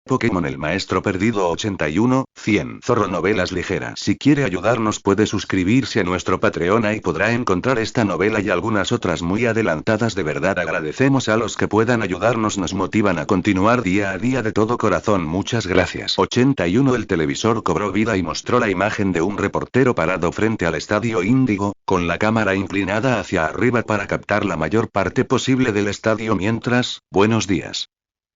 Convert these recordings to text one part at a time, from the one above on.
Pokémon El Maestro Perdido 81, 100 Zorro Novelas Ligeras. Si quiere ayudarnos puede suscribirse a nuestro Patreon y podrá encontrar esta novela y algunas otras muy adelantadas. De verdad agradecemos a los que puedan ayudarnos, nos motivan a continuar día a día de todo corazón. Muchas gracias. 81 El televisor cobró vida y mostró la imagen de un reportero parado frente al estadio Índigo, con la cámara inclinada hacia arriba para captar la mayor parte posible del estadio mientras, buenos días.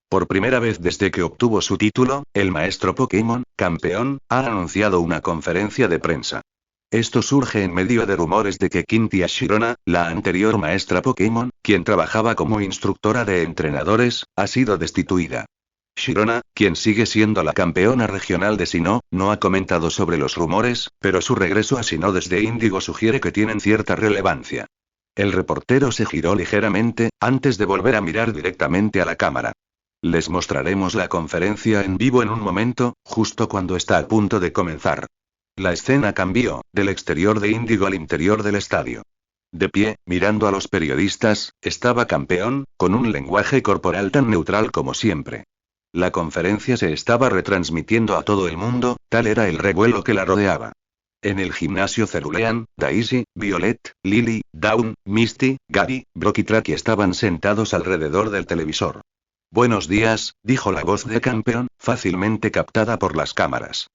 Por primera vez desde que obtuvo su título, el maestro Pokémon, campeón, ha anunciado una conferencia de prensa. Esto surge en medio de rumores de que Cynthia Sirona, la anterior maestra Pokémon, quien trabajaba como instructora de entrenadores, ha sido destituida. Sirona, quien sigue siendo la campeona regional de Sinnoh, no ha comentado sobre los rumores, pero su regreso a Sinnoh desde Índigo sugiere que tienen cierta relevancia. El reportero se giró ligeramente, antes de volver a mirar directamente a la cámara. Les mostraremos la conferencia en vivo en un momento, justo cuando está a punto de comenzar. La escena cambió, del exterior de Índigo al interior del estadio. De pie, mirando a los periodistas, estaba campeón, con un lenguaje corporal tan neutral como siempre. La conferencia se estaba retransmitiendo a todo el mundo, tal era el revuelo que la rodeaba. En el gimnasio Cerulean, Daisy, Violet, Lily, Dawn, Misty, Gabby, Brock y Tracky estaban sentados alrededor del televisor. Buenos días, dijo la voz de campeón, fácilmente captada por las cámaras.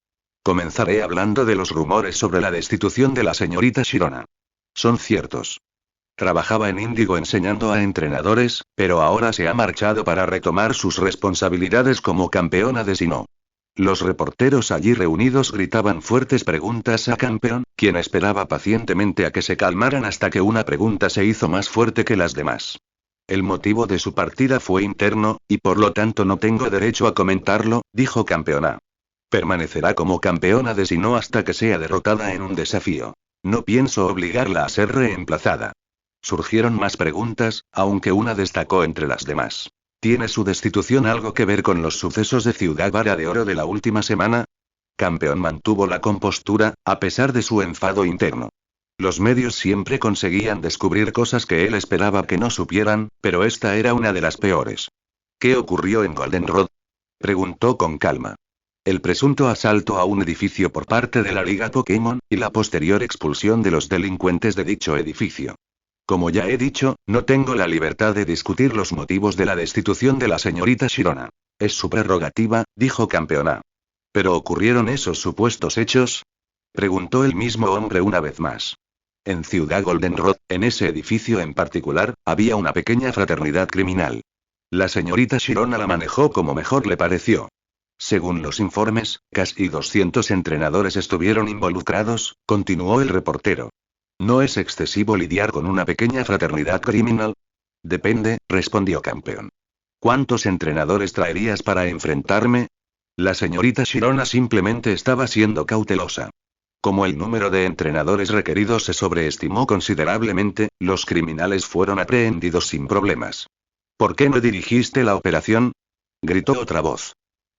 Comenzaré hablando de los rumores sobre la destitución de la señorita Sirona. Son ciertos. Trabajaba en Índigo enseñando a entrenadores, pero ahora se ha marchado para retomar sus responsabilidades como campeona de Sinnoh. Los reporteros allí reunidos gritaban fuertes preguntas a campeón, quien esperaba pacientemente a que se calmaran hasta que una pregunta se hizo más fuerte que las demás. El motivo de su partida fue interno, y por lo tanto no tengo derecho a comentarlo, dijo campeona. Permanecerá como campeona de Sinnoh hasta que sea derrotada en un desafío. No pienso obligarla a ser reemplazada. Surgieron más preguntas, aunque una destacó entre las demás. ¿Tiene su destitución algo que ver con los sucesos de Ciudad Vara de Oro de la última semana? Campeón mantuvo la compostura, a pesar de su enfado interno. Los medios siempre conseguían descubrir cosas que él esperaba que no supieran, pero esta era una de las peores. ¿Qué ocurrió en Goldenrod? Preguntó con calma. El presunto asalto a un edificio por parte de la Liga Pokémon, y la posterior expulsión de los delincuentes de dicho edificio. Como ya he dicho, no tengo la libertad de discutir los motivos de la destitución de la señorita Sirona. Es su prerrogativa, dijo campeona. ¿Pero ocurrieron esos supuestos hechos? Preguntó el mismo hombre una vez más. En Ciudad Goldenrod, en ese edificio en particular, había una pequeña fraternidad criminal. La señorita Sirona la manejó como mejor le pareció. Según los informes, casi 200 entrenadores estuvieron involucrados, continuó el reportero. ¿No es excesivo lidiar con una pequeña fraternidad criminal? Depende, respondió campeón. ¿Cuántos entrenadores traerías para enfrentarme? La señorita Sirona simplemente estaba siendo cautelosa. Como el número de entrenadores requeridos se sobreestimó considerablemente, los criminales fueron aprehendidos sin problemas. ¿Por qué no dirigiste la operación? Gritó otra voz.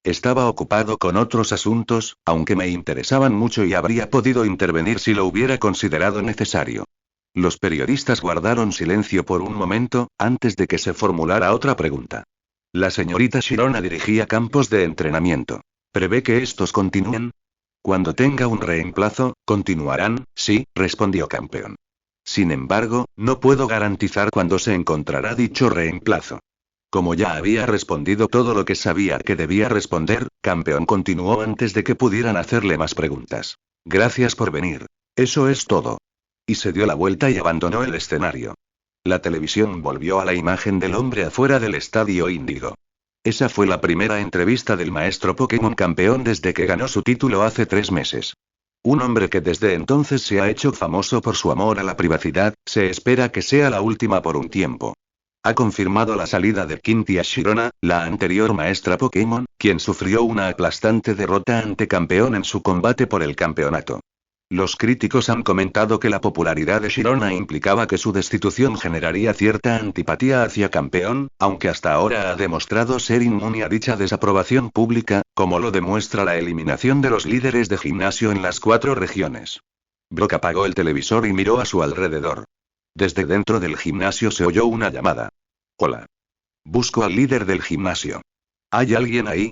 Estaba ocupado con otros asuntos, aunque me interesaban mucho y habría podido intervenir si lo hubiera considerado necesario. Los periodistas guardaron silencio por un momento, antes de que se formulara otra pregunta. La señorita Sirona dirigía campos de entrenamiento. ¿Prevé que estos continúen? Cuando tenga un reemplazo, continuarán, sí, respondió campeón. Sin embargo, no puedo garantizar cuándo se encontrará dicho reemplazo. Como ya había respondido todo lo que sabía que debía responder, campeón continuó antes de que pudieran hacerle más preguntas. Gracias por venir. Eso es todo. Y se dio la vuelta y abandonó el escenario. La televisión volvió a la imagen del hombre afuera del estadio Índigo. Esa fue la primera entrevista del maestro Pokémon campeón desde que ganó su título hace 3 meses. Un hombre que desde entonces se ha hecho famoso por su amor a la privacidad, se espera que sea la última por un tiempo. Ha confirmado la salida de Cynthia Sirona, la anterior maestra Pokémon, quien sufrió una aplastante derrota ante campeón en su combate por el campeonato. Los críticos han comentado que la popularidad de Sirona implicaba que su destitución generaría cierta antipatía hacia campeón, aunque hasta ahora ha demostrado ser inmune a dicha desaprobación pública, como lo demuestra la eliminación de los líderes de gimnasio en las 4 regiones. Brock apagó el televisor y miró a su alrededor. Desde dentro del gimnasio se oyó una llamada. Hola. Busco al líder del gimnasio. ¿Hay alguien ahí?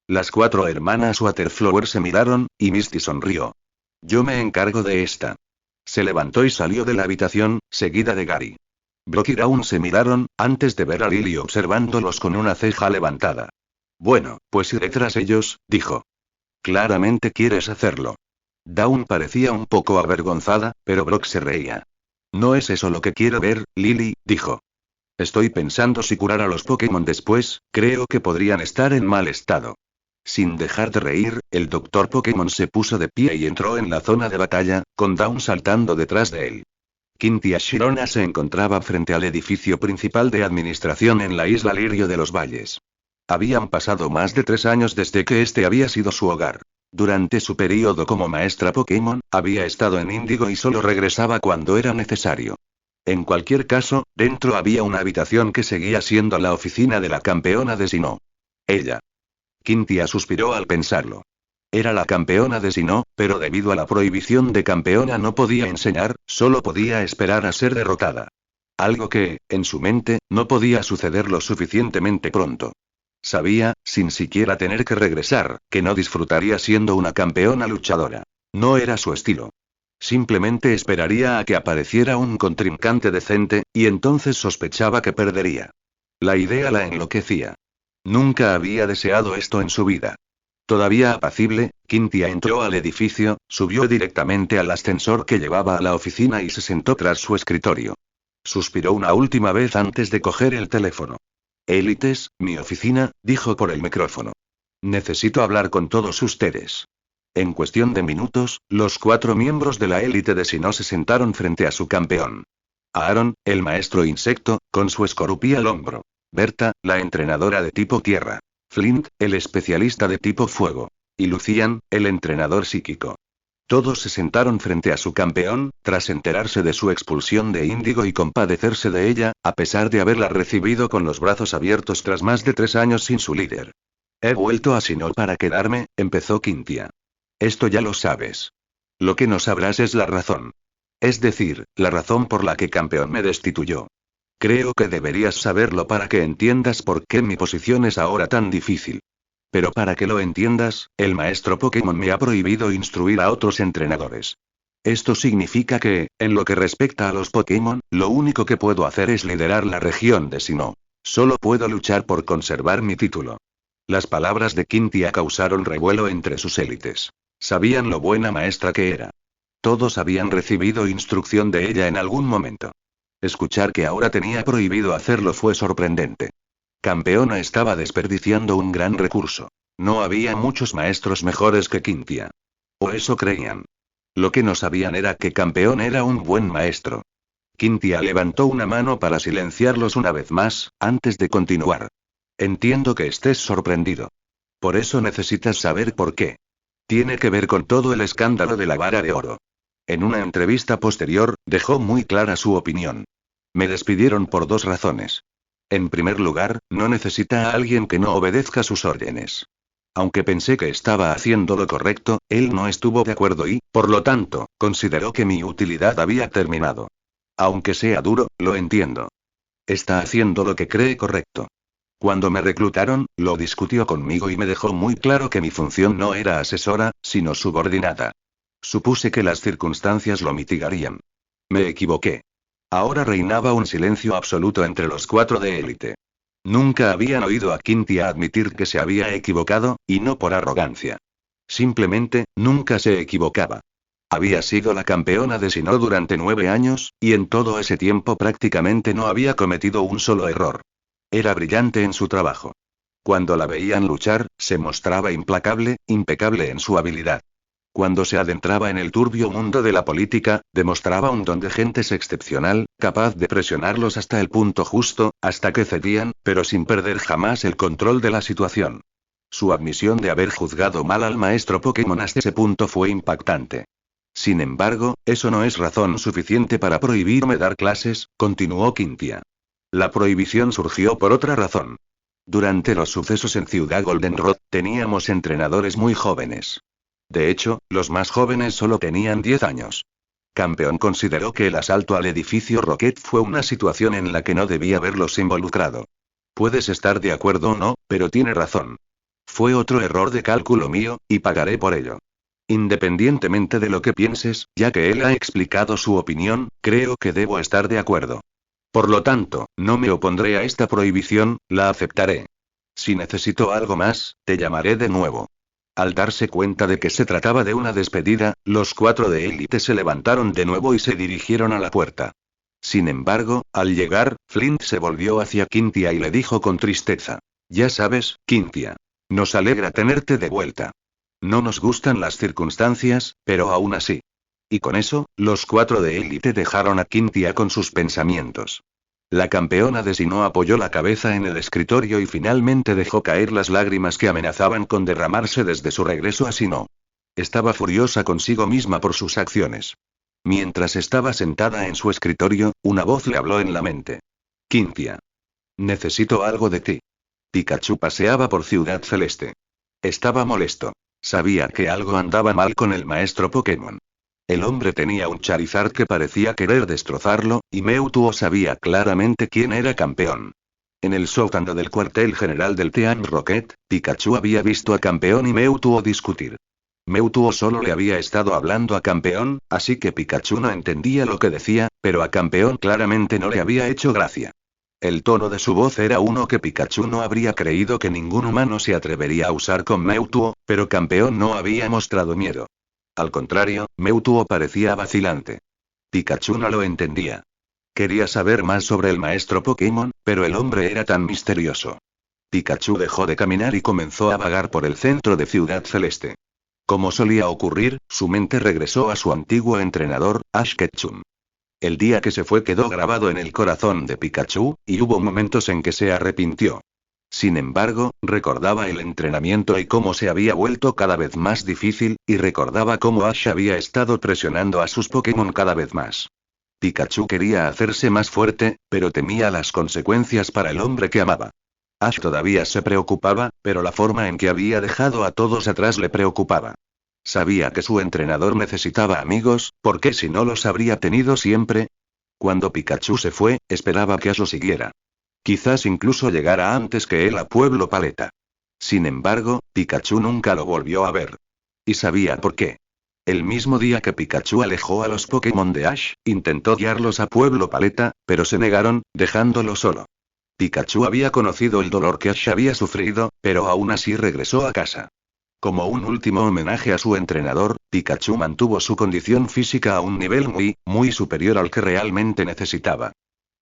Las 4 hermanas Waterflower se miraron, y Misty sonrió. Yo me encargo de esta. Se levantó y salió de la habitación, seguida de Gary. Brock y Dawn se miraron, antes de ver a Lily observándolos con una ceja levantada. Bueno, pues iré tras ellos, dijo. Claramente quieres hacerlo. Dawn parecía un poco avergonzada, pero Brock se reía. No es eso lo que quiero ver, Lily, dijo. Estoy pensando si curar a los Pokémon después, creo que podrían estar en mal estado. Sin dejar de reír, el Dr. Pokémon se puso de pie y entró en la zona de batalla, con Dawn saltando detrás de él. Quintia Shirona se encontraba frente al edificio principal de administración en la isla Lirio de los Valles. Habían pasado más de 3 años desde que este había sido su hogar. Durante su período como maestra Pokémon, había estado en Índigo y solo regresaba cuando era necesario. En cualquier caso, dentro había una habitación que seguía siendo la oficina de la campeona de Sinnoh. Ella. Quintia suspiró al pensarlo. Era la campeona de Sinnoh, pero debido a la prohibición de campeona no podía enseñar, solo podía esperar a ser derrotada. Algo que, en su mente, no podía suceder lo suficientemente pronto. Sabía, sin siquiera tener que regresar, que no disfrutaría siendo una campeona luchadora. No era su estilo. Simplemente esperaría a que apareciera un contrincante decente, y entonces sospechaba que perdería. La idea la enloquecía. Nunca había deseado esto en su vida. Todavía apacible, Quintia entró al edificio, subió directamente al ascensor que llevaba a la oficina y se sentó tras su escritorio. Suspiró una última vez antes de coger el teléfono. Élites, mi oficina, dijo por el micrófono. Necesito hablar con todos ustedes. En cuestión de minutos, los 4 miembros de la élite de Sinnoh se sentaron frente a su campeón. Aaron, el maestro insecto, con su escorupí al hombro. Berta, la entrenadora de tipo tierra. Flint, el especialista de tipo fuego. Y Lucian, el entrenador psíquico. Todos se sentaron frente a su campeón, tras enterarse de su expulsión de Índigo y compadecerse de ella, a pesar de haberla recibido con los brazos abiertos tras más de 3 años sin su líder. He vuelto a Sinnoh para quedarme, empezó Quintia. Esto ya lo sabes. Lo que no sabrás es la razón. Es decir, la razón por la que campeón me destituyó. Creo que deberías saberlo para que entiendas por qué mi posición es ahora tan difícil. Pero para que lo entiendas, el maestro Pokémon me ha prohibido instruir a otros entrenadores. Esto significa que, en lo que respecta a los Pokémon, lo único que puedo hacer es liderar la región de Sinnoh. Solo puedo luchar por conservar mi título. Las palabras de Quintia causaron revuelo entre sus élites. Sabían lo buena maestra que era. Todos habían recibido instrucción de ella en algún momento. Escuchar que ahora tenía prohibido hacerlo fue sorprendente. Campeona estaba desperdiciando un gran recurso. No había muchos maestros mejores que Quintia. O eso creían. Lo que no sabían era que Campeón era un buen maestro. Quintia levantó una mano para silenciarlos una vez más, antes de continuar. Entiendo que estés sorprendido. Por eso necesitas saber por qué. Tiene que ver con todo el escándalo de la vara de oro. En una entrevista posterior, dejó muy clara su opinión. Me despidieron por 2 razones. En primer lugar, no necesita a alguien que no obedezca sus órdenes. Aunque pensé que estaba haciendo lo correcto, él no estuvo de acuerdo y, por lo tanto, consideró que mi utilidad había terminado. Aunque sea duro, lo entiendo. Está haciendo lo que cree correcto. Cuando me reclutaron, lo discutió conmigo y me dejó muy claro que mi función no era asesora, sino subordinada. Supuse que las circunstancias lo mitigarían. Me equivoqué. Ahora reinaba un silencio absoluto entre los 4 de élite. Nunca habían oído a Quintia admitir que se había equivocado, y no por arrogancia. Simplemente, nunca se equivocaba. Había sido la campeona de Sinnoh durante 9 años, y en todo ese tiempo prácticamente no había cometido un solo error. Era brillante en su trabajo. Cuando la veían luchar, se mostraba implacable, impecable en su habilidad. Cuando se adentraba en el turbio mundo de la política, demostraba un don de gentes excepcional, capaz de presionarlos hasta el punto justo, hasta que cedían, pero sin perder jamás el control de la situación. Su admisión de haber juzgado mal al maestro Pokémon hasta ese punto fue impactante. Sin embargo, eso no es razón suficiente para prohibirme dar clases, continuó Quintia. La prohibición surgió por otra razón. Durante los sucesos en Ciudad Goldenrod, teníamos entrenadores muy jóvenes. De hecho, los más jóvenes solo tenían 10 años. Campeón consideró que el asalto al edificio Rocket fue una situación en la que no debía haberlos involucrado. Puedes estar de acuerdo o no, pero tiene razón. Fue otro error de cálculo mío, y pagaré por ello. Independientemente de lo que pienses, ya que él ha explicado su opinión, creo que debo estar de acuerdo. Por lo tanto, no me opondré a esta prohibición, la aceptaré. Si necesito algo más, te llamaré de nuevo. Al darse cuenta de que se trataba de una despedida, los 4 de élite se levantaron de nuevo y se dirigieron a la puerta. Sin embargo, al llegar, Flint se volvió hacia Cynthia y le dijo con tristeza. Ya sabes, Cynthia. Nos alegra tenerte de vuelta. No nos gustan las circunstancias, pero aún así. Y con eso, los 4 de élite dejaron a Cynthia con sus pensamientos. La campeona de Sinnoh apoyó la cabeza en el escritorio y finalmente dejó caer las lágrimas que amenazaban con derramarse desde su regreso a Sinnoh. Estaba furiosa consigo misma por sus acciones. Mientras estaba sentada en su escritorio, una voz le habló en la mente. Cynthia. Necesito algo de ti. Pikachu paseaba por Ciudad Celeste. Estaba molesto. Sabía que algo andaba mal con el maestro Pokémon. El hombre tenía un Charizard que parecía querer destrozarlo, y Mewtwo sabía claramente quién era campeón. En el sótano del cuartel general del Team Rocket, Pikachu había visto a Campeón y Mewtwo discutir. Mewtwo solo le había estado hablando a Campeón, así que Pikachu no entendía lo que decía, pero a Campeón claramente no le había hecho gracia. El tono de su voz era uno que Pikachu no habría creído que ningún humano se atrevería a usar con Mewtwo, pero Campeón no había mostrado miedo. Al contrario, Mewtwo parecía vacilante. Pikachu no lo entendía. Quería saber más sobre el maestro Pokémon, pero el hombre era tan misterioso. Pikachu dejó de caminar y comenzó a vagar por el centro de Ciudad Celeste. Como solía ocurrir, su mente regresó a su antiguo entrenador, Ash Ketchum. El día que se fue quedó grabado en el corazón de Pikachu, y hubo momentos en que se arrepintió. Sin embargo, recordaba el entrenamiento y cómo se había vuelto cada vez más difícil, y recordaba cómo Ash había estado presionando a sus Pokémon cada vez más. Pikachu quería hacerse más fuerte, pero temía las consecuencias para el hombre que amaba. Ash todavía se preocupaba, pero la forma en que había dejado a todos atrás le preocupaba. Sabía que su entrenador necesitaba amigos, porque si no los habría tenido siempre. Cuando Pikachu se fue, esperaba que Ash lo siguiera. Quizás incluso llegara antes que él a Pueblo Paleta. Sin embargo, Pikachu nunca lo volvió a ver. Y sabía por qué. El mismo día que Pikachu alejó a los Pokémon de Ash, intentó guiarlos a Pueblo Paleta, pero se negaron, dejándolo solo. Pikachu había conocido el dolor que Ash había sufrido, pero aún así regresó a casa. Como un último homenaje a su entrenador, Pikachu mantuvo su condición física a un nivel muy superior al que realmente necesitaba.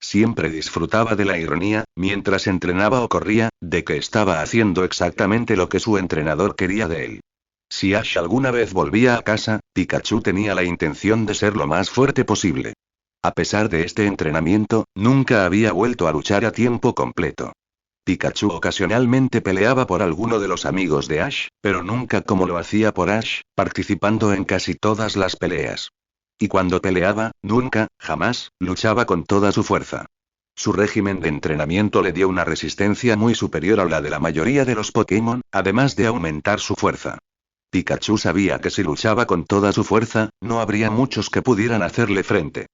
Siempre disfrutaba de la ironía, mientras entrenaba o corría, de que estaba haciendo exactamente lo que su entrenador quería de él. Si Ash alguna vez volvía a casa, Pikachu tenía la intención de ser lo más fuerte posible. A pesar de este entrenamiento, nunca había vuelto a luchar a tiempo completo. Pikachu ocasionalmente peleaba por alguno de los amigos de Ash, pero nunca como lo hacía por Ash, participando en casi todas las peleas. Y cuando peleaba, nunca, jamás, luchaba con toda su fuerza. Su régimen de entrenamiento le dio una resistencia muy superior a la de la mayoría de los Pokémon, además de aumentar su fuerza. Pikachu sabía que si luchaba con toda su fuerza, no habría muchos que pudieran hacerle frente.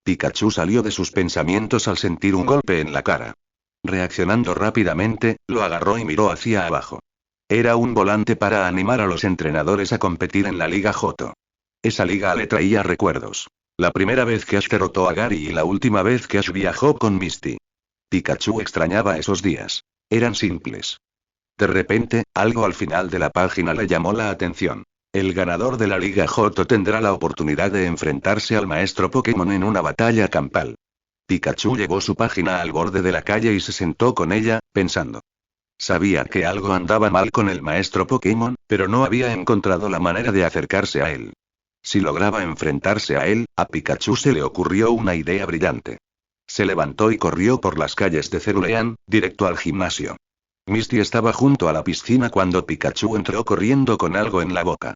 Pikachu salió de sus pensamientos al sentir un golpe en la cara. Reaccionando rápidamente, lo agarró y miró hacia abajo. Era un volante para animar a los entrenadores a competir en la Liga Johto. Esa liga le traía recuerdos. La primera vez que Ash derrotó a Gary y la última vez que Ash viajó con Misty. Pikachu extrañaba esos días. Eran simples. De repente, algo al final de la página le llamó la atención. El ganador de la Liga Johto tendrá la oportunidad de enfrentarse al maestro Pokémon en una batalla campal. Pikachu llevó su página al borde de la calle y se sentó con ella, pensando. Sabía que algo andaba mal con el maestro Pokémon, pero no había encontrado la manera de acercarse a él. Si lograba enfrentarse a él, a Pikachu se le ocurrió una idea brillante. Se levantó y corrió por las calles de Cerulean, directo al gimnasio. Misty estaba junto a la piscina cuando Pikachu entró corriendo con algo en la boca.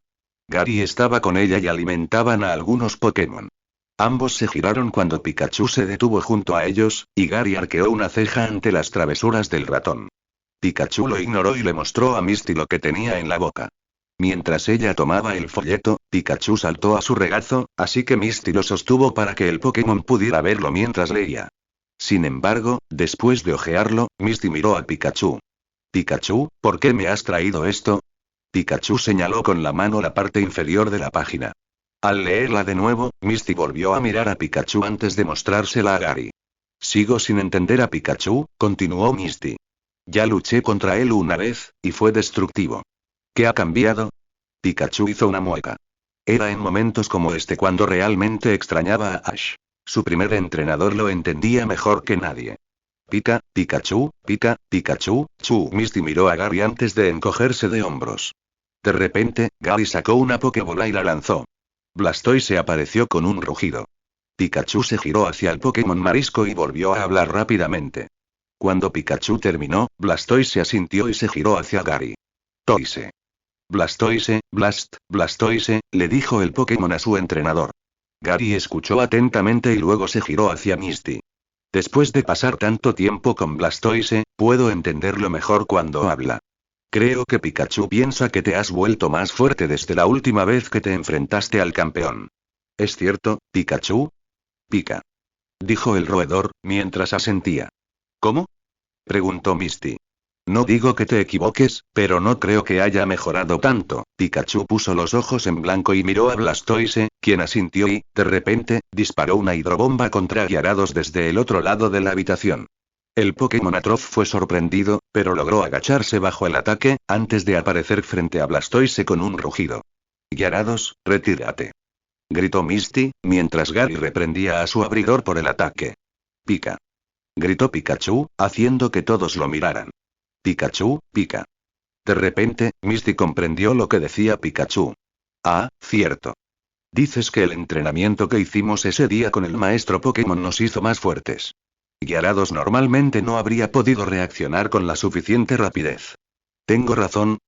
Gary estaba con ella y alimentaban a algunos Pokémon. Ambos se giraron cuando Pikachu se detuvo junto a ellos, y Gary arqueó una ceja ante las travesuras del ratón. Pikachu lo ignoró y le mostró a Misty lo que tenía en la boca. Mientras ella tomaba el folleto, Pikachu saltó a su regazo, así que Misty lo sostuvo para que el Pokémon pudiera verlo mientras leía. Sin embargo, después de hojearlo, Misty miró a Pikachu. Pikachu, ¿por qué me has traído esto? Pikachu señaló con la mano la parte inferior de la página. Al leerla de nuevo, Misty volvió a mirar a Pikachu antes de mostrársela a Gary. Sigo sin entender a Pikachu, continuó Misty. Ya luché contra él una vez, y fue destructivo. ¿Qué ha cambiado? Pikachu hizo una mueca. Era en momentos como este cuando realmente extrañaba a Ash. Su primer entrenador lo entendía mejor que nadie. Pikachu, Pikachu, chu. Misty miró a Gary antes de encogerse de hombros. De repente, Gary sacó una Pokébola y la lanzó. Blastoise apareció con un rugido. Pikachu se giró hacia el Pokémon marisco y volvió a hablar rápidamente. Cuando Pikachu terminó, Blastoise asintió y se giró hacia Gary. Toise. Blastoise, Blastoise, le dijo el Pokémon a su entrenador. Gary escuchó atentamente y luego se giró hacia Misty. Después de pasar tanto tiempo con Blastoise, puedo entenderlo mejor cuando habla. Creo que Pikachu piensa que te has vuelto más fuerte desde la última vez que te enfrentaste al campeón. ¿Es cierto, Pikachu? Pica. Dijo el roedor, mientras asentía. ¿Cómo? Preguntó Misty. No digo que te equivoques, pero no creo que haya mejorado tanto. Pikachu puso los ojos en blanco y miró a Blastoise, quien asintió y, de repente, disparó una hidrobomba contra Gyarados desde el otro lado de la habitación. El Pokémon Atrof fue sorprendido, pero logró agacharse bajo el ataque, antes de aparecer frente a Blastoise con un rugido. Gyarados, retírate. Gritó Misty, mientras Gary reprendía a su abridor por el ataque. Pica. Gritó Pikachu, haciendo que todos lo miraran. Pikachu, pica. De repente, Misty comprendió lo que decía Pikachu. Ah, cierto. Dices que el entrenamiento que hicimos ese día con el maestro Pokémon nos hizo más fuertes. Gyarados normalmente no habría podido reaccionar con la suficiente rapidez. ¿Tengo razón?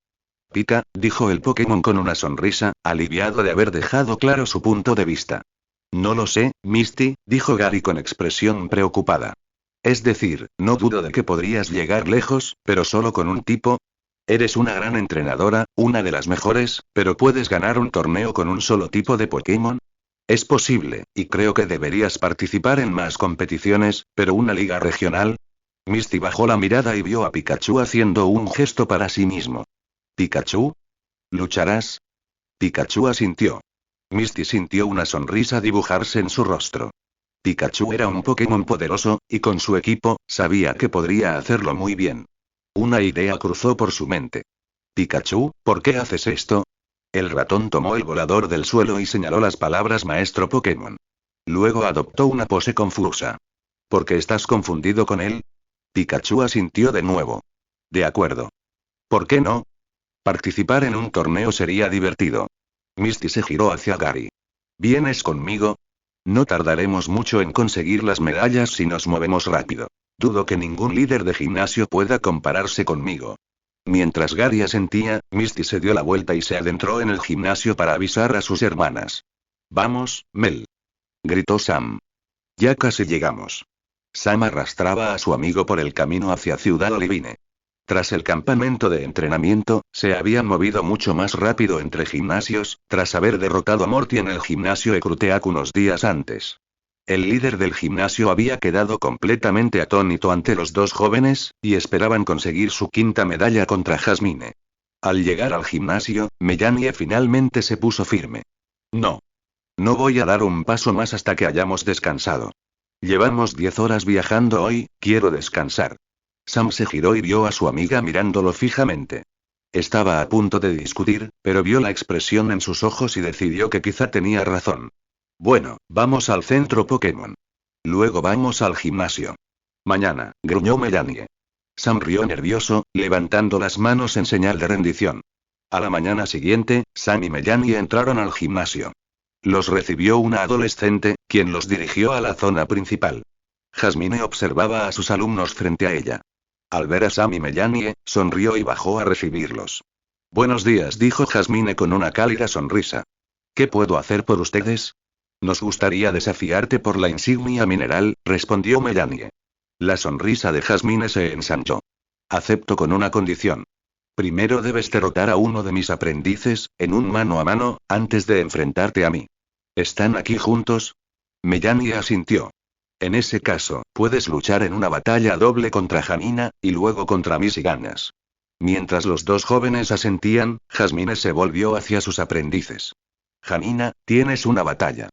Pica, dijo el Pokémon con una sonrisa, aliviado de haber dejado claro su punto de vista. No lo sé, Misty, dijo Gary con expresión preocupada. Es decir, no dudo de que podrías llegar lejos, pero solo con un tipo. Eres una gran entrenadora, una de las mejores, pero ¿puedes ganar un torneo con un solo tipo de Pokémon? Es posible, y creo que deberías participar en más competiciones, pero una liga regional. Misty bajó la mirada y vio a Pikachu haciendo un gesto para sí mismo. ¿Pikachu? ¿Lucharás? Pikachu asintió. Misty sintió una sonrisa dibujarse en su rostro. Pikachu era un Pokémon poderoso, y con su equipo, sabía que podría hacerlo muy bien. Una idea cruzó por su mente. Pikachu, ¿por qué haces esto? El ratón tomó el volador del suelo y señaló las palabras maestro Pokémon. Luego adoptó una pose confusa. ¿Por qué estás confundido con él? Pikachu asintió de nuevo. De acuerdo. ¿Por qué no? Participar en un torneo sería divertido. Misty se giró hacia Gary. ¿Vienes conmigo? No tardaremos mucho en conseguir las medallas si nos movemos rápido. Dudo que ningún líder de gimnasio pueda compararse conmigo. Mientras Gary asentía, Misty se dio la vuelta y se adentró en el gimnasio para avisar a sus hermanas. Vamos, Mel. Gritó Sam. Ya casi llegamos. Sam arrastraba a su amigo por el camino hacia Ciudad Olivine. Tras el campamento de entrenamiento, se habían movido mucho más rápido entre gimnasios, tras haber derrotado a Morty en el gimnasio Ecruteak unos días antes. El líder del gimnasio había quedado completamente atónito ante los dos jóvenes, y esperaban conseguir su quinta medalla contra Jasmine. Al llegar al gimnasio, Melanie finalmente se puso firme. No. No voy a dar un paso más hasta que hayamos descansado. Llevamos 10 horas viajando hoy, quiero descansar. Sam se giró y vio a su amiga mirándolo fijamente. Estaba a punto de discutir, pero vio la expresión en sus ojos y decidió que quizá tenía razón. Bueno, vamos al centro Pokémon. Luego vamos al gimnasio. Mañana, gruñó Melanie. Sam rió nervioso, levantando las manos en señal de rendición. A la mañana siguiente, Sam y Melanie entraron al gimnasio. Los recibió una adolescente, quien los dirigió a la zona principal. Jasmine observaba a sus alumnos frente a ella. Al ver a Sam y Melanie, sonrió y bajó a recibirlos. Buenos días, dijo Jasmine con una cálida sonrisa. ¿Qué puedo hacer por ustedes? Nos gustaría desafiarte por la insignia mineral, respondió Melanie. La sonrisa de Jasmine se ensanchó. Acepto con una condición. Primero debes derrotar a uno de mis aprendices, en un mano a mano, antes de enfrentarte a mí. ¿Están aquí juntos? Melanie asintió. En ese caso, puedes luchar en una batalla doble contra Janina, y luego contra mí si ganas. Mientras los dos jóvenes asentían, Jasmine se volvió hacia sus aprendices. Janina, tienes una batalla.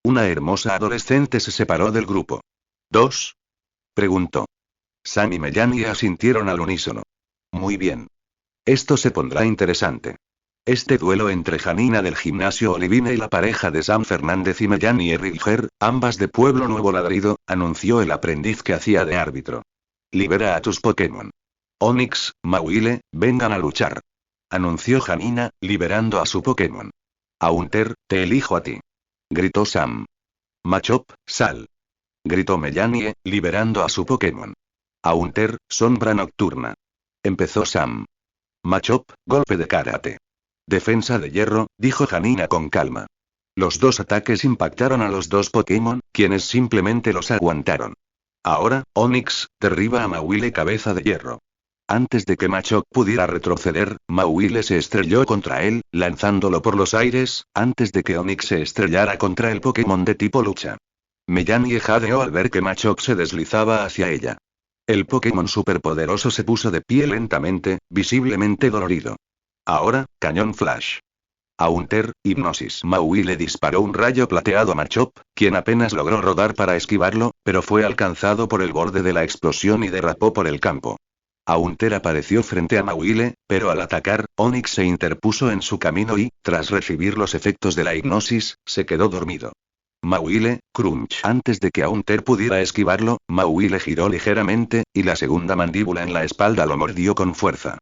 Una hermosa adolescente se separó del grupo. ¿Dos? Preguntó. Sam y Mellani asintieron al unísono. Muy bien. Esto se pondrá interesante. Este duelo entre Janina del gimnasio Olivine y la pareja de Sam Fernández y Mellani Rilger, ambas de Pueblo Nuevo Ladrido, anunció el aprendiz que hacía de árbitro. Libera a tus Pokémon. Onix, Mawile, vengan a luchar. Anunció Janina, liberando a su Pokémon. Haunter, te elijo a ti. Gritó Sam. Machop, sal. Gritó Mellani, liberando a su Pokémon. Haunter, sombra nocturna. Empezó Sam. Machop, golpe de karate. Defensa de hierro, dijo Janina con calma. Los dos ataques impactaron a los dos Pokémon, quienes simplemente los aguantaron. Ahora, Onix, derriba a Mawile cabeza de hierro. Antes de que Machop pudiera retroceder, Mawile se estrelló contra él, lanzándolo por los aires, antes de que Onix se estrellara contra el Pokémon de tipo lucha. Mellani jadeó al ver que Machop se deslizaba hacia ella. El Pokémon superpoderoso se puso de pie lentamente, visiblemente dolorido. Ahora, cañón flash. Haunter, hipnosis. Maui le disparó un rayo plateado a Machop, quien apenas logró rodar para esquivarlo, pero fue alcanzado por el borde de la explosión y derrapó por el campo. Haunter apareció frente a Mawile, pero al atacar, Onix se interpuso en su camino y, tras recibir los efectos de la hipnosis, se quedó dormido. Mawile, crunch. Antes de que Haunter pudiera esquivarlo, Mawile giró ligeramente, y la segunda mandíbula en la espalda lo mordió con fuerza.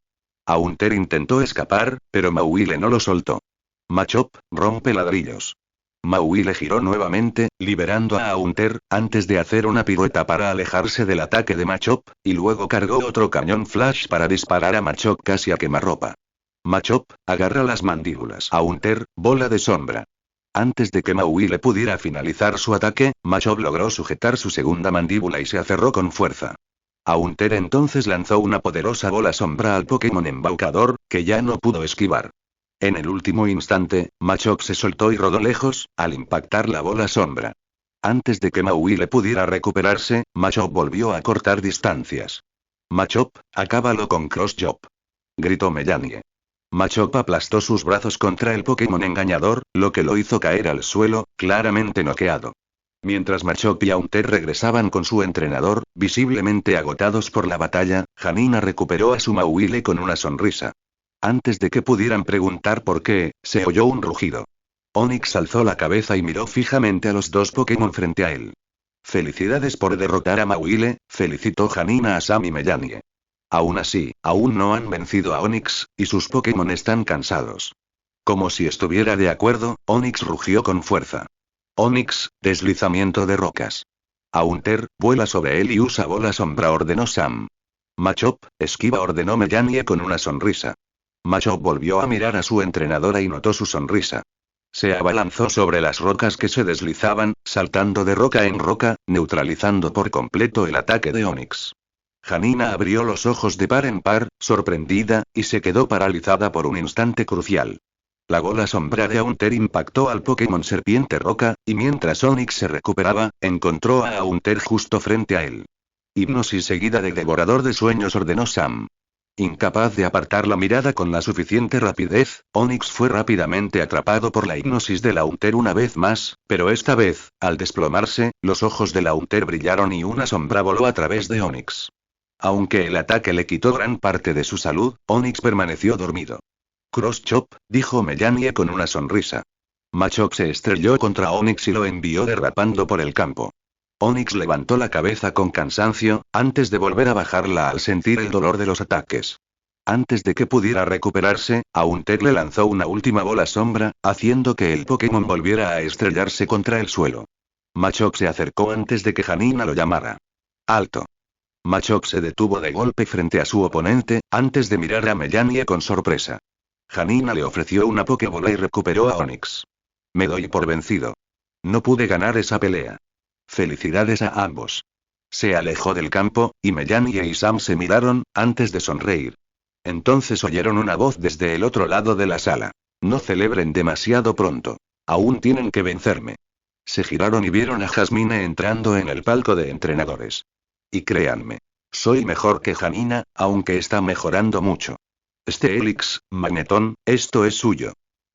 Haunter intentó escapar, pero Mawile no lo soltó. Machop, rompe ladrillos. Mawile giró nuevamente, liberando a Haunter, antes de hacer una pirueta para alejarse del ataque de Machop, y luego cargó otro cañón flash para disparar a Machop casi a quemarropa. Machop, agarra las mandíbulas. Haunter, bola de sombra. Antes de que Mawile pudiera finalizar su ataque, Machop logró sujetar su segunda mandíbula y se aferró con fuerza. Haunter entonces lanzó una poderosa bola sombra al Pokémon embaucador, que ya no pudo esquivar. En el último instante, Machop se soltó y rodó lejos, al impactar la bola sombra. Antes de que Mawile pudiera recuperarse, Machop volvió a cortar distancias. Machop, acábalo con Cross Chop. Gritó Mellani. Machop aplastó sus brazos contra el Pokémon engañador, lo que lo hizo caer al suelo, claramente noqueado. Mientras Machop y Haunter regresaban con su entrenador, visiblemente agotados por la batalla, Janina recuperó a su Mawile con una sonrisa. Antes de que pudieran preguntar por qué, se oyó un rugido. Onix alzó la cabeza y miró fijamente a los dos Pokémon frente a él. Felicidades por derrotar a Mawile, felicitó Janina a Sam y Mellani. Aún así, aún no han vencido a Onix, y sus Pokémon están cansados. Como si estuviera de acuerdo, Onix rugió con fuerza. Onix, deslizamiento de rocas. Haunter, vuela sobre él y usa bola sombra, ordenó Sam. Machop, esquiva, ordenó Mellani con una sonrisa. Machop volvió a mirar a su entrenadora y notó su sonrisa. Se abalanzó sobre las rocas que se deslizaban, saltando de roca en roca, neutralizando por completo el ataque de Onix. Janina abrió los ojos de par en par, sorprendida, y se quedó paralizada por un instante crucial. La bola sombra de Haunter impactó al Pokémon serpiente roca, y mientras Onix se recuperaba, encontró a Haunter justo frente a él. Hipnosis seguida de devorador de sueños, ordenó Sam. Incapaz de apartar la mirada con la suficiente rapidez, Onix fue rápidamente atrapado por la hipnosis de Haunter una vez más, pero esta vez, al desplomarse, los ojos de Haunter brillaron y una sombra voló a través de Onix. Aunque el ataque le quitó gran parte de su salud, Onix permaneció dormido. Cross Chop, dijo Mellani con una sonrisa. Machop se estrelló contra Onix y lo envió derrapando por el campo. Onix levantó la cabeza con cansancio, antes de volver a bajarla al sentir el dolor de los ataques. Antes de que pudiera recuperarse, Haunter le lanzó una última bola sombra, haciendo que el Pokémon volviera a estrellarse contra el suelo. Machop se acercó antes de que Janina lo llamara. ¡Alto! Machop se detuvo de golpe frente a su oponente, antes de mirar a Mellani con sorpresa. Janina le ofreció una Pokébola y recuperó a Onix. Me doy por vencido. No pude ganar esa pelea. Felicidades a ambos. Se alejó del campo, y Mellani y Sam se miraron, antes de sonreír. Entonces oyeron una voz desde el otro lado de la sala. No celebren demasiado pronto. Aún tienen que vencerme. Se giraron y vieron a Jasmine entrando en el palco de entrenadores. Y créanme. Soy mejor que Janina, aunque está mejorando mucho. Steelix, Magneton, esto es suyo.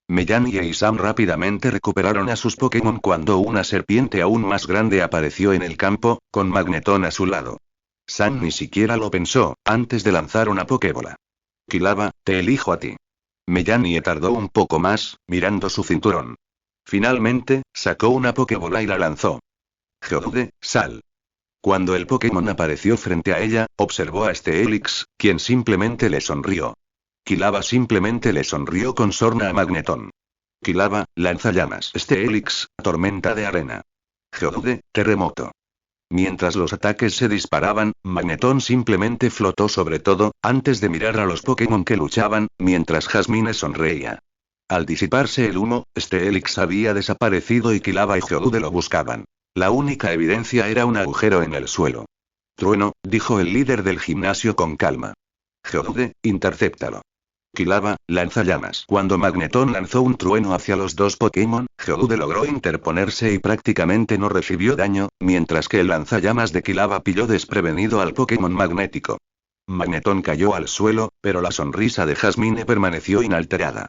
Mellani y Sam rápidamente recuperaron a sus Pokémon cuando una serpiente aún más grande apareció en el campo, con Magneton a su lado. Sam ni siquiera lo pensó, antes de lanzar una Pokébola. Quilava, te elijo a ti. Mellani tardó un poco más, mirando su cinturón. Finalmente, sacó una Pokébola y la lanzó. Geodude, sal. Cuando el Pokémon apareció frente a ella, observó a Steelix, quien simplemente le sonrió. Quilava simplemente le sonrió con sorna a Magneton. Quilava, lanzallamas. Steelix, tormenta de arena. Geodude, terremoto. Mientras los ataques se disparaban, Magneton simplemente flotó sobre todo, antes de mirar a los Pokémon que luchaban, mientras Jasmine sonreía. Al disiparse el humo, Steelix había desaparecido y Quilava y Geodude lo buscaban. La única evidencia era un agujero en el suelo. Trueno, dijo el líder del gimnasio con calma. Geodude, intercéptalo. Quilava, lanzallamas. Cuando Magneton lanzó un trueno hacia los dos Pokémon, Geodude logró interponerse y prácticamente no recibió daño, mientras que el lanzallamas de Quilava pilló desprevenido al Pokémon magnético. Magneton cayó al suelo, pero la sonrisa de Jasmine permaneció inalterada.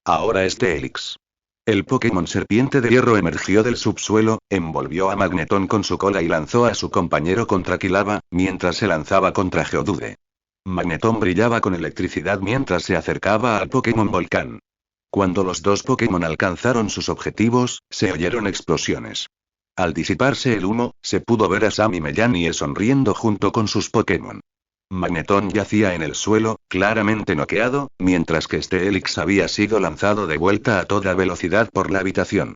Ahora Steelix. El Pokémon serpiente de hierro emergió del subsuelo, envolvió a Magneton con su cola y lanzó a su compañero contra Quilava, mientras se lanzaba contra Geodude. Magneton brillaba con electricidad mientras se acercaba al Pokémon Volcán. Cuando los dos Pokémon alcanzaron sus objetivos, se oyeron explosiones. Al disiparse el humo, se pudo ver a Sam y Mellani sonriendo junto con sus Pokémon. Magneton yacía en el suelo, claramente noqueado, mientras que Steelix había sido lanzado de vuelta a toda velocidad por la habitación.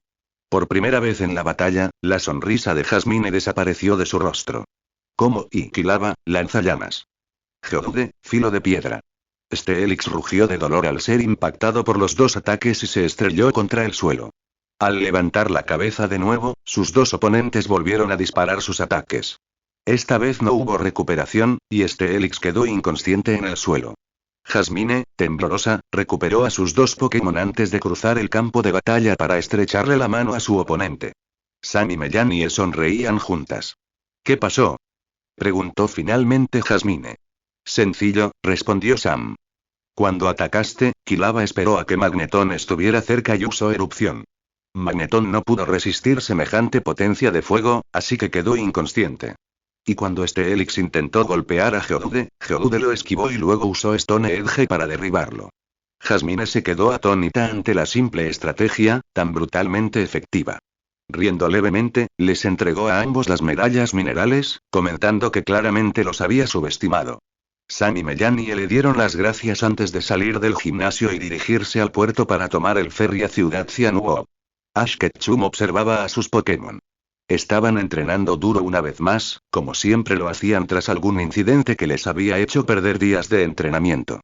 Por primera vez en la batalla, la sonrisa de Jasmine desapareció de su rostro. Como y Quilava, lanzallamas. Geodude, filo de piedra. Steelix rugió de dolor al ser impactado por los dos ataques y se estrelló contra el suelo. Al levantar la cabeza de nuevo, sus dos oponentes volvieron a disparar sus ataques. Esta vez no hubo recuperación, y Steelix quedó inconsciente en el suelo. Jasmine, temblorosa, recuperó a sus dos Pokémon antes de cruzar el campo de batalla para estrecharle la mano a su oponente. Sam y Mellani sonreían juntas. ¿Qué pasó?, preguntó finalmente Jasmine. Sencillo, respondió Sam. Cuando atacaste, Quilava esperó a que Magneton estuviera cerca y usó erupción. Magneton no pudo resistir semejante potencia de fuego, así que quedó inconsciente. Y cuando Steelix intentó golpear a Geodude, Geodude lo esquivó y luego usó Stone Edge para derribarlo. Jasmine se quedó atónita ante la simple estrategia, tan brutalmente efectiva. Riendo levemente, les entregó a ambos las medallas minerales, comentando que claramente los había subestimado. Sam y Mellani le dieron las gracias antes de salir del gimnasio y dirigirse al puerto para tomar el ferry a Ciudad Cianúo. Ash Ketchum observaba a sus Pokémon. Estaban entrenando duro una vez más, como siempre lo hacían tras algún incidente que les había hecho perder días de entrenamiento.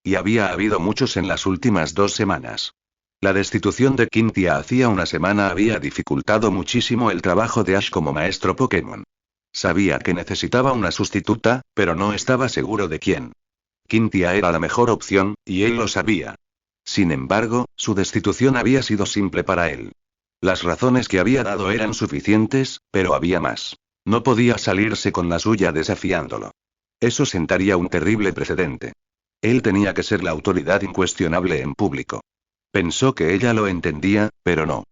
Y había habido muchos en las últimas 2 semanas. La destitución de Quintia hacía una semana había dificultado muchísimo el trabajo de Ash como maestro Pokémon. Sabía que necesitaba una sustituta, pero no estaba seguro de quién. Quintia era la mejor opción, y él lo sabía. Sin embargo, su destitución había sido simple para él. Las razones que había dado eran suficientes, pero había más. No podía salirse con la suya desafiándolo. Eso sentaría un terrible precedente. Él tenía que ser la autoridad incuestionable en público. Pensó que ella lo entendía, pero no.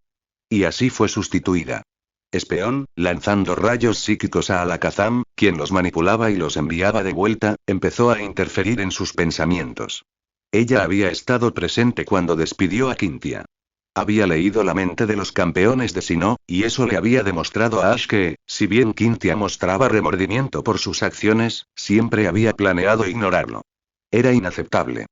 Y así fue sustituida. Espión, lanzando rayos psíquicos a Alakazam, quien los manipulaba y los enviaba de vuelta, empezó a interferir en sus pensamientos. Ella había estado presente cuando despidió a Quintia. Había leído la mente de los campeones de Sinnoh, y eso le había demostrado a Ash que, si bien Quintia mostraba remordimiento por sus acciones, siempre había planeado ignorarlo. Era inaceptable.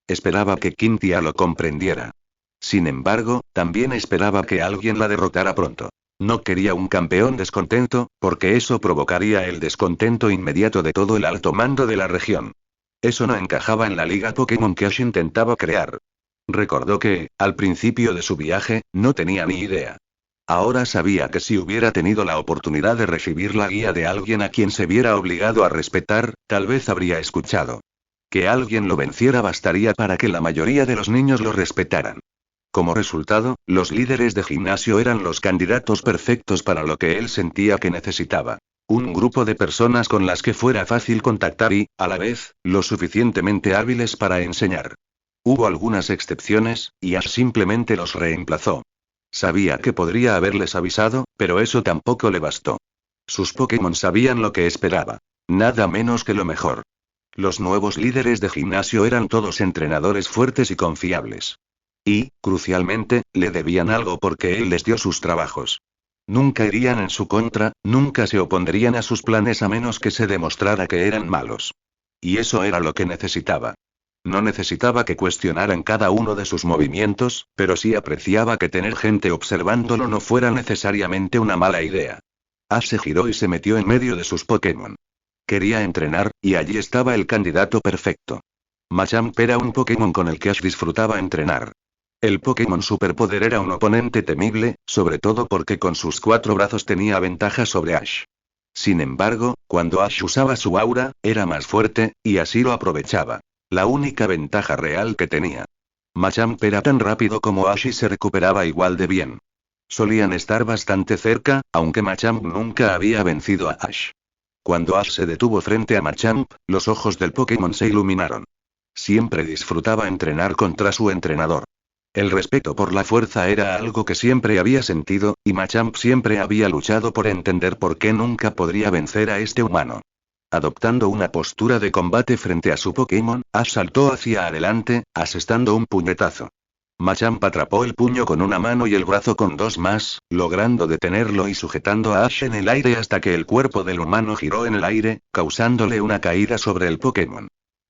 Esperaba que Quintia lo comprendiera. Sin embargo, también esperaba que alguien la derrotara pronto. No quería un campeón descontento, porque eso provocaría el descontento inmediato de todo el alto mando de la región. Eso no encajaba en la liga Pokémon que Ash intentaba crear. Recordó que, al principio de su viaje, no tenía ni idea. Ahora sabía que si hubiera tenido la oportunidad de recibir la guía de alguien a quien se viera obligado a respetar, tal vez habría escuchado. Que alguien lo venciera bastaría para que la mayoría de los niños lo respetaran. Como resultado, los líderes de gimnasio eran los candidatos perfectos para lo que él sentía que necesitaba. Un grupo de personas con las que fuera fácil contactar y, a la vez, lo suficientemente hábiles para enseñar. Hubo algunas excepciones, y Ash simplemente los reemplazó. Sabía que podría haberles avisado, pero eso tampoco le bastó. Sus Pokémon sabían lo que esperaba. Nada menos que lo mejor. Los nuevos líderes de gimnasio eran todos entrenadores fuertes y confiables. Y, crucialmente, le debían algo porque él les dio sus trabajos. Nunca irían en su contra, nunca se opondrían a sus planes a menos que se demostrara que eran malos. Y eso era lo que necesitaba. No necesitaba que cuestionaran cada uno de sus movimientos, pero sí apreciaba que tener gente observándolo no fuera necesariamente una mala idea. Ash se giró y se metió en medio de sus Pokémon. Quería entrenar, y allí estaba el candidato perfecto. Machamp era un Pokémon con el que Ash disfrutaba entrenar. El Pokémon Superpoder era un oponente temible, sobre todo porque con sus 4 brazos tenía ventaja sobre Ash. Sin embargo, cuando Ash usaba su aura, era más fuerte, y así lo aprovechaba. La única ventaja real que tenía. Machamp era tan rápido como Ash y se recuperaba igual de bien. Solían estar bastante cerca, aunque Machamp nunca había vencido a Ash. Cuando Ash se detuvo frente a Machamp, los ojos del Pokémon se iluminaron. Siempre disfrutaba entrenar contra su entrenador. El respeto por la fuerza era algo que siempre había sentido, y Machamp siempre había luchado por entender por qué nunca podría vencer a este humano. Adoptando una postura de combate frente a su Pokémon, Ash saltó hacia adelante, asestando un puñetazo. Machamp atrapó el puño con una mano y el brazo con 2 más, logrando detenerlo y sujetando a Ash en el aire hasta que el cuerpo del humano giró en el aire, causándole una caída sobre el Pokémon.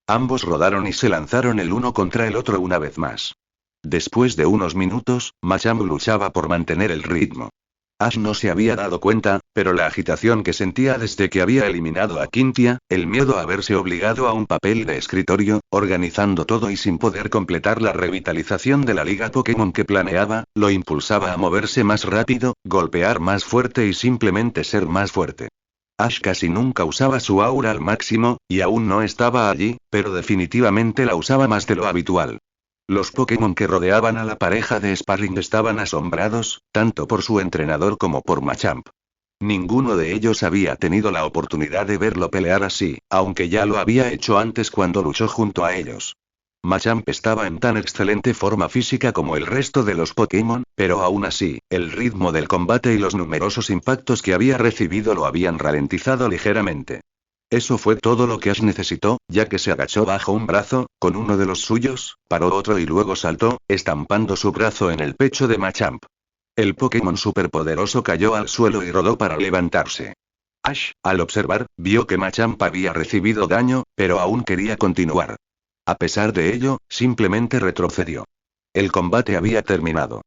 Ambos rodaron y se lanzaron el uno contra el otro una vez más. Después de unos minutos, Machamp luchaba por mantener el ritmo. Ash no se había dado cuenta, pero la agitación que sentía desde que había eliminado a Quintia, el miedo a verse obligado a un papel de escritorio, organizando todo y sin poder completar la revitalización de la liga Pokémon que planeaba, lo impulsaba a moverse más rápido, golpear más fuerte y simplemente ser más fuerte. Ash casi nunca usaba su aura al máximo, y aún no estaba allí, pero definitivamente la usaba más de lo habitual. Los Pokémon que rodeaban a la pareja de sparring estaban asombrados, tanto por su entrenador como por Machamp. Ninguno de ellos había tenido la oportunidad de verlo pelear así, aunque ya lo había hecho antes cuando luchó junto a ellos. Machamp estaba en tan excelente forma física como el resto de los Pokémon, pero aún así, el ritmo del combate y los numerosos impactos que había recibido lo habían ralentizado ligeramente. Eso fue todo lo que Ash necesitó, ya que se agachó bajo un brazo, con uno de los suyos, paró otro y luego saltó, estampando su brazo en el pecho de Machamp. El Pokémon superpoderoso cayó al suelo y rodó para levantarse. Ash, al observar, vio que Machamp había recibido daño, pero aún quería continuar. A pesar de ello, simplemente retrocedió. El combate había terminado.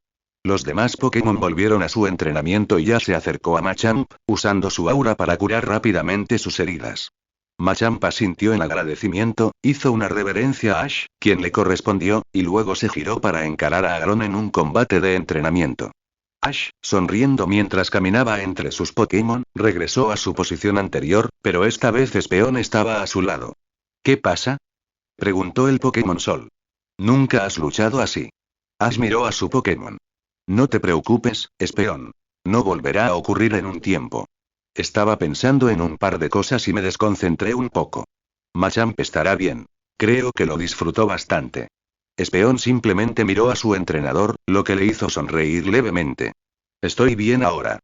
Los demás Pokémon volvieron a su entrenamiento y ya se acercó a Machamp, usando su aura para curar rápidamente sus heridas. Machamp asintió en agradecimiento, hizo una reverencia a Ash, quien le correspondió, y luego se giró para encarar a Aron en un combate de entrenamiento. Ash, sonriendo mientras caminaba entre sus Pokémon, regresó a su posición anterior, pero esta vez Espeon estaba a su lado. ¿Qué pasa?, preguntó el Pokémon Sol. Nunca has luchado así. Ash miró a su Pokémon. No te preocupes, Espeon. No volverá a ocurrir en un tiempo. Estaba pensando en un par de cosas y me desconcentré un poco. Machamp estará bien. Creo que lo disfrutó bastante. Espeon simplemente miró a su entrenador, lo que le hizo sonreír levemente. Estoy bien ahora.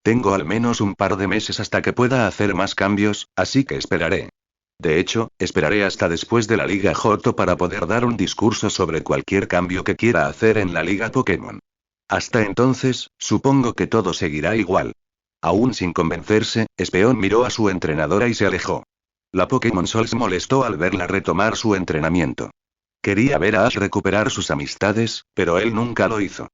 Tengo al menos un par de meses hasta que pueda hacer más cambios, así que esperaré. De hecho, esperaré hasta después de la Liga Johto para poder dar un discurso sobre cualquier cambio que quiera hacer en la Liga Pokémon. Hasta entonces, supongo que todo seguirá igual. Aún sin convencerse, Espeon miró a su entrenadora y se alejó. La Pokémon Sol se molestó al verla retomar su entrenamiento. Quería ver a Ash recuperar sus amistades, pero él nunca lo hizo.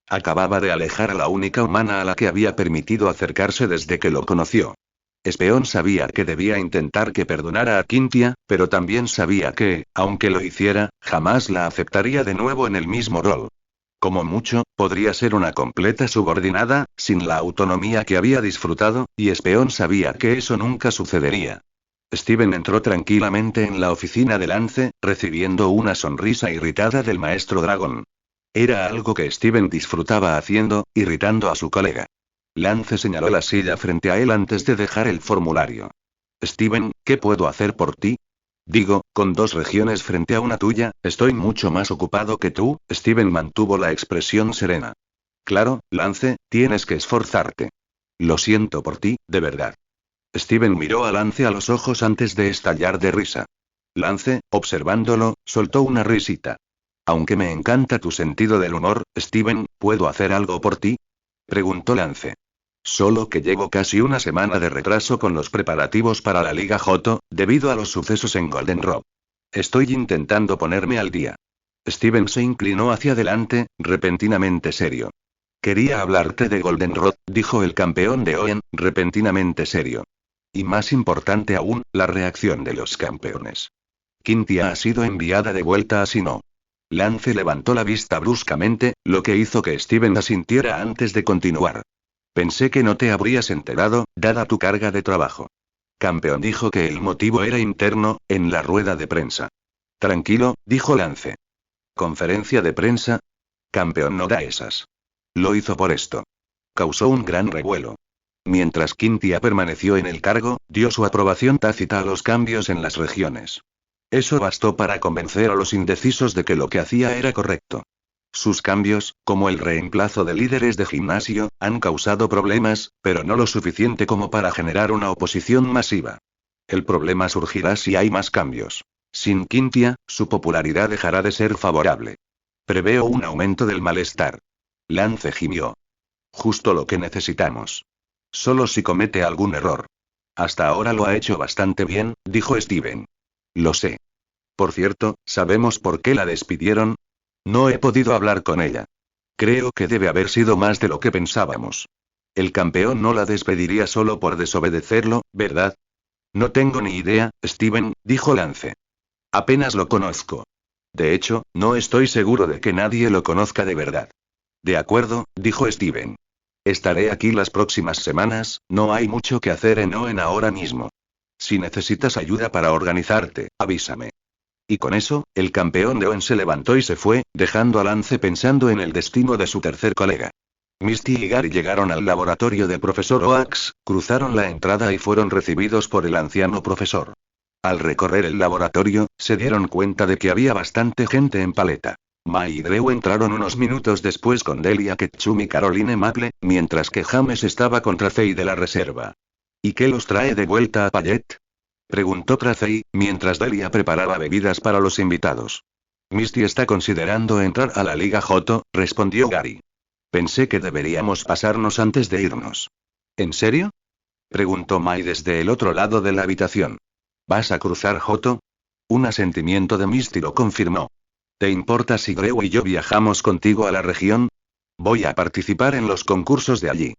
Acababa de alejar a la única humana a la que había permitido acercarse desde que lo conoció. Espeon sabía que debía intentar que perdonara a Quintia, pero también sabía que, aunque lo hiciera, jamás la aceptaría de nuevo en el mismo rol. Como mucho, podría ser una completa subordinada, sin la autonomía que había disfrutado, y Espeon sabía que eso nunca sucedería. Steven entró tranquilamente en la oficina de Lance, recibiendo una sonrisa irritada del maestro dragón. Era algo que Steven disfrutaba haciendo, irritando a su colega. Lance señaló la silla frente a él antes de dejar el formulario. Steven, ¿qué puedo hacer por ti? Digo, con 2 regiones frente a una tuya, estoy mucho más ocupado que tú. Steven mantuvo la expresión serena. Claro, Lance, tienes que esforzarte. Lo siento por ti, de verdad. Steven miró a Lance a los ojos antes de estallar de risa. Lance, observándolo, soltó una risita. Aunque me encanta tu sentido del humor, Steven, ¿puedo hacer algo por ti? Preguntó Lance. Solo que llevo casi una semana de retraso con los preparativos para la Liga Johto, debido a los sucesos en Goldenrod. Estoy intentando ponerme al día. Steven se inclinó hacia adelante, repentinamente serio. Quería hablarte de Goldenrod, dijo el campeón de Oen, repentinamente serio. Y más importante aún, la reacción de los campeones. Quintia ha sido enviada de vuelta a Sinnoh. Lance levantó la vista bruscamente, lo que hizo que Steven asintiera antes de continuar. Pensé que no te habrías enterado, dada tu carga de trabajo. Campeón dijo que el motivo era interno, en la rueda de prensa. Tranquilo, dijo Lance. ¿Conferencia de prensa? Campeón no da esas. Lo hizo por esto. Causó un gran revuelo. Mientras Quintia permaneció en el cargo, dio su aprobación tácita a los cambios en las regiones. Eso bastó para convencer a los indecisos de que lo que hacía era correcto. Sus cambios, como el reemplazo de líderes de gimnasio, han causado problemas, pero no lo suficiente como para generar una oposición masiva. El problema surgirá si hay más cambios. Sin Quintia, su popularidad dejará de ser favorable. Preveo un aumento del malestar. Lance gimió. Justo lo que necesitamos. Solo si comete algún error. Hasta ahora lo ha hecho bastante bien, dijo Steven. Lo sé. Por cierto, ¿sabemos por qué la despidieron? No he podido hablar con ella. Creo que debe haber sido más de lo que pensábamos. El campeón no la despediría solo por desobedecerlo, ¿verdad? No tengo ni idea, Steven, dijo Lance. Apenas lo conozco. De hecho, no estoy seguro de que nadie lo conozca de verdad. De acuerdo, dijo Steven. Estaré aquí las próximas semanas, no hay mucho que hacer en Oen ahora mismo. Si necesitas ayuda para organizarte, avísame. Y con eso, el campeón de Oen se levantó y se fue, dejando a Lance pensando en el destino de su tercer colega. Misty y Gary llegaron al laboratorio del profesor Oaks, cruzaron la entrada y fueron recibidos por el anciano profesor. Al recorrer el laboratorio, se dieron cuenta de que había bastante gente en paleta. Mai y Drew entraron unos minutos después con Delia Ketchum y Caroline Maple, mientras que James estaba con Tracey de la reserva. ¿Y qué los trae de vuelta a Payet? Preguntó Tracey, mientras Delia preparaba bebidas para los invitados. Misty está considerando entrar a la Liga Johto, respondió Gary. Pensé que deberíamos pasarnos antes de irnos. ¿En serio? Preguntó Mai desde el otro lado de la habitación. ¿Vas a cruzar Johto? Un asentimiento de Misty lo confirmó. ¿Te importa si Drew y yo viajamos contigo a la región? Voy a participar en los concursos de allí.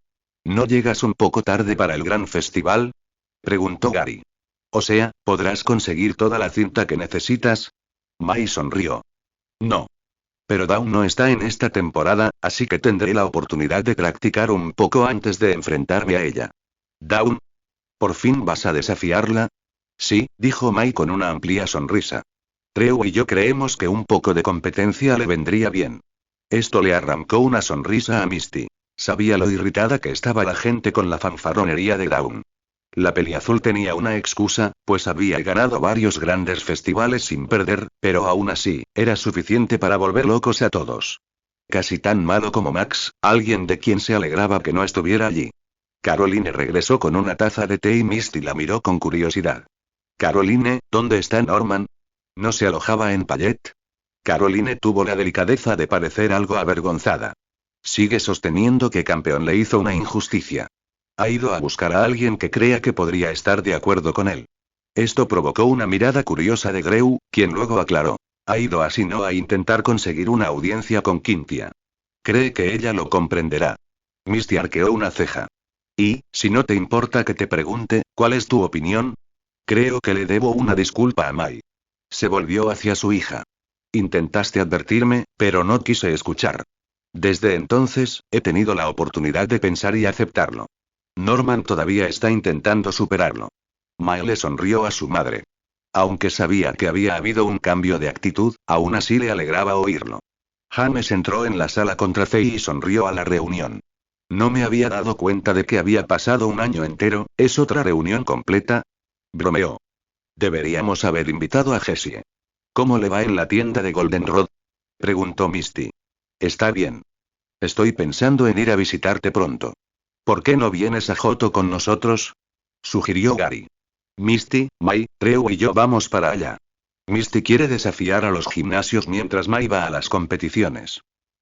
¿No llegas un poco tarde para el gran festival? Preguntó Gary. O sea, ¿podrás conseguir toda la cinta que necesitas? Mai sonrió. No. Pero Dawn no está en esta temporada, así que tendré la oportunidad de practicar un poco antes de enfrentarme a ella. ¿Dawn? ¿Por fin vas a desafiarla? Sí, dijo Mai con una amplia sonrisa. Drew y yo creemos que un poco de competencia le vendría bien. Esto le arrancó una sonrisa a Misty. Sabía lo irritada que estaba la gente con la fanfarronería de Dawn. La peliazul tenía una excusa, pues había ganado varios grandes festivales sin perder, pero aún así, era suficiente para volver locos a todos. Casi tan malo como Max, alguien de quien se alegraba que no estuviera allí. Caroline regresó con una taza de té y Misty la miró con curiosidad. Caroline, ¿dónde está Norman? ¿No se alojaba en Payet? Caroline tuvo la delicadeza de parecer algo avergonzada. Sigue sosteniendo que campeón le hizo una injusticia. Ha ido a buscar a alguien que crea que podría estar de acuerdo con él. Esto provocó una mirada curiosa de Drew, quien luego aclaró. Ha ido a Sinnoh a intentar conseguir una audiencia con Quintia. Cree que ella lo comprenderá. Misty arqueó una ceja. Y, si no te importa que te pregunte, ¿cuál es tu opinión? Creo que le debo una disculpa a Mai. Se volvió hacia su hija. Intentaste advertirme, pero no quise escuchar. Desde entonces, he tenido la oportunidad de pensar y aceptarlo. Norman todavía está intentando superarlo. Mai le sonrió a su madre. Aunque sabía que había habido un cambio de actitud, aún así le alegraba oírlo. James entró en la sala con Tracey y sonrió a la reunión. No me había dado cuenta de que había pasado un año entero, ¿es otra reunión completa? Bromeó. Deberíamos haber invitado a Jessie. ¿Cómo le va en la tienda de Goldenrod? Preguntó Misty. Está bien. Estoy pensando en ir a visitarte pronto. ¿Por qué no vienes a Johto con nosotros? Sugirió Gary. Misty, Mai, Reu y yo vamos para allá. Misty quiere desafiar a los gimnasios mientras Mai va a las competiciones.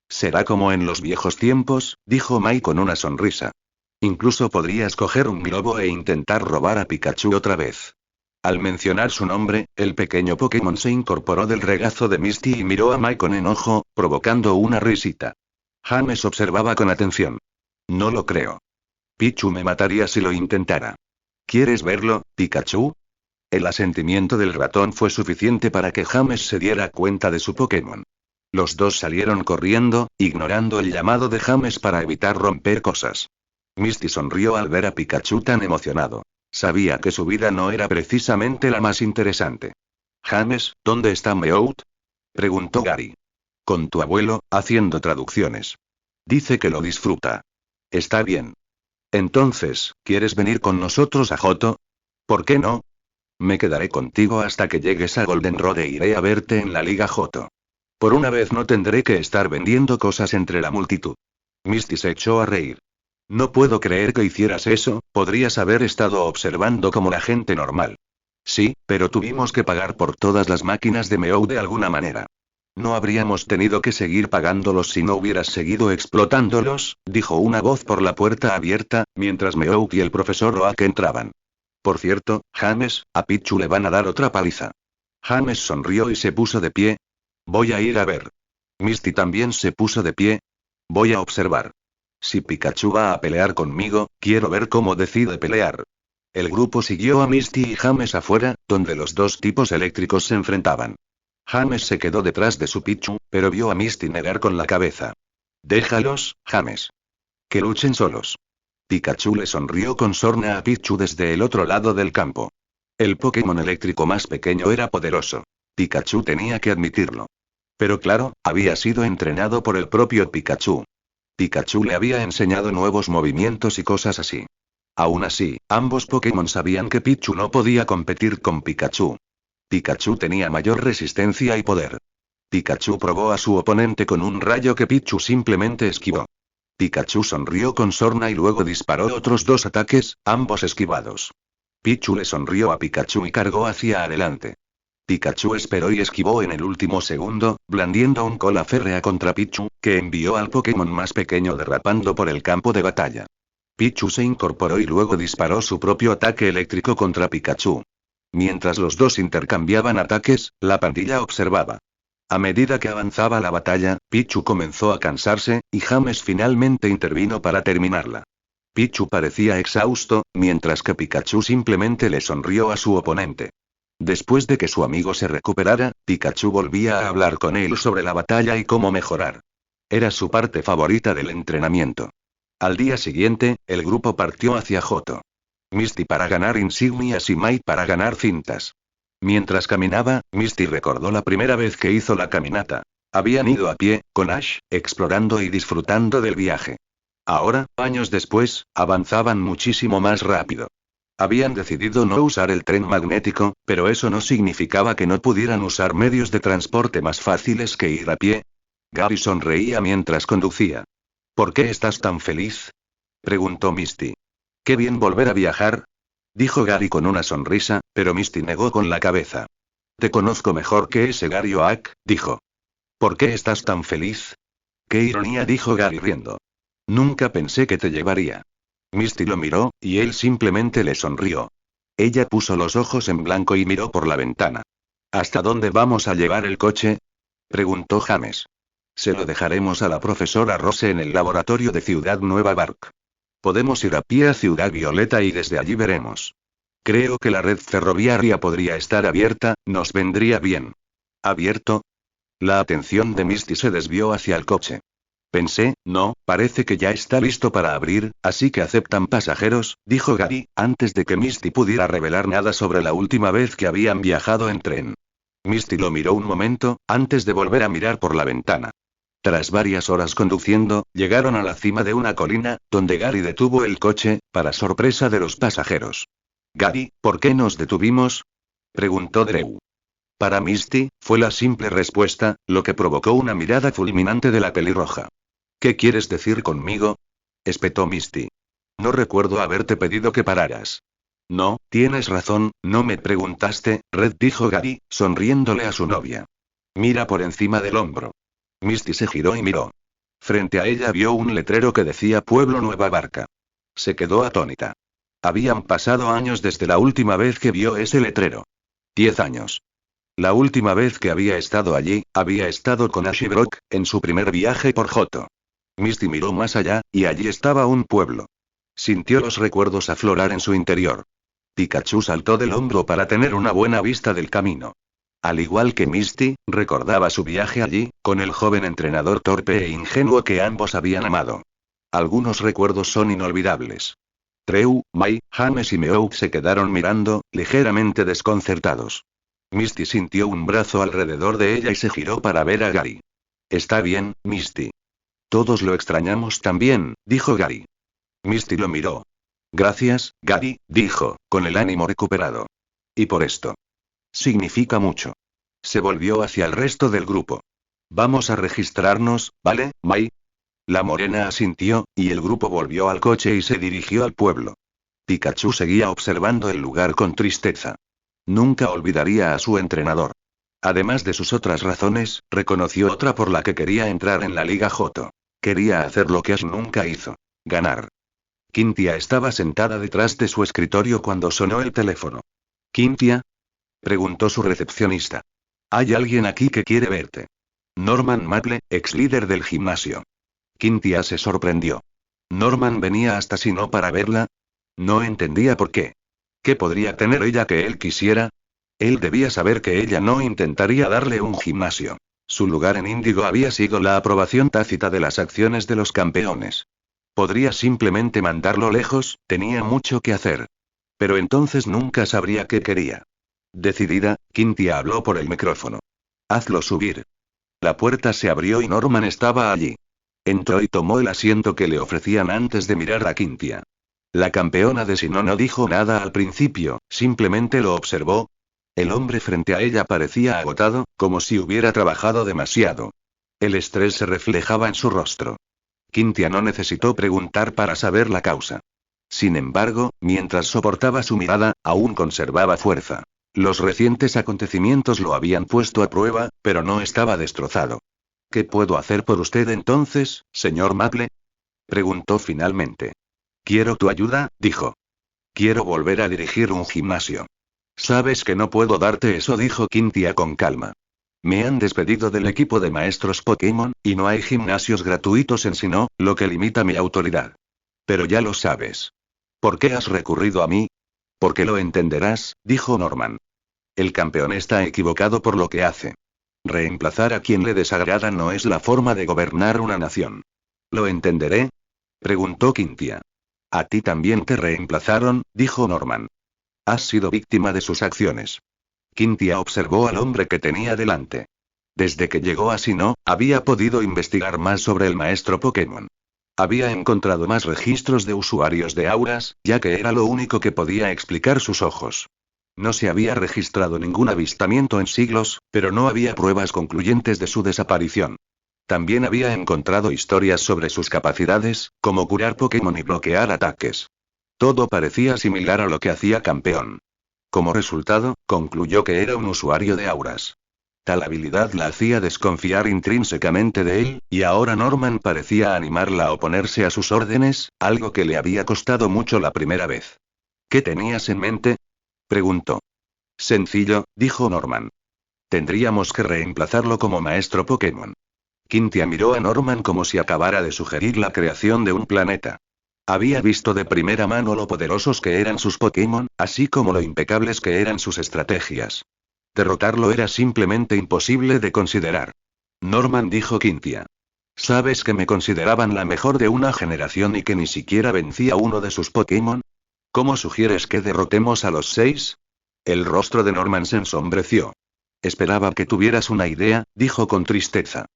Será como en los viejos tiempos, dijo Mai con una sonrisa. Incluso podrías coger un globo e intentar robar a Pikachu otra vez. Al mencionar su nombre, el pequeño Pokémon se incorporó del regazo de Misty y miró a Mai con enojo, provocando una risita. James observaba con atención. No lo creo. Pichu me mataría si lo intentara. ¿Quieres verlo, Pikachu? El asentimiento del ratón fue suficiente para que James se diera cuenta de su Pokémon. Los dos salieron corriendo, ignorando el llamado de James para evitar romper cosas. Misty sonrió al ver a Pikachu tan emocionado. Sabía que su vida no era precisamente la más interesante. James, ¿dónde está Meowth? Preguntó Gary. Con tu abuelo, haciendo traducciones. Dice que lo disfruta. Está bien. Entonces, ¿quieres venir con nosotros a Johto? ¿Por qué no? Me quedaré contigo hasta que llegues a Goldenrod e iré a verte en la Liga Johto. Por una vez no tendré que estar vendiendo cosas entre la multitud. Misty se echó a reír. No puedo creer que hicieras eso, podrías haber estado observando como la gente normal. Sí, pero tuvimos que pagar por todas las máquinas de Meowth de alguna manera. No habríamos tenido que seguir pagándolos si no hubieras seguido explotándolos, dijo una voz por la puerta abierta, mientras Meowth y el profesor Oak entraban. Por cierto, James, a Pichu le van a dar otra paliza. James sonrió y se puso de pie. Voy a ir a ver. Misty también se puso de pie. Voy a observar. Si Pikachu va a pelear conmigo, quiero ver cómo decide pelear. El grupo siguió a Misty y James afuera, donde los dos tipos eléctricos se enfrentaban. James se quedó detrás de su Pichu, pero vio a Misty negar con la cabeza. Déjalos, James. Que luchen solos. Pikachu le sonrió con sorna a Pichu desde el otro lado del campo. El Pokémon eléctrico más pequeño era poderoso. Pikachu tenía que admitirlo. Pero claro, había sido entrenado por el propio Pikachu. Pikachu le había enseñado nuevos movimientos y cosas así. Aún así, ambos Pokémon sabían que Pichu no podía competir con Pikachu. Pikachu tenía mayor resistencia y poder. Pikachu probó a su oponente con un rayo que Pichu simplemente esquivó. Pikachu sonrió con sorna y luego disparó otros dos ataques, ambos esquivados. Pichu le sonrió a Pikachu y cargó hacia adelante. Pikachu esperó y esquivó en el último segundo, blandiendo un cola férrea contra Pichu, que envió al Pokémon más pequeño derrapando por el campo de batalla. Pichu se incorporó y luego disparó su propio ataque eléctrico contra Pikachu. Mientras los dos intercambiaban ataques, la pandilla observaba. A medida que avanzaba la batalla, Pichu comenzó a cansarse, y James finalmente intervino para terminarla. Pichu parecía exhausto, mientras que Pikachu simplemente le sonrió a su oponente. Después de que su amigo se recuperara, Pikachu volvía a hablar con él sobre la batalla y cómo mejorar. Era su parte favorita del entrenamiento. Al día siguiente, el grupo partió hacia Johto. Misty para ganar insignias y Mai para ganar cintas. Mientras caminaba, Misty recordó la primera vez que hizo la caminata. Habían ido a pie, con Ash, explorando y disfrutando del viaje. Ahora, años después, avanzaban muchísimo más rápido. Habían decidido no usar el tren magnético, pero eso no significaba que no pudieran usar medios de transporte más fáciles que ir a pie. Gary sonreía mientras conducía. ¿Por qué estás tan feliz? Preguntó Misty. Qué bien volver a viajar, dijo Gary con una sonrisa, pero Misty negó con la cabeza. Te conozco mejor que ese Gary Oak, dijo. ¿Por qué estás tan feliz? Qué ironía, dijo Gary riendo. Nunca pensé que te llevaría. Misty lo miró, y él simplemente le sonrió. Ella puso los ojos en blanco y miró por la ventana. ¿Hasta dónde vamos a llevar el coche? Preguntó James. Se lo dejaremos a la profesora Rose en el laboratorio de Ciudad Nueva Bark. Podemos ir a pie a Ciudad Violeta y desde allí veremos. Creo que la red ferroviaria podría estar abierta, nos vendría bien. ¿Abierto? La atención de Misty se desvió hacia el coche. Pensé, no, parece que ya está listo para abrir, así que aceptan pasajeros, dijo Gary, antes de que Misty pudiera revelar nada sobre la última vez que habían viajado en tren. Misty lo miró un momento, antes de volver a mirar por la ventana. Tras varias horas conduciendo, llegaron a la cima de una colina, donde Gary detuvo el coche, para sorpresa de los pasajeros. Gary, ¿por qué nos detuvimos? Preguntó Drew. Para Misty, fue la simple respuesta, lo que provocó una mirada fulminante de la pelirroja. ¿Qué quieres decir conmigo? Espetó Misty. No recuerdo haberte pedido que pararas. No, tienes razón, no me preguntaste, Red, dijo Gary, sonriéndole a su novia. Mira por encima del hombro. Misty se giró y miró. Frente a ella vio un letrero que decía Pueblo Nueva Barca. Se quedó atónita. Habían pasado años desde la última vez que vio ese letrero. 10 años. La última vez que había estado allí, había estado con Ashi Brock, en su primer viaje por Johto. Misty miró más allá, y allí estaba un pueblo. Sintió los recuerdos aflorar en su interior. Pikachu saltó del hombro para tener una buena vista del camino. Al igual que Misty, recordaba su viaje allí, con el joven entrenador torpe e ingenuo que ambos habían amado. Algunos recuerdos son inolvidables. Drew, Mai, James y Meow se quedaron mirando, ligeramente desconcertados. Misty sintió un brazo alrededor de ella y se giró para ver a Gary. Está bien, Misty. Todos lo extrañamos también, dijo Gary. Misty lo miró. Gracias, Gary, dijo, con el ánimo recuperado. Y por esto. Significa mucho. Se volvió hacia el resto del grupo. Vamos a registrarnos, ¿vale, Mai? La morena asintió, y el grupo volvió al coche y se dirigió al pueblo. Pikachu seguía observando el lugar con tristeza. Nunca olvidaría a su entrenador. Además de sus otras razones, reconoció otra por la que quería entrar en la Liga Johto. Quería hacer lo que Ash nunca hizo. Ganar. Cynthia estaba sentada detrás de su escritorio cuando sonó el teléfono. ¿Cynthia? Preguntó su recepcionista. Hay alguien aquí que quiere verte. Norman Maple, ex líder del gimnasio. Cynthia se sorprendió. ¿Norman venía hasta Sinnoh para verla? No entendía por qué. ¿Qué podría tener ella que él quisiera? Él debía saber que ella no intentaría darle un gimnasio. Su lugar en Índigo había sido la aprobación tácita de las acciones de los campeones. Podría simplemente mandarlo lejos, tenía mucho que hacer. Pero entonces nunca sabría qué quería. Decidida, Cynthia habló por el micrófono. Hazlo subir. La puerta se abrió y Norman estaba allí. Entró y tomó el asiento que le ofrecían antes de mirar a Cynthia. La campeona de Sinnoh no dijo nada al principio, simplemente lo observó. El hombre frente a ella parecía agotado, como si hubiera trabajado demasiado. El estrés se reflejaba en su rostro. Cynthia no necesitó preguntar para saber la causa. Sin embargo, mientras soportaba su mirada, aún conservaba fuerza. Los recientes acontecimientos lo habían puesto a prueba, pero no estaba destrozado. ¿Qué puedo hacer por usted entonces, señor Maple? Preguntó finalmente. Quiero tu ayuda, dijo. Quiero volver a dirigir un gimnasio. Sabes que no puedo darte eso, dijo Cynthia con calma. Me han despedido del equipo de maestros Pokémon, y no hay gimnasios gratuitos en Sinnoh, lo que limita mi autoridad. Pero ya lo sabes. ¿Por qué has recurrido a mí? Porque lo entenderás, dijo Norman. El campeón está equivocado por lo que hace. Reemplazar a quien le desagrada no es la forma de gobernar una nación. ¿Lo entenderé? Preguntó Cynthia. A ti también te reemplazaron, dijo Norman. Has sido víctima de sus acciones. Cynthia observó al hombre que tenía delante. Desde que llegó a Sinnoh, había podido investigar más sobre el maestro Pokémon. Había encontrado más registros de usuarios de auras, ya que era lo único que podía explicar sus ojos. No se había registrado ningún avistamiento en siglos, pero no había pruebas concluyentes de su desaparición. También había encontrado historias sobre sus capacidades, como curar Pokémon y bloquear ataques. Todo parecía similar a lo que hacía campeón. Como resultado, concluyó que era un usuario de auras. Tal habilidad la hacía desconfiar intrínsecamente de él, y ahora Norman parecía animarla a oponerse a sus órdenes, algo que le había costado mucho la primera vez. ¿Qué tenías en mente? Preguntó. Sencillo, dijo Norman. Tendríamos que reemplazarlo como maestro Pokémon. Cynthia miró a Norman como si acabara de sugerir la creación de un planeta. Había visto de primera mano lo poderosos que eran sus Pokémon, así como lo impecables que eran sus estrategias. Derrotarlo era simplemente imposible de considerar. Norman, dijo Cynthia. ¿Sabes que me consideraban la mejor de una generación y que ni siquiera vencía uno de sus Pokémon? ¿Cómo sugieres que derrotemos a los 6? El rostro de Norman se ensombreció. Esperaba que tuvieras una idea, dijo con tristeza.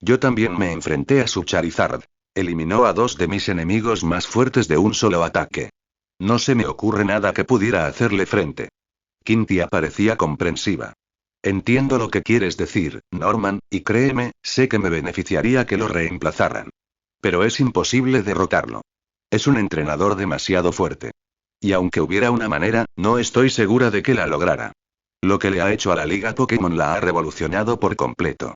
Yo también me enfrenté a su Charizard. Eliminó a 2 de mis enemigos más fuertes de un solo ataque. No se me ocurre nada que pudiera hacerle frente. Cynthia parecía comprensiva. Entiendo lo que quieres decir, Norman, y créeme, sé que me beneficiaría que lo reemplazaran. Pero es imposible derrotarlo. Es un entrenador demasiado fuerte. Y aunque hubiera una manera, no estoy segura de que la lograra. Lo que le ha hecho a la Liga Pokémon la ha revolucionado por completo.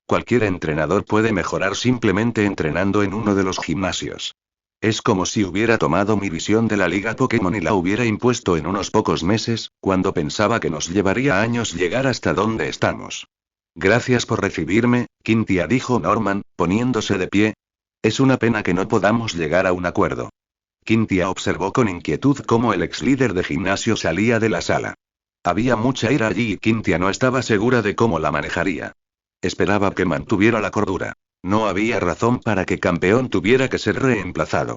Cualquier entrenador puede mejorar simplemente entrenando en uno de los gimnasios. Es como si hubiera tomado mi visión de la Liga Pokémon y la hubiera impuesto en unos pocos meses, cuando pensaba que nos llevaría años llegar hasta donde estamos. Gracias por recibirme, Cynthia, dijo Norman, poniéndose de pie. Es una pena que no podamos llegar a un acuerdo. Cynthia observó con inquietud cómo el ex líder de gimnasio salía de la sala. Había mucha ira allí y Cynthia no estaba segura de cómo la manejaría. Esperaba que mantuviera la cordura. No había razón para que Campeón tuviera que ser reemplazado.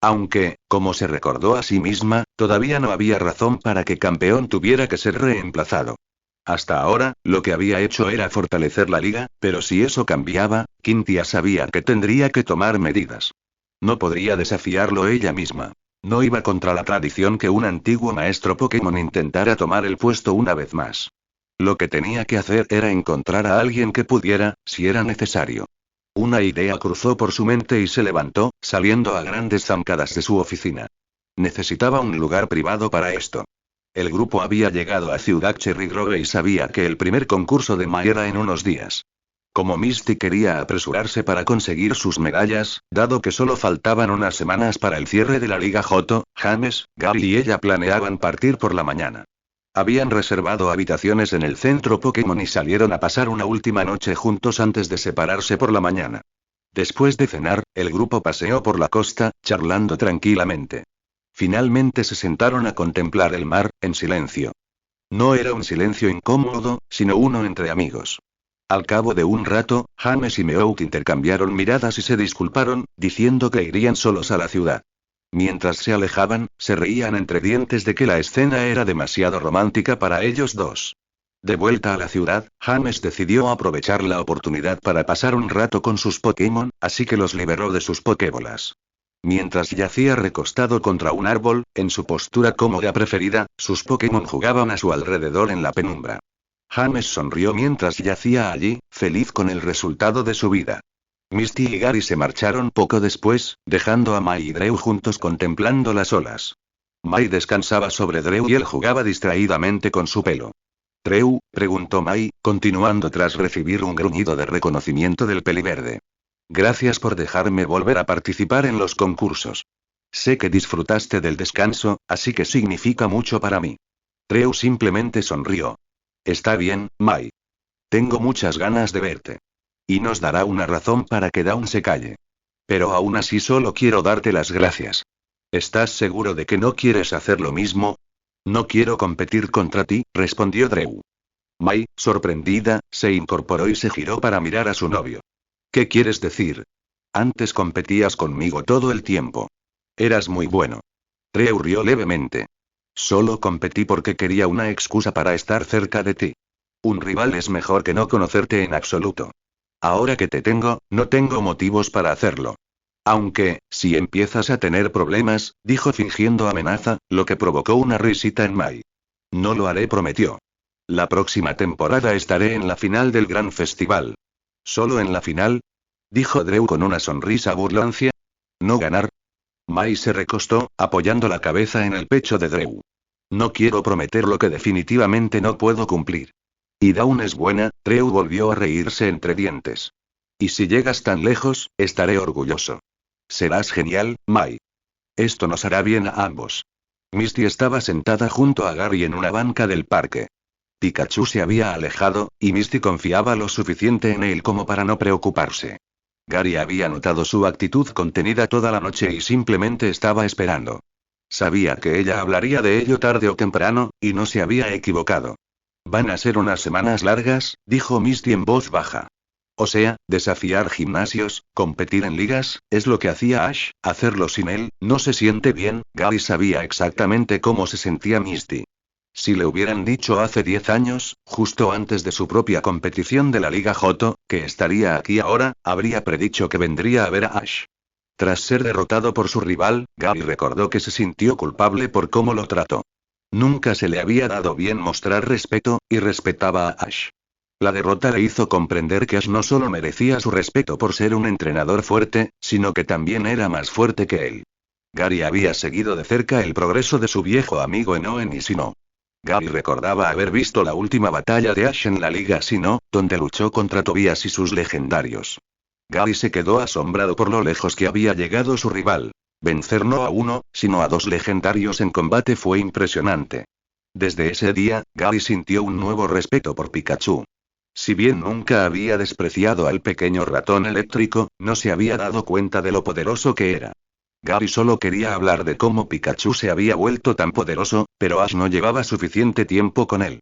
Aunque, como se recordó a sí misma, todavía no había razón para que Campeón tuviera que ser reemplazado. Hasta ahora, lo que había hecho era fortalecer la liga, pero si eso cambiaba, Cynthia sabía que tendría que tomar medidas. No podría desafiarlo ella misma. No iba contra la tradición que un antiguo maestro Pokémon intentara tomar el puesto una vez más. Lo que tenía que hacer era encontrar a alguien que pudiera, si era necesario. Una idea cruzó por su mente y se levantó, saliendo a grandes zancadas de su oficina. Necesitaba un lugar privado para esto. El grupo había llegado a Ciudad Cherry Grove y sabía que el primer concurso de Mai era en unos días. Como Misty quería apresurarse para conseguir sus medallas, dado que solo faltaban unas semanas para el cierre de la Liga Johto, James, Gary y ella planeaban partir por la mañana. Habían reservado habitaciones en el centro Pokémon y salieron a pasar una última noche juntos antes de separarse por la mañana. Después de cenar, el grupo paseó por la costa, charlando tranquilamente. Finalmente se sentaron a contemplar el mar, en silencio. No era un silencio incómodo, sino uno entre amigos. Al cabo de un rato, James y Meowth intercambiaron miradas y se disculparon, diciendo que irían solos a la ciudad. Mientras se alejaban, se reían entre dientes de que la escena era demasiado romántica para ellos dos. De vuelta a la ciudad, James decidió aprovechar la oportunidad para pasar un rato con sus Pokémon, así que los liberó de sus Pokébolas. Mientras yacía recostado contra un árbol, en su postura cómoda preferida, sus Pokémon jugaban a su alrededor en la penumbra. James sonrió mientras yacía allí, feliz con el resultado de su vida. Misty y Gary se marcharon poco después, dejando a Mai y Drew juntos contemplando las olas. Mai descansaba sobre Drew y él jugaba distraídamente con su pelo. «Drew», preguntó Mai, continuando tras recibir un gruñido de reconocimiento del peliverde. «Gracias por dejarme volver a participar en los concursos. Sé que disfrutaste del descanso, así que significa mucho para mí». Drew simplemente sonrió. «Está bien, Mai. Tengo muchas ganas de verte. Y nos dará una razón para que Dawn se calle. Pero aún así solo quiero darte las gracias. ¿Estás seguro de que no quieres hacer lo mismo?» «No quiero competir contra ti», respondió Drew. Mai, sorprendida, se incorporó y se giró para mirar a su novio. «¿Qué quieres decir? Antes competías conmigo todo el tiempo. Eras muy bueno». Drew rió levemente. «Solo competí porque quería una excusa para estar cerca de ti. Un rival es mejor que no conocerte en absoluto. Ahora que te tengo, no tengo motivos para hacerlo. Aunque, si empiezas a tener problemas», dijo fingiendo amenaza, lo que provocó una risita en Mai. «No lo haré», prometió. «La próxima temporada estaré en la final del gran festival». «¿Solo en la final?», dijo Drew con una sonrisa burlancia. «¿No ganar?». Mai se recostó, apoyando la cabeza en el pecho de Drew. «No quiero prometer lo que definitivamente no puedo cumplir». «Y Dawn es buena», Drew volvió a reírse entre dientes. «Y si llegas tan lejos, estaré orgulloso. Serás genial, Mai. Esto nos hará bien a ambos». Misty estaba sentada junto a Gary en una banca del parque. Pikachu se había alejado, y Misty confiaba lo suficiente en él como para no preocuparse. Gary había notado su actitud contenida toda la noche y simplemente estaba esperando. Sabía que ella hablaría de ello tarde o temprano, y no se había equivocado. «Van a ser unas semanas largas», dijo Misty en voz baja. O sea, desafiar gimnasios, competir en ligas, es lo que hacía Ash, hacerlo sin él, no se siente bien. Gary sabía exactamente cómo se sentía Misty. Si le hubieran dicho hace 10 años, justo antes de su propia competición de la Liga Johto, que estaría aquí ahora, habría predicho que vendría a ver a Ash. Tras ser derrotado por su rival, Gary recordó que se sintió culpable por cómo lo trató. Nunca se le había dado bien mostrar respeto, y respetaba a Ash. La derrota le hizo comprender que Ash no solo merecía su respeto por ser un entrenador fuerte, sino que también era más fuerte que él. Gary había seguido de cerca el progreso de su viejo amigo en Oen y Sinnoh. Gary recordaba haber visto la última batalla de Ash en la Liga Sinnoh, donde luchó contra Tobias y sus legendarios. Gary se quedó asombrado por lo lejos que había llegado su rival. Vencer no a uno, sino a dos legendarios en combate fue impresionante. Desde ese día, Gary sintió un nuevo respeto por Pikachu. Si bien nunca había despreciado al pequeño ratón eléctrico, no se había dado cuenta de lo poderoso que era. Gary solo quería hablar de cómo Pikachu se había vuelto tan poderoso, pero Ash no llevaba suficiente tiempo con él.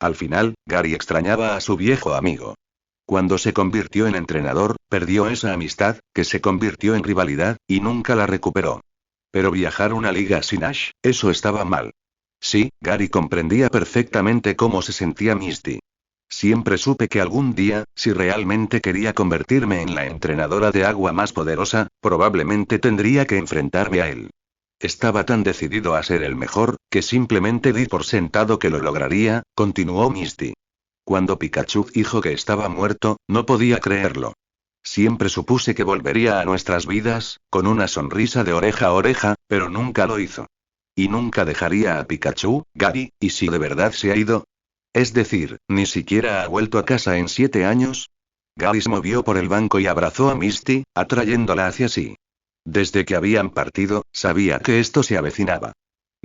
Al final, Gary extrañaba a su viejo amigo. Cuando se convirtió en entrenador, perdió esa amistad, que se convirtió en rivalidad, y nunca la recuperó. Pero viajar una liga sin Ash, eso estaba mal. Sí, Gary comprendía perfectamente cómo se sentía Misty. Siempre supe que algún día, si realmente quería convertirme en la entrenadora de agua más poderosa, probablemente tendría que enfrentarme a él. Estaba tan decidido a ser el mejor, que simplemente di por sentado que lo lograría, continuó Misty. Cuando Pikachu dijo que estaba muerto, no podía creerlo. Siempre supuse que volvería a nuestras vidas, con una sonrisa de oreja a oreja, pero nunca lo hizo. Y nunca dejaría a Pikachu, Gary, ¿y si de verdad se ha ido? Es decir, ¿ni siquiera ha vuelto a casa en 7 años? Gary se movió por el banco y abrazó a Misty, atrayéndola hacia sí. Desde que habían partido, sabía que esto se avecinaba.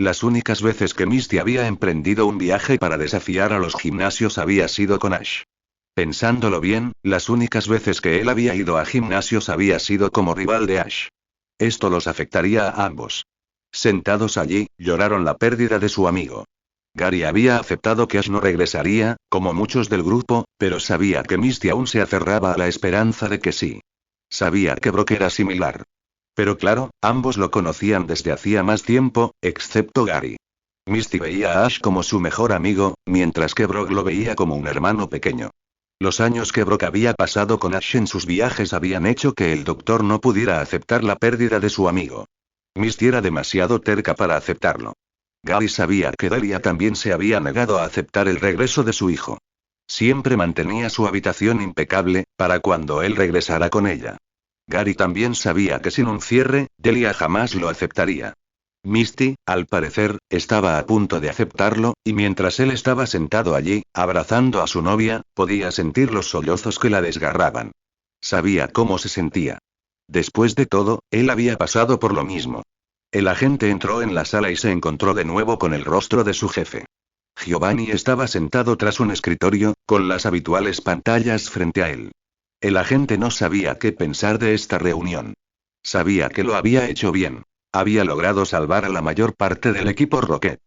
Las únicas veces que Misty había emprendido un viaje para desafiar a los gimnasios había sido con Ash. Pensándolo bien, las únicas veces que él había ido a gimnasios había sido como rival de Ash. Esto los afectaría a ambos. Sentados allí, lloraron la pérdida de su amigo. Gary había aceptado que Ash no regresaría, como muchos del grupo, pero sabía que Misty aún se aferraba a la esperanza de que sí. Sabía que Brock era similar. Pero claro, ambos lo conocían desde hacía más tiempo, excepto Gary. Misty veía a Ash como su mejor amigo, mientras que Brock lo veía como un hermano pequeño. Los años que Brock había pasado con Ash en sus viajes habían hecho que el doctor no pudiera aceptar la pérdida de su amigo. Misty era demasiado terca para aceptarlo. Gary sabía que Delia también se había negado a aceptar el regreso de su hijo. Siempre mantenía su habitación impecable, para cuando él regresara con ella. Gary también sabía que sin un cierre, Delia jamás lo aceptaría. Misty, al parecer, estaba a punto de aceptarlo, y mientras él estaba sentado allí, abrazando a su novia, podía sentir los sollozos que la desgarraban. Sabía cómo se sentía. Después de todo, él había pasado por lo mismo. El agente entró en la sala y se encontró de nuevo con el rostro de su jefe. Giovanni estaba sentado tras un escritorio, con las habituales pantallas frente a él. El agente no sabía qué pensar de esta reunión. Sabía que lo había hecho bien. Había logrado salvar a la mayor parte del equipo Rocket.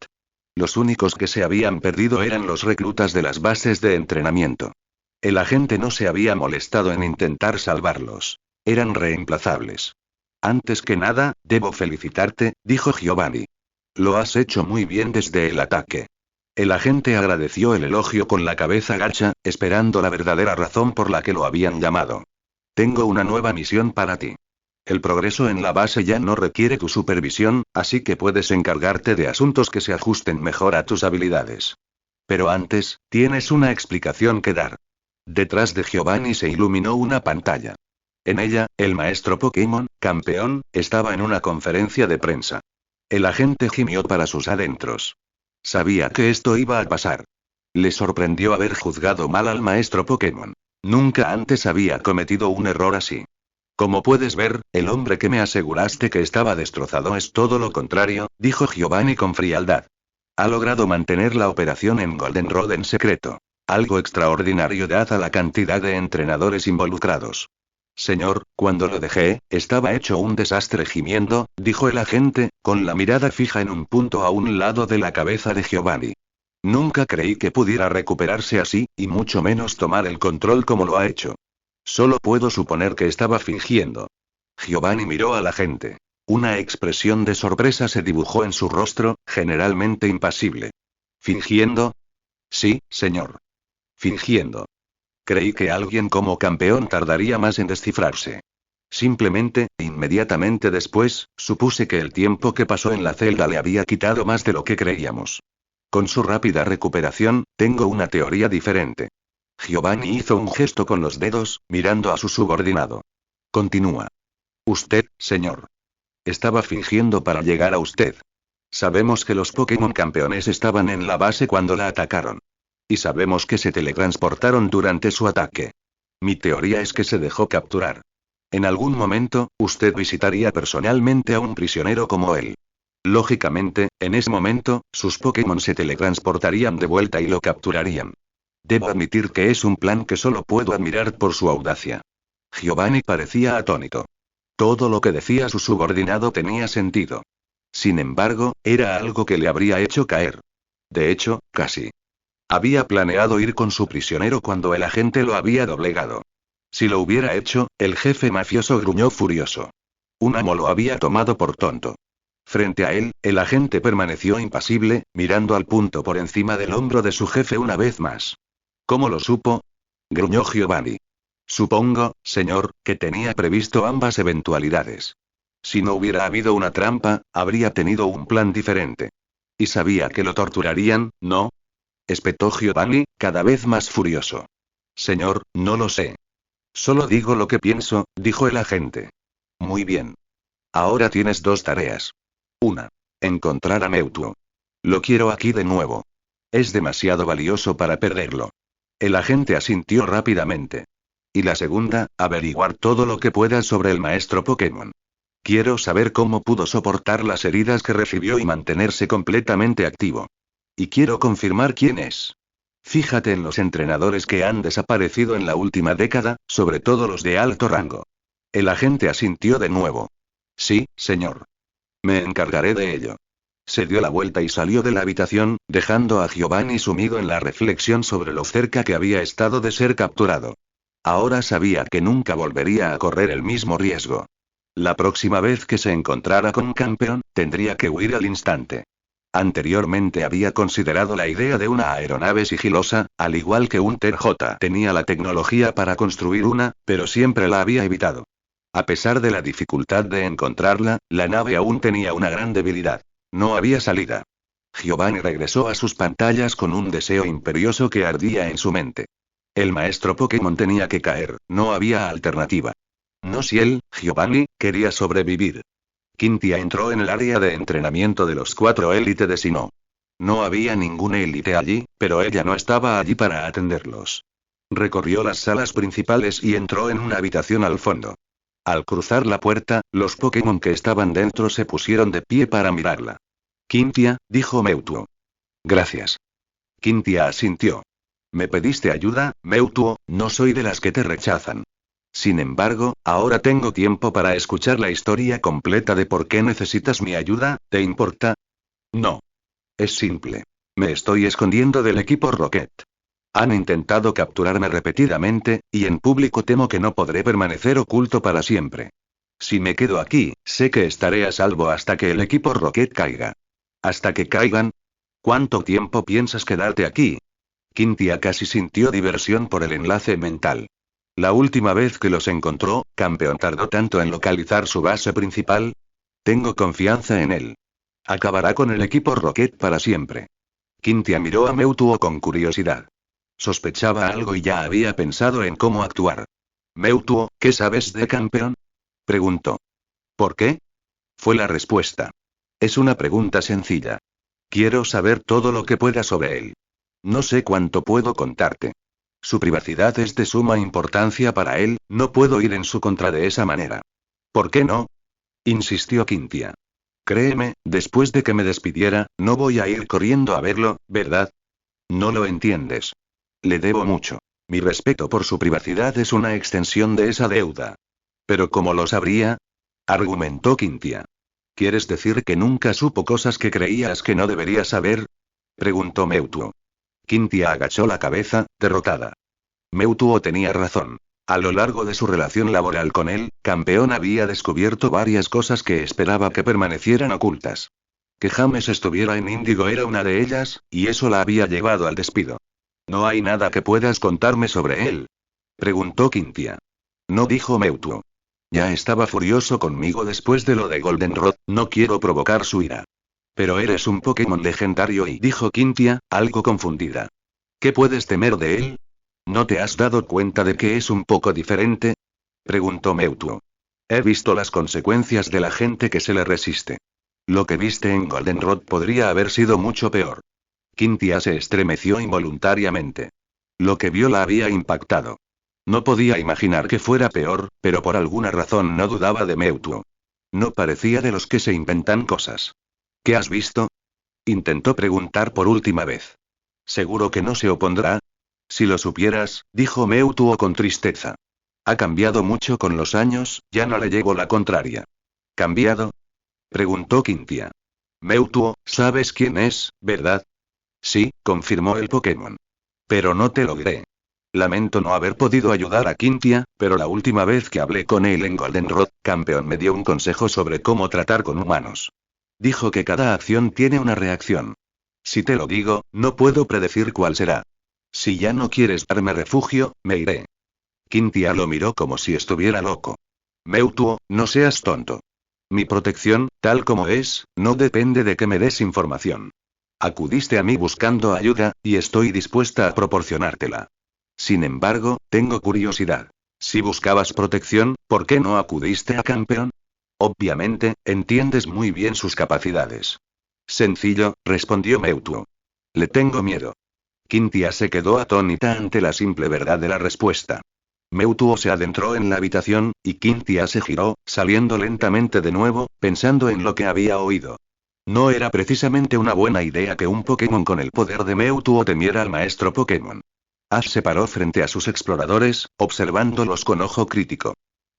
Los únicos que se habían perdido eran los reclutas de las bases de entrenamiento. El agente no se había molestado en intentar salvarlos. Eran reemplazables. Antes que nada, debo felicitarte, dijo Giovanni. Lo has hecho muy bien desde el ataque. El agente agradeció el elogio con la cabeza gacha, esperando la verdadera razón por la que lo habían llamado. Tengo una nueva misión para ti. El progreso en la base ya no requiere tu supervisión, así que puedes encargarte de asuntos que se ajusten mejor a tus habilidades. Pero antes, tienes una explicación que dar. Detrás de Giovanni se iluminó una pantalla. En ella, el maestro Pokémon, campeón, estaba en una conferencia de prensa. El agente gimió para sus adentros. Sabía que esto iba a pasar. Le sorprendió haber juzgado mal al maestro Pokémon. Nunca antes había cometido un error así. Como puedes ver, el hombre que me aseguraste que estaba destrozado es todo lo contrario, dijo Giovanni con frialdad. Ha logrado mantener la operación en Goldenrod en secreto. Algo extraordinario dada la cantidad de entrenadores involucrados. Señor, cuando lo dejé, estaba hecho un desastre gimiendo, dijo el agente, con la mirada fija en un punto a un lado de la cabeza de Giovanni. Nunca creí que pudiera recuperarse así, y mucho menos tomar el control como lo ha hecho. Solo puedo suponer que estaba fingiendo. Giovanni miró al agente. Una expresión de sorpresa se dibujó en su rostro, generalmente impasible. ¿Fingiendo? Sí, señor. Fingiendo. Creí que alguien como campeón tardaría más en descifrarse. Simplemente, inmediatamente después, supuse que el tiempo que pasó en la celda le había quitado más de lo que creíamos. Con su rápida recuperación, tengo una teoría diferente. Giovanni hizo un gesto con los dedos, mirando a su subordinado. Continúa. Usted, señor. Estaba fingiendo para llegar a usted. Sabemos que los Pokémon campeones estaban en la base cuando la atacaron. Y sabemos que se teletransportaron durante su ataque. Mi teoría es que se dejó capturar. En algún momento, usted visitaría personalmente a un prisionero como él. Lógicamente, en ese momento, sus Pokémon se teletransportarían de vuelta y lo capturarían. Debo admitir que es un plan que solo puedo admirar por su audacia. Giovanni parecía atónito. Todo lo que decía su subordinado tenía sentido. Sin embargo, era algo que le habría hecho caer. De hecho, casi. Había planeado ir con su prisionero cuando el agente lo había doblegado. Si lo hubiera hecho, el jefe mafioso gruñó furioso. Un amo lo había tomado por tonto. Frente a él, el agente permaneció impasible, mirando al punto por encima del hombro de su jefe una vez más. ¿Cómo lo supo? Gruñó Giovanni. Supongo, señor, que tenía previsto ambas eventualidades. Si no hubiera habido una trampa, habría tenido un plan diferente. Y sabía que lo torturarían, ¿no? Espetó Giovanni, cada vez más furioso. Señor, no lo sé. Solo digo lo que pienso, dijo el agente. Muy bien. Ahora tienes dos tareas. Una. Encontrar a Mewtwo. Lo quiero aquí de nuevo. Es demasiado valioso para perderlo. El agente asintió rápidamente. Y la segunda, averiguar todo lo que puedas sobre el maestro Pokémon. Quiero saber cómo pudo soportar las heridas que recibió y mantenerse completamente activo. Y quiero confirmar quién es. Fíjate en los entrenadores que han desaparecido en la última década, sobre todo los de alto rango. El agente asintió de nuevo. Sí, señor. Me encargaré de ello. Se dio la vuelta y salió de la habitación, dejando a Giovanni sumido en la reflexión sobre lo cerca que había estado de ser capturado. Ahora sabía que nunca volvería a correr el mismo riesgo. La próxima vez que se encontrara con un campeón, tendría que huir al instante. Anteriormente había considerado la idea de una aeronave sigilosa, al igual que un TJ tenía la tecnología para construir una, pero siempre la había evitado. A pesar de la dificultad de encontrarla, la nave aún tenía una gran debilidad. No había salida. Giovanni regresó a sus pantallas con un deseo imperioso que ardía en su mente. El maestro Pokémon tenía que caer, no había alternativa. No si él, Giovanni, quería sobrevivir. Quintia entró en el área de entrenamiento de los 4 élite de Sinnoh. No había ningún élite allí, pero ella no estaba allí para atenderlos. Recorrió las salas principales y entró en una habitación al fondo. Al cruzar la puerta, los Pokémon que estaban dentro se pusieron de pie para mirarla. Quintia, dijo Mewtwo. Gracias. Quintia asintió. Me pediste ayuda, Mewtwo, no soy de las que te rechazan. Sin embargo, ahora tengo tiempo para escuchar la historia completa de por qué necesitas mi ayuda, ¿te importa? No. Es simple. Me estoy escondiendo del equipo Rocket. Han intentado capturarme repetidamente, y en público temo que no podré permanecer oculto para siempre. Si me quedo aquí, sé que estaré a salvo hasta que el equipo Rocket caiga. ¿Hasta que caigan? ¿Cuánto tiempo piensas quedarte aquí? Quintia casi sintió diversión por el enlace mental. La última vez que los encontró, campeón tardó tanto en localizar su base principal. Tengo confianza en él. Acabará con el equipo Rocket para siempre. Quintia miró a Mewtwo con curiosidad. Sospechaba algo y ya había pensado en cómo actuar. Mewtwo, ¿qué sabes de campeón? Preguntó. ¿Por qué? Fue la respuesta. Es una pregunta sencilla. Quiero saber todo lo que pueda sobre él. No sé cuánto puedo contarte. Su privacidad es de suma importancia para él, no puedo ir en su contra de esa manera. ¿Por qué no? Insistió Quintia. Créeme, después de que me despidiera, no voy a ir corriendo a verlo, ¿verdad? No lo entiendes. Le debo mucho. Mi respeto por su privacidad es una extensión de esa deuda. ¿Pero cómo lo sabría? Argumentó Quintia. ¿Quieres decir que nunca supo cosas que creías que no debería saber? Preguntó Mewtwo. Quintia agachó la cabeza, derrotada. Mewtwo tenía razón. A lo largo de su relación laboral con él, campeón había descubierto varias cosas que esperaba que permanecieran ocultas. Que James estuviera en Índigo era una de ellas, y eso la había llevado al despido. ¿No hay nada que puedas contarme sobre él? Preguntó Quintia. No, dijo Mewtwo. Ya estaba furioso conmigo después de lo de Goldenrod, no quiero provocar su ira. Pero eres un Pokémon legendario dijo Quintia, algo confundida. ¿Qué puedes temer de él? ¿No te has dado cuenta de que es un poco diferente? Preguntó Mewtwo. He visto las consecuencias de la gente que se le resiste. Lo que viste en Goldenrod podría haber sido mucho peor. Quintia se estremeció involuntariamente. Lo que vio la había impactado. No podía imaginar que fuera peor, pero por alguna razón no dudaba de Mewtwo. No parecía de los que se inventan cosas. ¿Qué has visto? Intentó preguntar por última vez. ¿Seguro que no se opondrá? Si lo supieras, dijo Mewtwo con tristeza. Ha cambiado mucho con los años, ya no le llevo la contraria. ¿Cambiado? Preguntó Quintia. Mewtwo, ¿sabes quién es, verdad? Sí, confirmó el Pokémon. Pero no te lo diré. Lamento no haber podido ayudar a Quintia, pero la última vez que hablé con él en Goldenrod, Campeón me dio un consejo sobre cómo tratar con humanos. Dijo que cada acción tiene una reacción. Si te lo digo, no puedo predecir cuál será. Si ya no quieres darme refugio, me iré. Quintia lo miró como si estuviera loco. Mewtwo, no seas tonto. Mi protección, tal como es, no depende de que me des información. Acudiste a mí buscando ayuda, y estoy dispuesta a proporcionártela. Sin embargo, tengo curiosidad. Si buscabas protección, ¿por qué no acudiste a Campeón? Obviamente, entiendes muy bien sus capacidades. Sencillo, respondió Mewtwo. Le tengo miedo. Quintia se quedó atónita ante la simple verdad de la respuesta. Mewtwo se adentró en la habitación, y Quintia se giró, saliendo lentamente de nuevo, pensando en lo que había oído. No era precisamente una buena idea que un Pokémon con el poder de Mewtwo temiera al maestro Pokémon. Ash se paró frente a sus exploradores, observándolos con ojo crítico.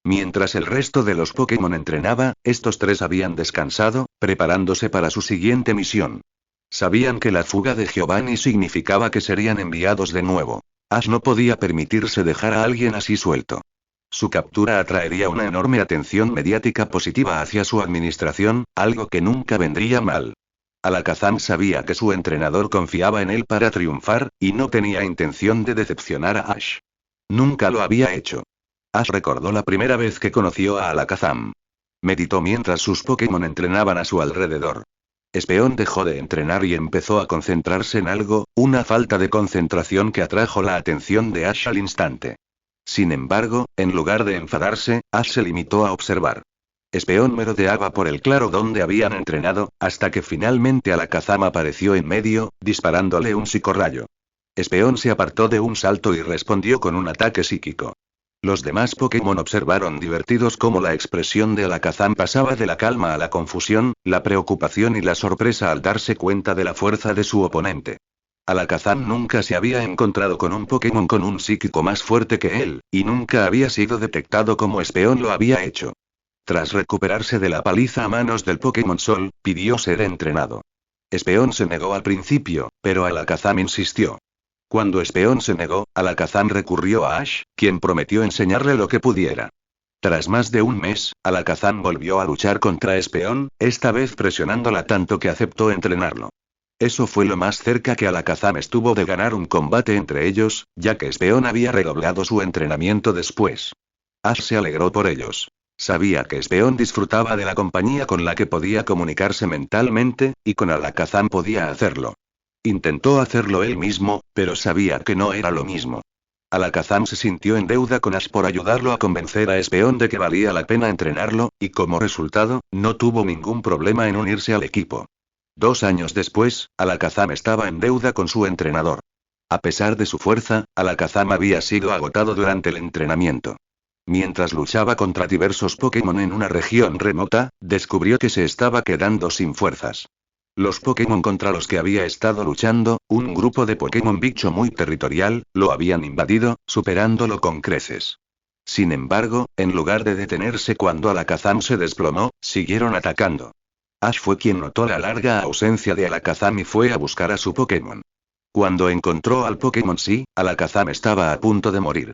Mientras el resto de los Pokémon entrenaba, estos tres habían descansado, preparándose para su siguiente misión. Sabían que la fuga de Giovanni significaba que serían enviados de nuevo. Ash no podía permitirse dejar a alguien así suelto. Su captura atraería una enorme atención mediática positiva hacia su administración, algo que nunca vendría mal. Alakazam sabía que su entrenador confiaba en él para triunfar, y no tenía intención de decepcionar a Ash. Nunca lo había hecho. Ash recordó la primera vez que conoció a Alakazam. Meditó mientras sus Pokémon entrenaban a su alrededor. Espeón dejó de entrenar y empezó a concentrarse en algo, una falta de concentración que atrajo la atención de Ash al instante. Sin embargo, en lugar de enfadarse, Ash se limitó a observar. Espeón merodeaba por el claro donde habían entrenado, hasta que finalmente Alakazam apareció en medio, disparándole un psicorrayo. Espeón se apartó de un salto y respondió con un ataque psíquico. Los demás Pokémon observaron divertidos cómo la expresión de Alakazam pasaba de la calma a la confusión, la preocupación y la sorpresa al darse cuenta de la fuerza de su oponente. Alakazam nunca se había encontrado con un Pokémon con un psíquico más fuerte que él, y nunca había sido detectado como Espeón lo había hecho. Tras recuperarse de la paliza a manos del Pokémon Sol, pidió ser entrenado. Espeón se negó al principio, pero Alakazam insistió. Cuando Espeón se negó, Alakazam recurrió a Ash, quien prometió enseñarle lo que pudiera. Tras más de un mes, Alakazam volvió a luchar contra Espeón, esta vez presionándola tanto que aceptó entrenarlo. Eso fue lo más cerca que Alakazam estuvo de ganar un combate entre ellos, ya que Espeón había redoblado su entrenamiento después. Ash se alegró por ellos. Sabía que Espeón disfrutaba de la compañía con la que podía comunicarse mentalmente, y con Alakazam podía hacerlo. Intentó hacerlo él mismo, pero sabía que no era lo mismo. Alakazam se sintió en deuda con Ash por ayudarlo a convencer a Espeón de que valía la pena entrenarlo, y como resultado, no tuvo ningún problema en unirse al equipo. 2 años después, Alakazam estaba en deuda con su entrenador. A pesar de su fuerza, Alakazam había sido agotado durante el entrenamiento. Mientras luchaba contra diversos Pokémon en una región remota, descubrió que se estaba quedando sin fuerzas. Los Pokémon contra los que había estado luchando, un grupo de Pokémon bicho muy territorial, lo habían invadido, superándolo con creces. Sin embargo, en lugar de detenerse cuando Alakazam se desplomó, siguieron atacando. Ash fue quien notó la larga ausencia de Alakazam y fue a buscar a su Pokémon. Cuando encontró al Pokémon Sí, Alakazam estaba a punto de morir.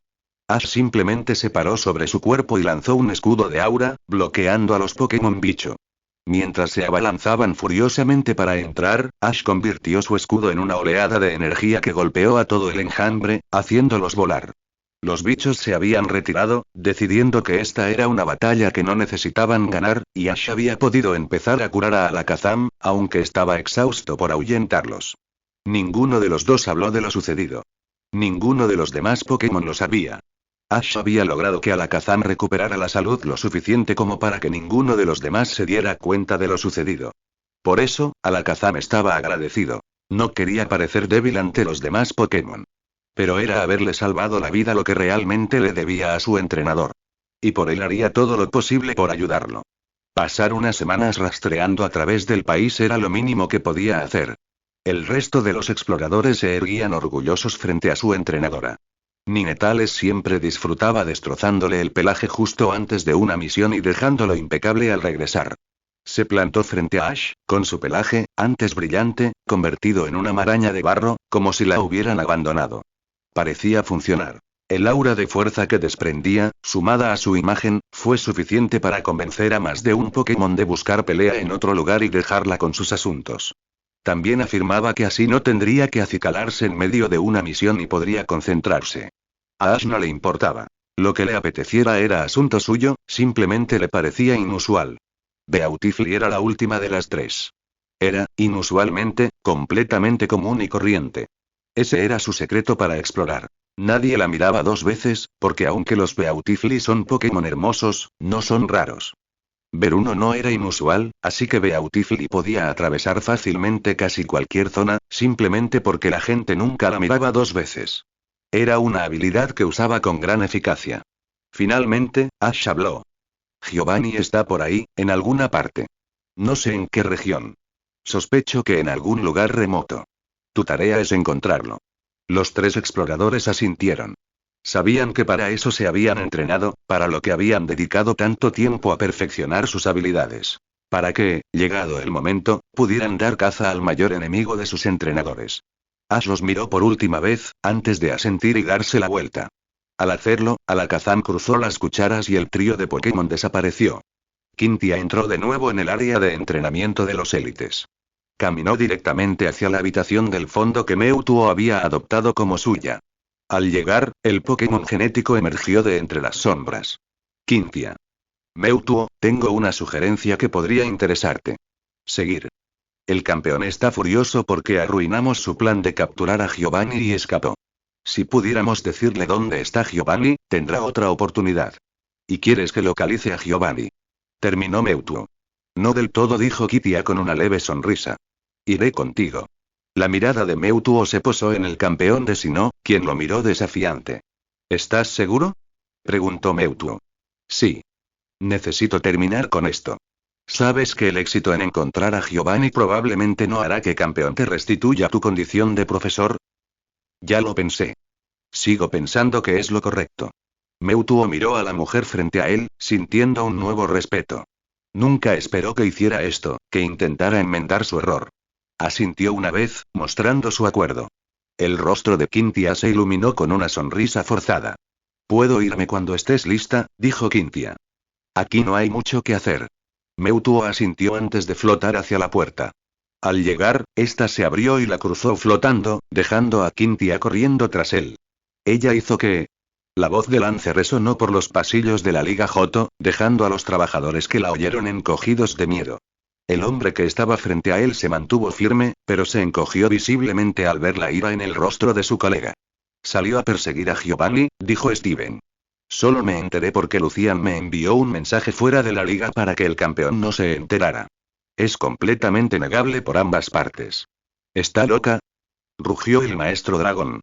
Ash simplemente se paró sobre su cuerpo y lanzó un escudo de aura, bloqueando a los Pokémon bicho. Mientras se abalanzaban furiosamente para entrar, Ash convirtió su escudo en una oleada de energía que golpeó a todo el enjambre, haciéndolos volar. Los bichos se habían retirado, decidiendo que esta era una batalla que no necesitaban ganar, y Ash había podido empezar a curar a Alakazam, aunque estaba exhausto por ahuyentarlos. Ninguno de los dos habló de lo sucedido. Ninguno de los demás Pokémon lo sabía. Ash había logrado que Alakazam recuperara la salud lo suficiente como para que ninguno de los demás se diera cuenta de lo sucedido. Por eso, Alakazam estaba agradecido. No quería parecer débil ante los demás Pokémon. Pero era haberle salvado la vida lo que realmente le debía a su entrenador. Y por él haría todo lo posible por ayudarlo. Pasar unas semanas rastreando a través del país era lo mínimo que podía hacer. El resto de los exploradores se erguían orgullosos frente a su entrenadora. Ninetales siempre disfrutaba destrozándole el pelaje justo antes de una misión y dejándolo impecable al regresar. Se plantó frente a Ash, con su pelaje, antes brillante, convertido en una maraña de barro, como si la hubieran abandonado. Parecía funcionar. El aura de fuerza que desprendía, sumada a su imagen, fue suficiente para convencer a más de un Pokémon de buscar pelea en otro lugar y dejarla con sus asuntos. También afirmaba que así no tendría que acicalarse en medio de una misión y podría concentrarse. A Ash no le importaba. Lo que le apeteciera era asunto suyo, simplemente le parecía inusual. Beautiful era la última de las tres. Era, inusualmente, completamente común y corriente. Ese era su secreto para explorar. Nadie la miraba dos veces, porque aunque los Beautifly son Pokémon hermosos, no son raros. Ver uno no era inusual, así que Beautifly podía atravesar fácilmente casi cualquier zona, simplemente porque la gente nunca la miraba dos veces. Era una habilidad que usaba con gran eficacia. Finalmente, Ash habló. Giovanni está por ahí, en alguna parte. No sé en qué región. Sospecho que en algún lugar remoto. Tu tarea es encontrarlo. Los tres exploradores asintieron. Sabían que para eso se habían entrenado, para lo que habían dedicado tanto tiempo a perfeccionar sus habilidades. Para que, llegado el momento, pudieran dar caza al mayor enemigo de sus entrenadores. Ash los miró por última vez, antes de asentir y darse la vuelta. Al hacerlo, Alakazam cruzó las cucharas y el trío de Pokémon desapareció. Quintia entró de nuevo en el área de entrenamiento de los élites. Caminó directamente hacia la habitación del fondo que Mewtwo había adoptado como suya. Al llegar, el Pokémon genético emergió de entre las sombras. Quintia. Mewtwo, tengo una sugerencia que podría interesarte. Seguir. El campeón está furioso porque arruinamos su plan de capturar a Giovanni y escapó. Si pudiéramos decirle dónde está Giovanni, tendrá otra oportunidad. ¿Y quieres que localice a Giovanni? Terminó Mewtwo. No del todo, dijo Quintia con una leve sonrisa. Iré contigo. La mirada de Mewtwo se posó en el campeón de Sinnoh, quien lo miró desafiante. ¿Estás seguro? Preguntó Mewtwo. Sí. Necesito terminar con esto. Sabes que el éxito en encontrar a Giovanni probablemente no hará que campeón te restituya tu condición de profesor. Ya lo pensé. Sigo pensando que es lo correcto. Mewtwo miró a la mujer frente a él, sintiendo un nuevo respeto. Nunca esperó que hiciera esto, que intentara enmendar su error. Asintió una vez, mostrando su acuerdo. El rostro de Quintia se iluminó con una sonrisa forzada. Puedo irme cuando estés lista, dijo Quintia. Aquí no hay mucho que hacer. Mewtwo asintió antes de flotar hacia la puerta. Al llegar, esta se abrió y la cruzó flotando, dejando a Quintia corriendo tras él. Ella hizo que... La voz de Lance resonó por los pasillos de la Liga Johto, dejando a los trabajadores que la oyeron encogidos de miedo. El hombre que estaba frente a él se mantuvo firme, pero se encogió visiblemente al ver la ira en el rostro de su colega. Salió a perseguir a Giovanni, dijo Steven. Solo me enteré porque Lucian me envió un mensaje fuera de la liga para que el campeón no se enterara. Es completamente negable por ambas partes. ¿Está loca? Rugió el maestro dragón.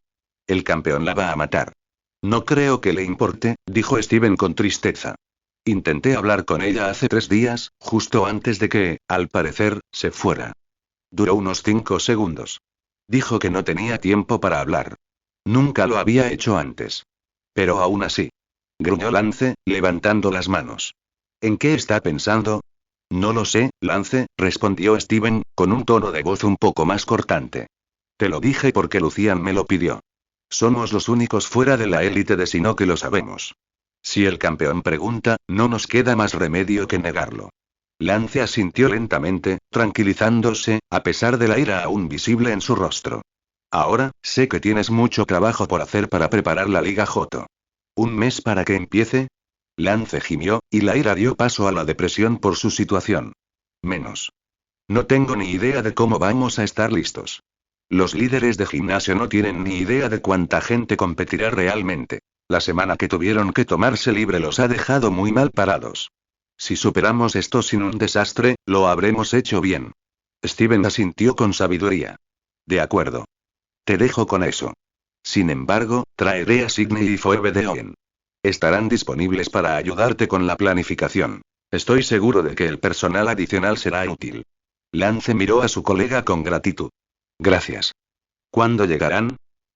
El campeón la va a matar. No creo que le importe, dijo Steven con tristeza. Intenté hablar con ella hace 3 días, justo antes de que, al parecer, se fuera. Duró unos 5 segundos. Dijo que no tenía tiempo para hablar. Nunca lo había hecho antes. Pero aún así. Gruñó Lance, levantando las manos. ¿En qué está pensando? No lo sé, Lance, respondió Steven, con un tono de voz un poco más cortante. Te lo dije porque Lucian me lo pidió. Somos los únicos fuera de la élite de Sinnoh que lo sabemos. Si el campeón pregunta, no nos queda más remedio que negarlo. Lance asintió lentamente, tranquilizándose, a pesar de la ira aún visible en su rostro. Ahora, sé que tienes mucho trabajo por hacer para preparar la Liga Johto. ¿Un mes para que empiece? Lance gimió, y Lyra dio paso a la depresión por su situación. Menos. No tengo ni idea de cómo vamos a estar listos. Los líderes de gimnasio no tienen ni idea de cuánta gente competirá realmente. La semana que tuvieron que tomarse libre los ha dejado muy mal parados. Si superamos esto sin un desastre, lo habremos hecho bien. Steven asintió con sabiduría. De acuerdo. Te dejo con eso. Sin embargo, traeré a Sidney y Phoebe de Owen. Estarán disponibles para ayudarte con la planificación. Estoy seguro de que el personal adicional será útil. Lance miró a su colega con gratitud. Gracias. ¿Cuándo llegarán?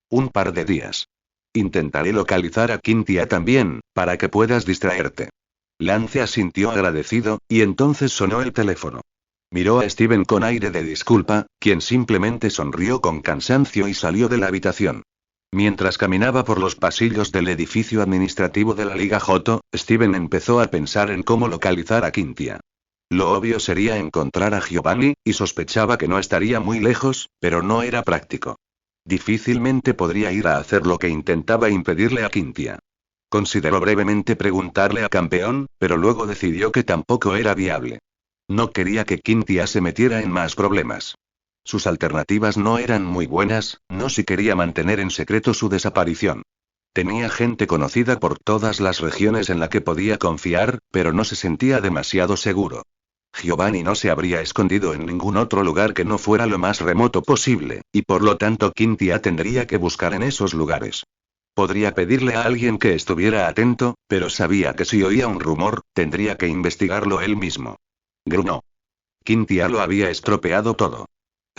Un par de días. Intentaré localizar a Cynthia también, para que puedas distraerte. Lance asintió agradecido, y entonces sonó el teléfono. Miró a Steven con aire de disculpa, quien simplemente sonrió con cansancio y salió de la habitación. Mientras caminaba por los pasillos del edificio administrativo de la Liga Joto, Steven empezó a pensar en cómo localizar a Cynthia. Lo obvio sería encontrar a Giovanni, y sospechaba que no estaría muy lejos, pero no era práctico. Difícilmente podría ir a hacer lo que intentaba impedirle a Cynthia. Consideró brevemente preguntarle a Campeón, pero luego decidió que tampoco era viable. No quería que Cynthia se metiera en más problemas. Sus alternativas no eran muy buenas, no si quería mantener en secreto su desaparición. Tenía gente conocida por todas las regiones en la que podía confiar, pero no se sentía demasiado seguro. Giovanni no se habría escondido en ningún otro lugar que no fuera lo más remoto posible, y por lo tanto Cynthia tendría que buscar en esos lugares. Podría pedirle a alguien que estuviera atento, pero sabía que si oía un rumor, tendría que investigarlo él mismo. Gruñó. Cynthia lo había estropeado todo.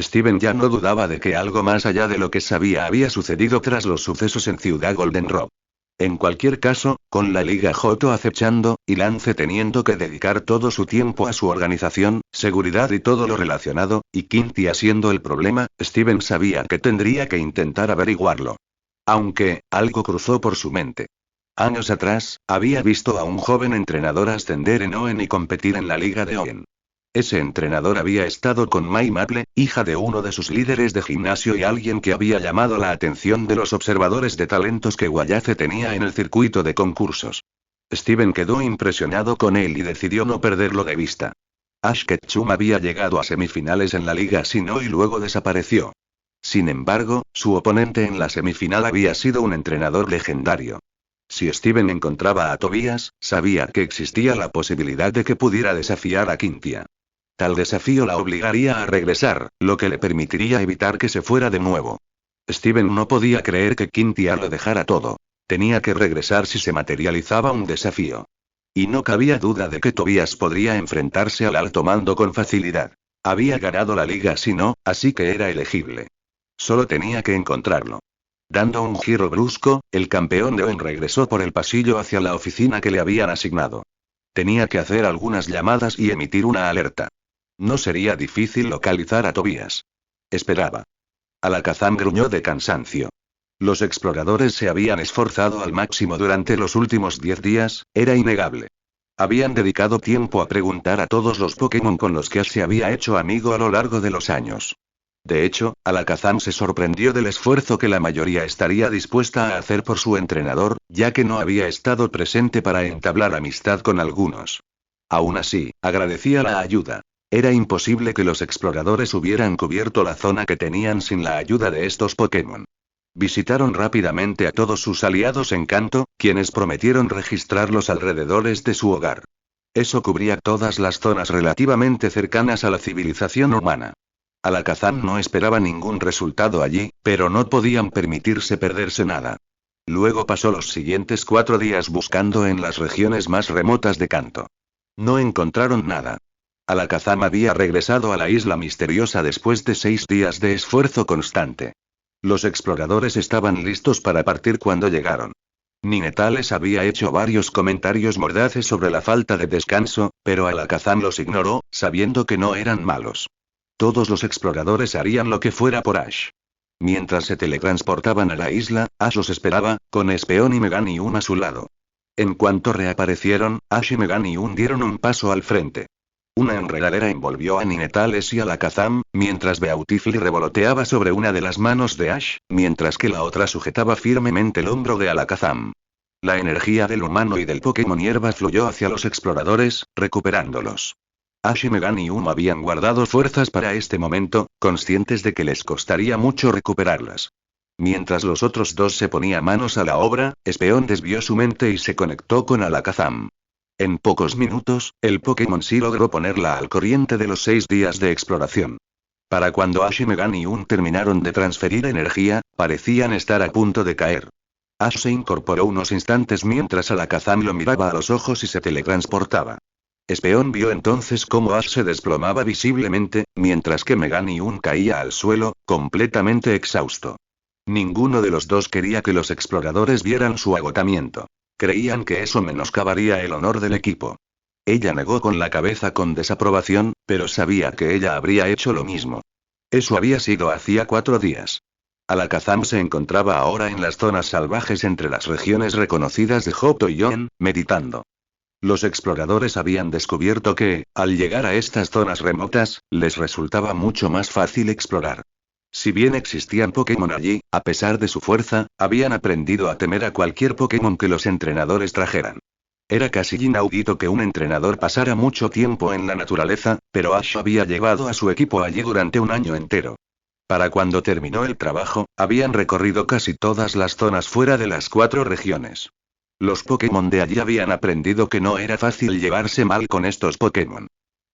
Steven ya no dudaba de que algo más allá de lo que sabía había sucedido tras los sucesos en Ciudad Goldenrod. En cualquier caso, con la Liga Joto acechando, y Lance teniendo que dedicar todo su tiempo a su organización, seguridad y todo lo relacionado, y Cynthia siendo el problema, Steven sabía que tendría que intentar averiguarlo. Aunque, algo cruzó por su mente. Años atrás, había visto a un joven entrenador ascender en Owen y competir en la Liga de Owen. Ese entrenador había estado con May Maple, hija de uno de sus líderes de gimnasio y alguien que había llamado la atención de los observadores de talentos que Wayace tenía en el circuito de concursos. Steven quedó impresionado con él y decidió no perderlo de vista. Ash Ketchum había llegado a semifinales en la Liga Sino y luego desapareció. Sin embargo, su oponente en la semifinal había sido un entrenador legendario. Si Steven encontraba a Tobias, sabía que existía la posibilidad de que pudiera desafiar a Cynthia. Tal desafío la obligaría a regresar, lo que le permitiría evitar que se fuera de nuevo. Steven no podía creer que Cynthia lo dejara todo. Tenía que regresar si se materializaba un desafío. Y no cabía duda de que Tobias podría enfrentarse al alto mando con facilidad. Había ganado la liga si no, así que era elegible. Solo tenía que encontrarlo. Dando un giro brusco, el campeón de Owen regresó por el pasillo hacia la oficina que le habían asignado. Tenía que hacer algunas llamadas y emitir una alerta. No sería difícil localizar a Tobias. Esperaba. Alakazam gruñó de cansancio. Los exploradores se habían esforzado al máximo durante los últimos 10 días, era innegable. Habían dedicado tiempo a preguntar a todos los Pokémon con los que Ash se había hecho amigo a lo largo de los años. De hecho, Alakazam se sorprendió del esfuerzo que la mayoría estaría dispuesta a hacer por su entrenador, ya que no había estado presente para entablar amistad con algunos. Aún así, agradecía la ayuda. Era imposible que los exploradores hubieran cubierto la zona que tenían sin la ayuda de estos Pokémon. Visitaron rápidamente a todos sus aliados en Kanto, quienes prometieron registrar los alrededores de su hogar. Eso cubría todas las zonas relativamente cercanas a la civilización humana. Alakazam no esperaba ningún resultado allí, pero no podían permitirse perderse nada. Luego pasó los siguientes 4 días buscando en las regiones más remotas de Kanto. No encontraron nada. Alakazam había regresado a la isla misteriosa después de 6 días de esfuerzo constante. Los exploradores estaban listos para partir cuando llegaron. Nineta les había hecho varios comentarios mordaces sobre la falta de descanso, pero Alakazam los ignoró, sabiendo que no eran malos. Todos los exploradores harían lo que fuera por Ash. Mientras se teletransportaban a la isla, Ash los esperaba, con Espeon y Meganium a su lado. En cuanto reaparecieron, Ash y Meganium dieron un paso al frente. Una enredadera envolvió a Ninetales y a Alakazam, mientras Beautiful revoloteaba sobre una de las manos de Ash, mientras que la otra sujetaba firmemente el hombro de Alakazam. La energía del humano y del Pokémon hierba fluyó hacia los exploradores, recuperándolos. Ash y Megan y Um habían guardado fuerzas para este momento, conscientes de que les costaría mucho recuperarlas. Mientras los otros dos se ponían manos a la obra, Espeon desvió su mente y se conectó con Alakazam. En pocos minutos, el Pokémon sí logró ponerla al corriente de los 6 días de exploración. Para cuando Ash y Megan y Un terminaron de transferir energía, parecían estar a punto de caer. Ash se incorporó unos instantes mientras Alakazam lo miraba a los ojos y se teletransportaba. Espeon vio entonces cómo Ash se desplomaba visiblemente, mientras que Megan y Un caía al suelo, completamente exhausto. Ninguno de los dos quería que los exploradores vieran su agotamiento. Creían que eso menoscabaría el honor del equipo. Ella negó con la cabeza con desaprobación, pero sabía que ella habría hecho lo mismo. Eso había sido hacía 4 días. Alakazam se encontraba ahora en las zonas salvajes entre las regiones reconocidas de Johto y Yon, meditando. Los exploradores habían descubierto que, al llegar a estas zonas remotas, les resultaba mucho más fácil explorar. Si bien existían Pokémon allí, a pesar de su fuerza, habían aprendido a temer a cualquier Pokémon que los entrenadores trajeran. Era casi inaudito que un entrenador pasara mucho tiempo en la naturaleza, pero Ash había llevado a su equipo allí durante un año entero. Para cuando terminó el trabajo, habían recorrido casi todas las zonas fuera de las 4 regiones. Los Pokémon de allí habían aprendido que no era fácil llevarse mal con estos Pokémon.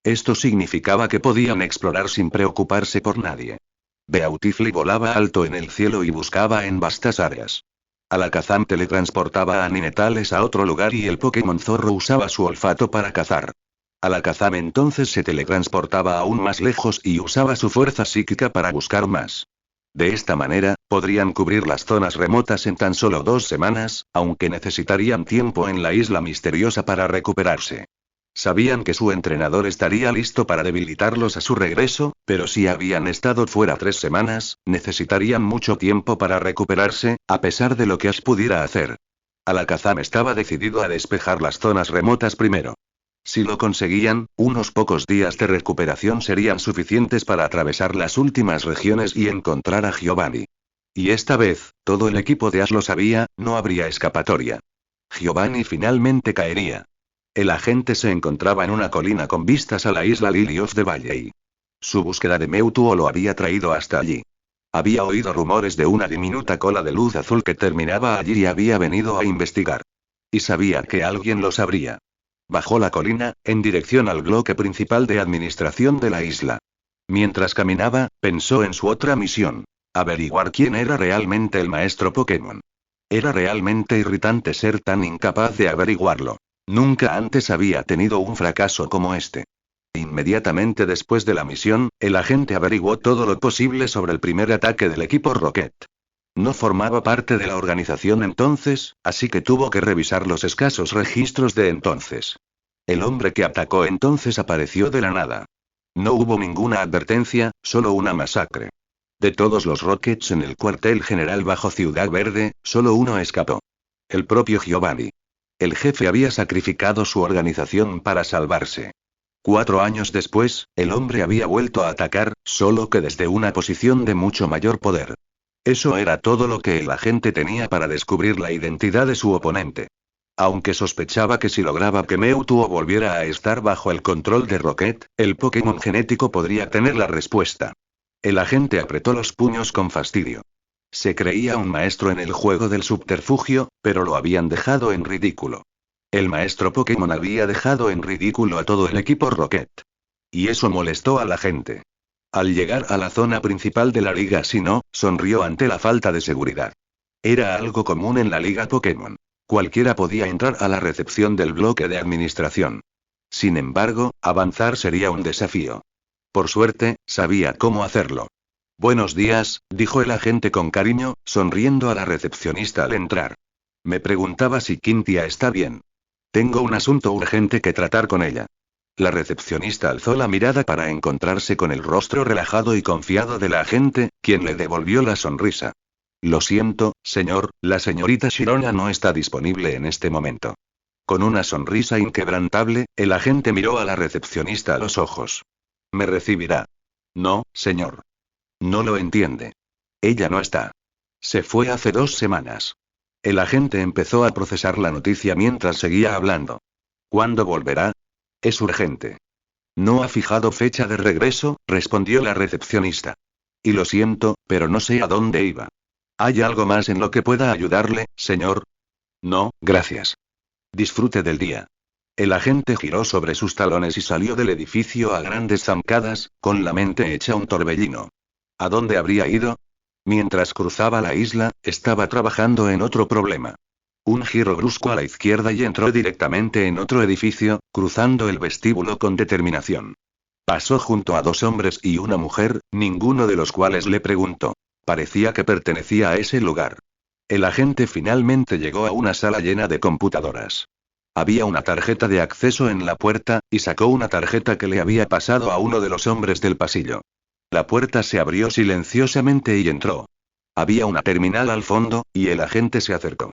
Esto significaba que podían explorar sin preocuparse por nadie. Beautifly volaba alto en el cielo y buscaba en vastas áreas. Alakazam teletransportaba a Ninetales a otro lugar y el Pokémon Zorro usaba su olfato para cazar. Alakazam entonces se teletransportaba aún más lejos y usaba su fuerza psíquica para buscar más. De esta manera, podrían cubrir las zonas remotas en tan solo 2 semanas, aunque necesitarían tiempo en la isla misteriosa para recuperarse. Sabían que su entrenador estaría listo para debilitarlos a su regreso, pero si habían estado fuera 3 semanas, necesitarían mucho tiempo para recuperarse, a pesar de lo que Ash pudiera hacer. Alakazam estaba decidido a despejar las zonas remotas primero. Si lo conseguían, unos pocos días de recuperación serían suficientes para atravesar las últimas regiones y encontrar a Giovanni. Y esta vez, todo el equipo de Ash lo sabía, no habría escapatoria. Giovanni finalmente caería. El agente se encontraba en una colina con vistas a la isla Lilios de Valley. Su búsqueda de Mewtwo lo había traído hasta allí. Había oído rumores de una diminuta cola de luz azul que terminaba allí y había venido a investigar. Y sabía que alguien lo sabría. Bajó la colina, en dirección al bloque principal de administración de la isla. Mientras caminaba, pensó en su otra misión: averiguar quién era realmente el maestro Pokémon. Era realmente irritante ser tan incapaz de averiguarlo. Nunca antes había tenido un fracaso como este. Inmediatamente después de la misión, el agente averiguó todo lo posible sobre el primer ataque del equipo Rocket. No formaba parte de la organización entonces, así que tuvo que revisar los escasos registros de entonces. El hombre que atacó entonces apareció de la nada. No hubo ninguna advertencia, solo una masacre. De todos los Rockets en el cuartel general bajo Ciudad Verde, solo uno escapó. El propio Giovanni. El jefe había sacrificado su organización para salvarse. 4 años después, el hombre había vuelto a atacar, solo que desde una posición de mucho mayor poder. Eso era todo lo que el agente tenía para descubrir la identidad de su oponente. Aunque sospechaba que si lograba que Mewtwo volviera a estar bajo el control de Rocket, el Pokémon genético podría tener la respuesta. El agente apretó los puños con fastidio. Se creía un maestro en el juego del subterfugio, pero lo habían dejado en ridículo. El maestro Pokémon había dejado en ridículo a todo el equipo Rocket. Y eso molestó a la gente. Al llegar a la zona principal de la liga Sinnoh, sonrió ante la falta de seguridad. Era algo común en la liga Pokémon. Cualquiera podía entrar a la recepción del bloque de administración. Sin embargo, avanzar sería un desafío. Por suerte, sabía cómo hacerlo. Buenos días, dijo el agente con cariño, sonriendo a la recepcionista al entrar. Me preguntaba si Cynthia está bien. Tengo un asunto urgente que tratar con ella. La recepcionista alzó la mirada para encontrarse con el rostro relajado y confiado del agente, quien le devolvió la sonrisa. Lo siento, señor, la señorita Shirona no está disponible en este momento. Con una sonrisa inquebrantable, el agente miró a la recepcionista a los ojos. ¿Me recibirá? No, señor. No lo entiende. Ella no está. Se fue hace 2 semanas. El agente empezó a procesar la noticia mientras seguía hablando. ¿Cuándo volverá? Es urgente. No ha fijado fecha de regreso, respondió la recepcionista. Y lo siento, pero no sé a dónde iba. ¿Hay algo más en lo que pueda ayudarle, señor? No, gracias. Disfrute del día. El agente giró sobre sus talones y salió del edificio a grandes zancadas, con la mente hecha un torbellino. ¿A dónde habría ido? Mientras cruzaba la isla, estaba trabajando en otro problema. Un giro brusco a la izquierda y entró directamente en otro edificio, cruzando el vestíbulo con determinación. Pasó junto a dos hombres y una mujer, ninguno de los cuales le preguntó. Parecía que pertenecía a ese lugar. El agente finalmente llegó a una sala llena de computadoras. Había una tarjeta de acceso en la puerta, y sacó una tarjeta que le había pasado a uno de los hombres del pasillo. La puerta se abrió silenciosamente y entró. Había una terminal al fondo, y el agente se acercó.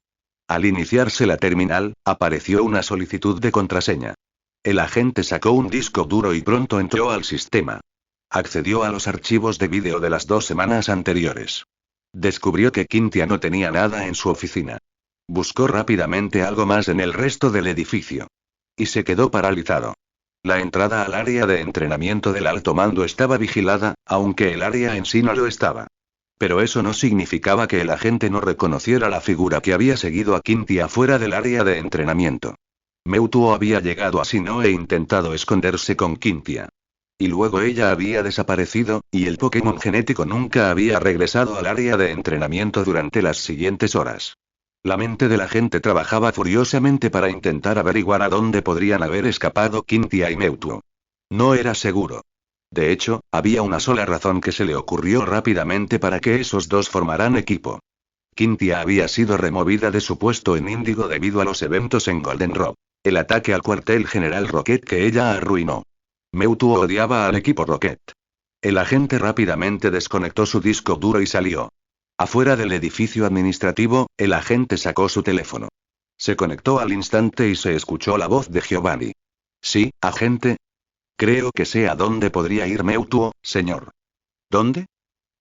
Al iniciarse la terminal, apareció una solicitud de contraseña. El agente sacó un disco duro y pronto entró al sistema. Accedió a los archivos de vídeo de las 2 semanas anteriores. Descubrió que Cynthia no tenía nada en su oficina. Buscó rápidamente algo más en el resto del edificio. Y se quedó paralizado. La entrada al área de entrenamiento del alto mando estaba vigilada, aunque el área en sí no lo estaba. Pero eso no significaba que el agente no reconociera la figura que había seguido a Cynthia fuera del área de entrenamiento. Mewtwo había llegado a Sinnoh e intentado esconderse con Cynthia. Y luego ella había desaparecido, y el Pokémon genético nunca había regresado al área de entrenamiento durante las siguientes horas. La mente del agente trabajaba furiosamente para intentar averiguar a dónde podrían haber escapado Cynthia y Mewtwo. No era seguro. De hecho, había una sola razón que se le ocurrió rápidamente para que esos dos formaran equipo. Cynthia había sido removida de su puesto en Índigo debido a los eventos en Goldenrod. El ataque al cuartel general Rocket que ella arruinó. Mewtwo odiaba al equipo Rocket. El agente rápidamente desconectó su disco duro y salió. Afuera del edificio administrativo, el agente sacó su teléfono. Se conectó al instante y se escuchó la voz de Giovanni. Sí, agente. Creo que sé a dónde podría ir Mewtwo, señor. ¿Dónde?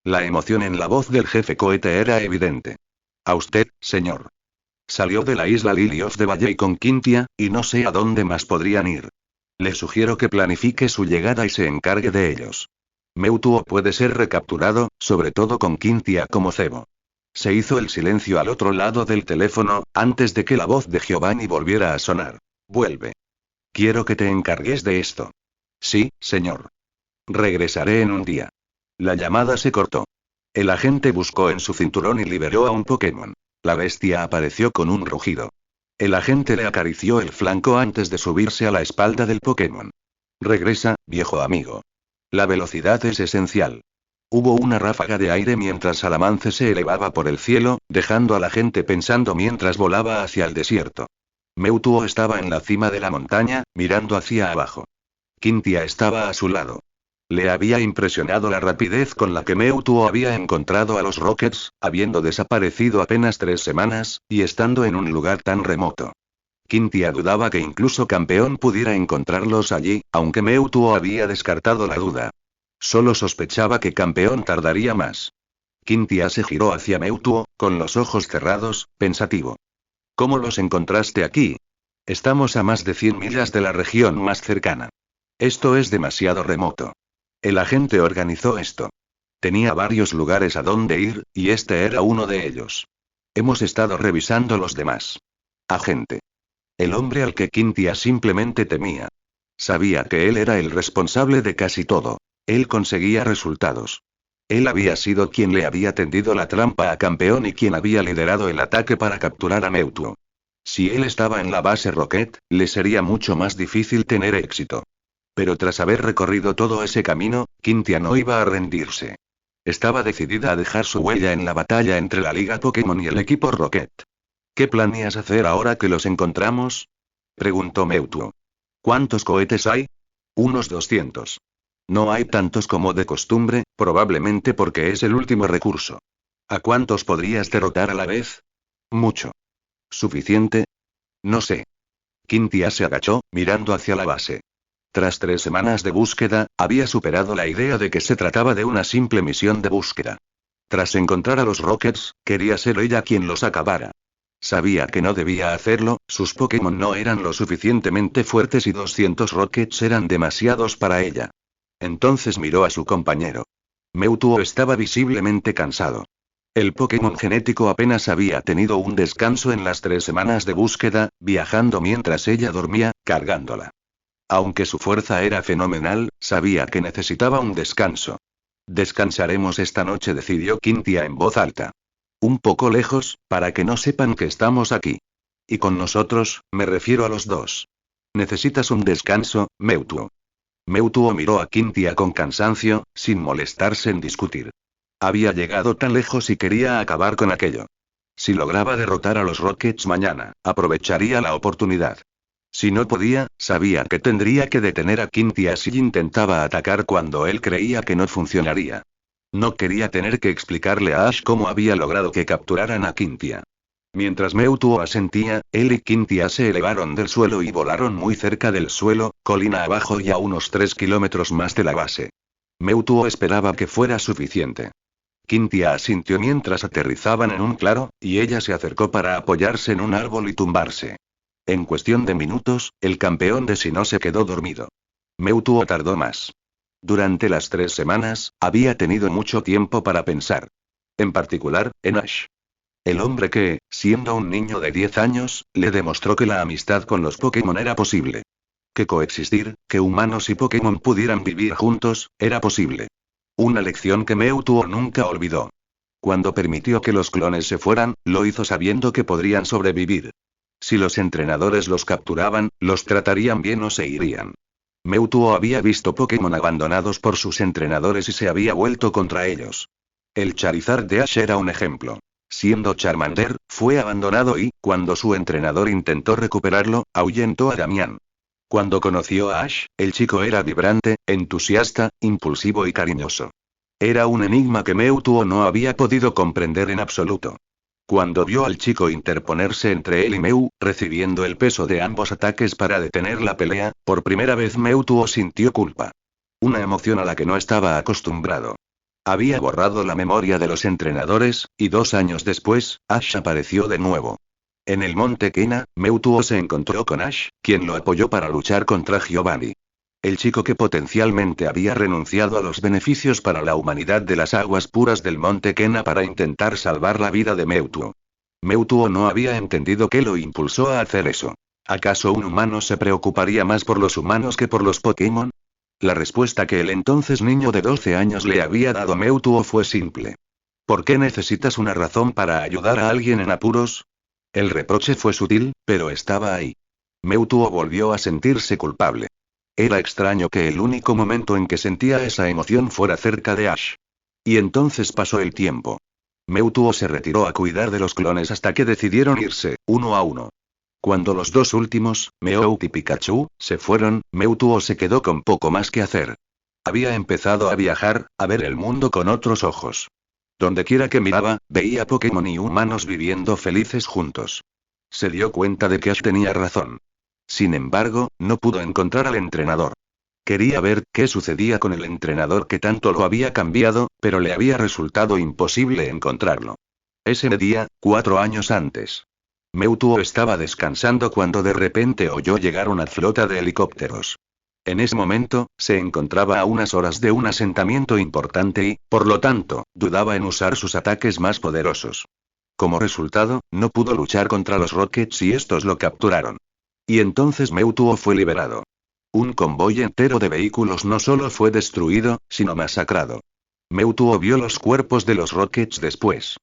La emoción en la voz del jefe cohete era evidente. A usted, señor. Salió de la isla Lily of the Valley con Cynthia, y no sé a dónde más podrían ir. Le sugiero que planifique su llegada y se encargue de ellos. Mewtwo puede ser recapturado, sobre todo con Cynthia como cebo. Se hizo el silencio al otro lado del teléfono, antes de que la voz de Giovanni volviera a sonar. Vuelve. Quiero que te encargues de esto. Sí, señor. Regresaré en un día. La llamada se cortó. El agente buscó en su cinturón y liberó a un Pokémon. La bestia apareció con un rugido. El agente le acarició el flanco antes de subirse a la espalda del Pokémon. Regresa, viejo amigo. La velocidad es esencial. Hubo una ráfaga de aire mientras Salamence se elevaba por el cielo, dejando a la gente pensando mientras volaba hacia el desierto. Mewtwo estaba en la cima de la montaña, mirando hacia abajo. Cynthia estaba a su lado. Le había impresionado la rapidez con la que Mewtwo había encontrado a los Rockets, habiendo desaparecido apenas 3 semanas, y estando en un lugar tan remoto. Cynthia dudaba que incluso Campeón pudiera encontrarlos allí, aunque Mewtwo había descartado la duda. Solo sospechaba que Campeón tardaría más. Cynthia se giró hacia Mewtwo, con los ojos cerrados, pensativo. ¿Cómo los encontraste aquí? Estamos a más de 100 millas de la región más cercana. Esto es demasiado remoto. El agente organizó esto. Tenía varios lugares a donde ir, y este era uno de ellos. Hemos estado revisando los demás. Agente. El hombre al que Cynthia simplemente temía. Sabía que él era el responsable de casi todo. Él conseguía resultados. Él había sido quien le había tendido la trampa a Campeón y quien había liderado el ataque para capturar a Mewtwo. Si él estaba en la base Rocket, le sería mucho más difícil tener éxito. Pero tras haber recorrido todo ese camino, Cynthia no iba a rendirse. Estaba decidida a dejar su huella en la batalla entre la Liga Pokémon y el equipo Rocket. ¿Qué planeas hacer ahora que los encontramos? Preguntó Mewtwo. ¿Cuántos cohetes hay? Unos 200. No hay tantos como de costumbre, probablemente porque es el último recurso. ¿A cuántos podrías derrotar a la vez? Mucho. ¿Suficiente? No sé. Cynthia se agachó, mirando hacia la base. Tras 3 semanas de búsqueda, había superado la idea de que se trataba de una simple misión de búsqueda. Tras encontrar a los Rockets, quería ser ella quien los acabara. Sabía que no debía hacerlo, sus Pokémon no eran lo suficientemente fuertes y 200 Rockets eran demasiados para ella. Entonces miró a su compañero. Mewtwo estaba visiblemente cansado. El Pokémon genético apenas había tenido un descanso en las 3 semanas de búsqueda, viajando mientras ella dormía, cargándola. Aunque su fuerza era fenomenal, sabía que necesitaba un descanso. Descansaremos esta noche, decidió Cynthia en voz alta. Un poco lejos, para que no sepan que estamos aquí. Y con nosotros, me refiero a los dos. ¿Necesitas un descanso, Mewtwo? Mewtwo miró a Cynthia con cansancio, sin molestarse en discutir. Había llegado tan lejos y quería acabar con aquello. Si lograba derrotar a los Rockets mañana, aprovecharía la oportunidad. Si no podía, sabía que tendría que detener a Cynthia si intentaba atacar cuando él creía que no funcionaría. No quería tener que explicarle a Ash cómo había logrado que capturaran a Cynthia. Mientras Mewtwo asentía, él y Cynthia se elevaron del suelo y volaron muy cerca del suelo, colina abajo y a unos 3 kilómetros más de la base. Mewtwo esperaba que fuera suficiente. Cynthia asintió mientras aterrizaban en un claro, y ella se acercó para apoyarse en un árbol y tumbarse. En cuestión de minutos, el campeón de Sinnoh se quedó dormido. Mewtwo tardó más. Durante las 3 semanas, había tenido mucho tiempo para pensar. En particular, en Ash. El hombre que, siendo un niño de 10 años, le demostró que la amistad con los Pokémon era posible. Que coexistir, que humanos y Pokémon pudieran vivir juntos, era posible. Una lección que Mewtwo nunca olvidó. Cuando permitió que los clones se fueran, lo hizo sabiendo que podrían sobrevivir. Si los entrenadores los capturaban, los tratarían bien o se irían. Mewtwo había visto Pokémon abandonados por sus entrenadores y se había vuelto contra ellos. El Charizard de Ash era un ejemplo. Siendo Charmander, fue abandonado y, cuando su entrenador intentó recuperarlo, ahuyentó a Damián. Cuando conoció a Ash, el chico era vibrante, entusiasta, impulsivo y cariñoso. Era un enigma que Mewtwo no había podido comprender en absoluto. Cuando vio al chico interponerse entre él y Mew, recibiendo el peso de ambos ataques para detener la pelea, por primera vez Mewtwo sintió culpa. Una emoción a la que no estaba acostumbrado. Había borrado la memoria de los entrenadores, y 2 años después, Ash apareció de nuevo. En el monte Kena, Mewtwo se encontró con Ash, quien lo apoyó para luchar contra Giovanni. El chico que potencialmente había renunciado a los beneficios para la humanidad de las aguas puras del monte Kena para intentar salvar la vida de Mewtwo. Mewtwo no había entendido qué lo impulsó a hacer eso. ¿Acaso un humano se preocuparía más por los humanos que por los Pokémon? La respuesta que el entonces niño de 12 años le había dado a Mewtwo fue simple. ¿Por qué necesitas una razón para ayudar a alguien en apuros? El reproche fue sutil, pero estaba ahí. Mewtwo volvió a sentirse culpable. Era extraño que el único momento en que sentía esa emoción fuera cerca de Ash. Y entonces pasó el tiempo. Mewtwo se retiró a cuidar de los clones hasta que decidieron irse, uno a uno. Cuando los 2 últimos, Meowth y Pikachu, se fueron, Mewtwo se quedó con poco más que hacer. Había empezado a viajar, a ver el mundo con otros ojos. Dondequiera que miraba, veía Pokémon y humanos viviendo felices juntos. Se dio cuenta de que Ash tenía razón. Sin embargo, no pudo encontrar al entrenador. Quería ver qué sucedía con el entrenador que tanto lo había cambiado, pero le había resultado imposible encontrarlo. Ese día, 4 años antes. Mewtwo estaba descansando cuando de repente oyó llegar una flota de helicópteros. En ese momento, se encontraba a unas horas de un asentamiento importante y, por lo tanto, dudaba en usar sus ataques más poderosos. Como resultado, no pudo luchar contra los Rockets y estos lo capturaron. Y entonces Mewtwo fue liberado. Un convoy entero de vehículos no solo fue destruido, sino masacrado. Mewtwo vio los cuerpos de los Rockets después.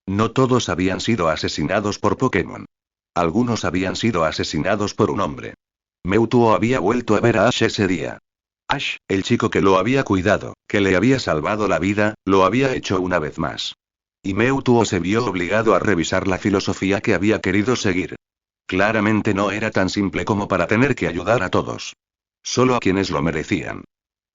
No todos habían sido asesinados por Pokémon. Algunos habían sido asesinados por un hombre. Mewtwo había vuelto a ver a Ash ese día. Ash, el chico que lo había cuidado, que le había salvado la vida, lo había hecho una vez más. Y Mewtwo se vio obligado a revisar la filosofía que había querido seguir. Claramente no era tan simple como para tener que ayudar a todos. Solo a quienes lo merecían.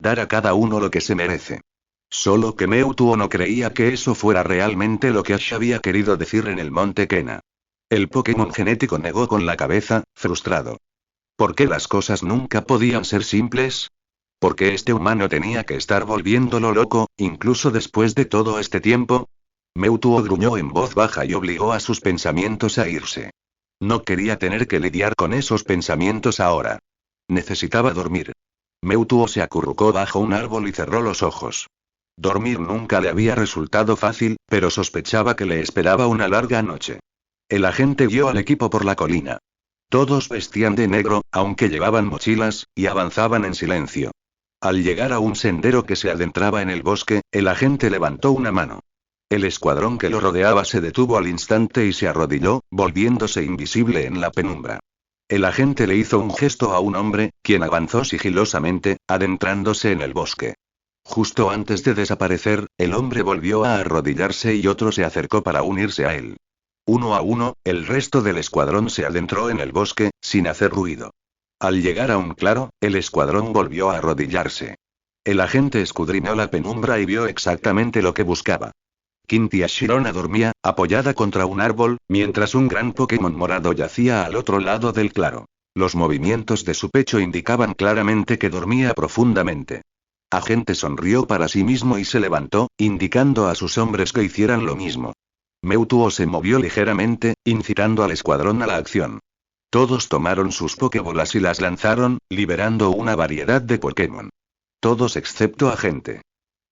Dar a cada uno lo que se merece. Solo que Mewtwo no creía que eso fuera realmente lo que Ash había querido decir en el monte Kena. El Pokémon genético negó con la cabeza, frustrado. ¿Por qué las cosas nunca podían ser simples? ¿Por qué este humano tenía que estar volviéndolo loco, incluso después de todo este tiempo? Mewtwo gruñó en voz baja y obligó a sus pensamientos a irse. No quería tener que lidiar con esos pensamientos ahora. Necesitaba dormir. Mewtwo se acurrucó bajo un árbol y cerró los ojos. Dormir nunca le había resultado fácil, pero sospechaba que le esperaba una larga noche. El agente guió al equipo por la colina. Todos vestían de negro, aunque llevaban mochilas, y avanzaban en silencio. Al llegar a un sendero que se adentraba en el bosque, el agente levantó una mano. El escuadrón que lo rodeaba se detuvo al instante y se arrodilló, volviéndose invisible en la penumbra. El agente le hizo un gesto a un hombre, quien avanzó sigilosamente, adentrándose en el bosque. Justo antes de desaparecer, el hombre volvió a arrodillarse y otro se acercó para unirse a él. Uno a uno, el resto del escuadrón se adentró en el bosque, sin hacer ruido. Al llegar a un claro, el escuadrón volvió a arrodillarse. El agente escudriñó la penumbra y vio exactamente lo que buscaba. Quintia Shirona dormía, apoyada contra un árbol, mientras un gran Pokémon morado yacía al otro lado del claro. Los movimientos de su pecho indicaban claramente que dormía profundamente. Agente sonrió para sí mismo y se levantó, indicando a sus hombres que hicieran lo mismo. Mewtwo se movió ligeramente, incitando al escuadrón a la acción. Todos tomaron sus Pokébolas y las lanzaron, liberando una variedad de Pokémon. Todos excepto Agente.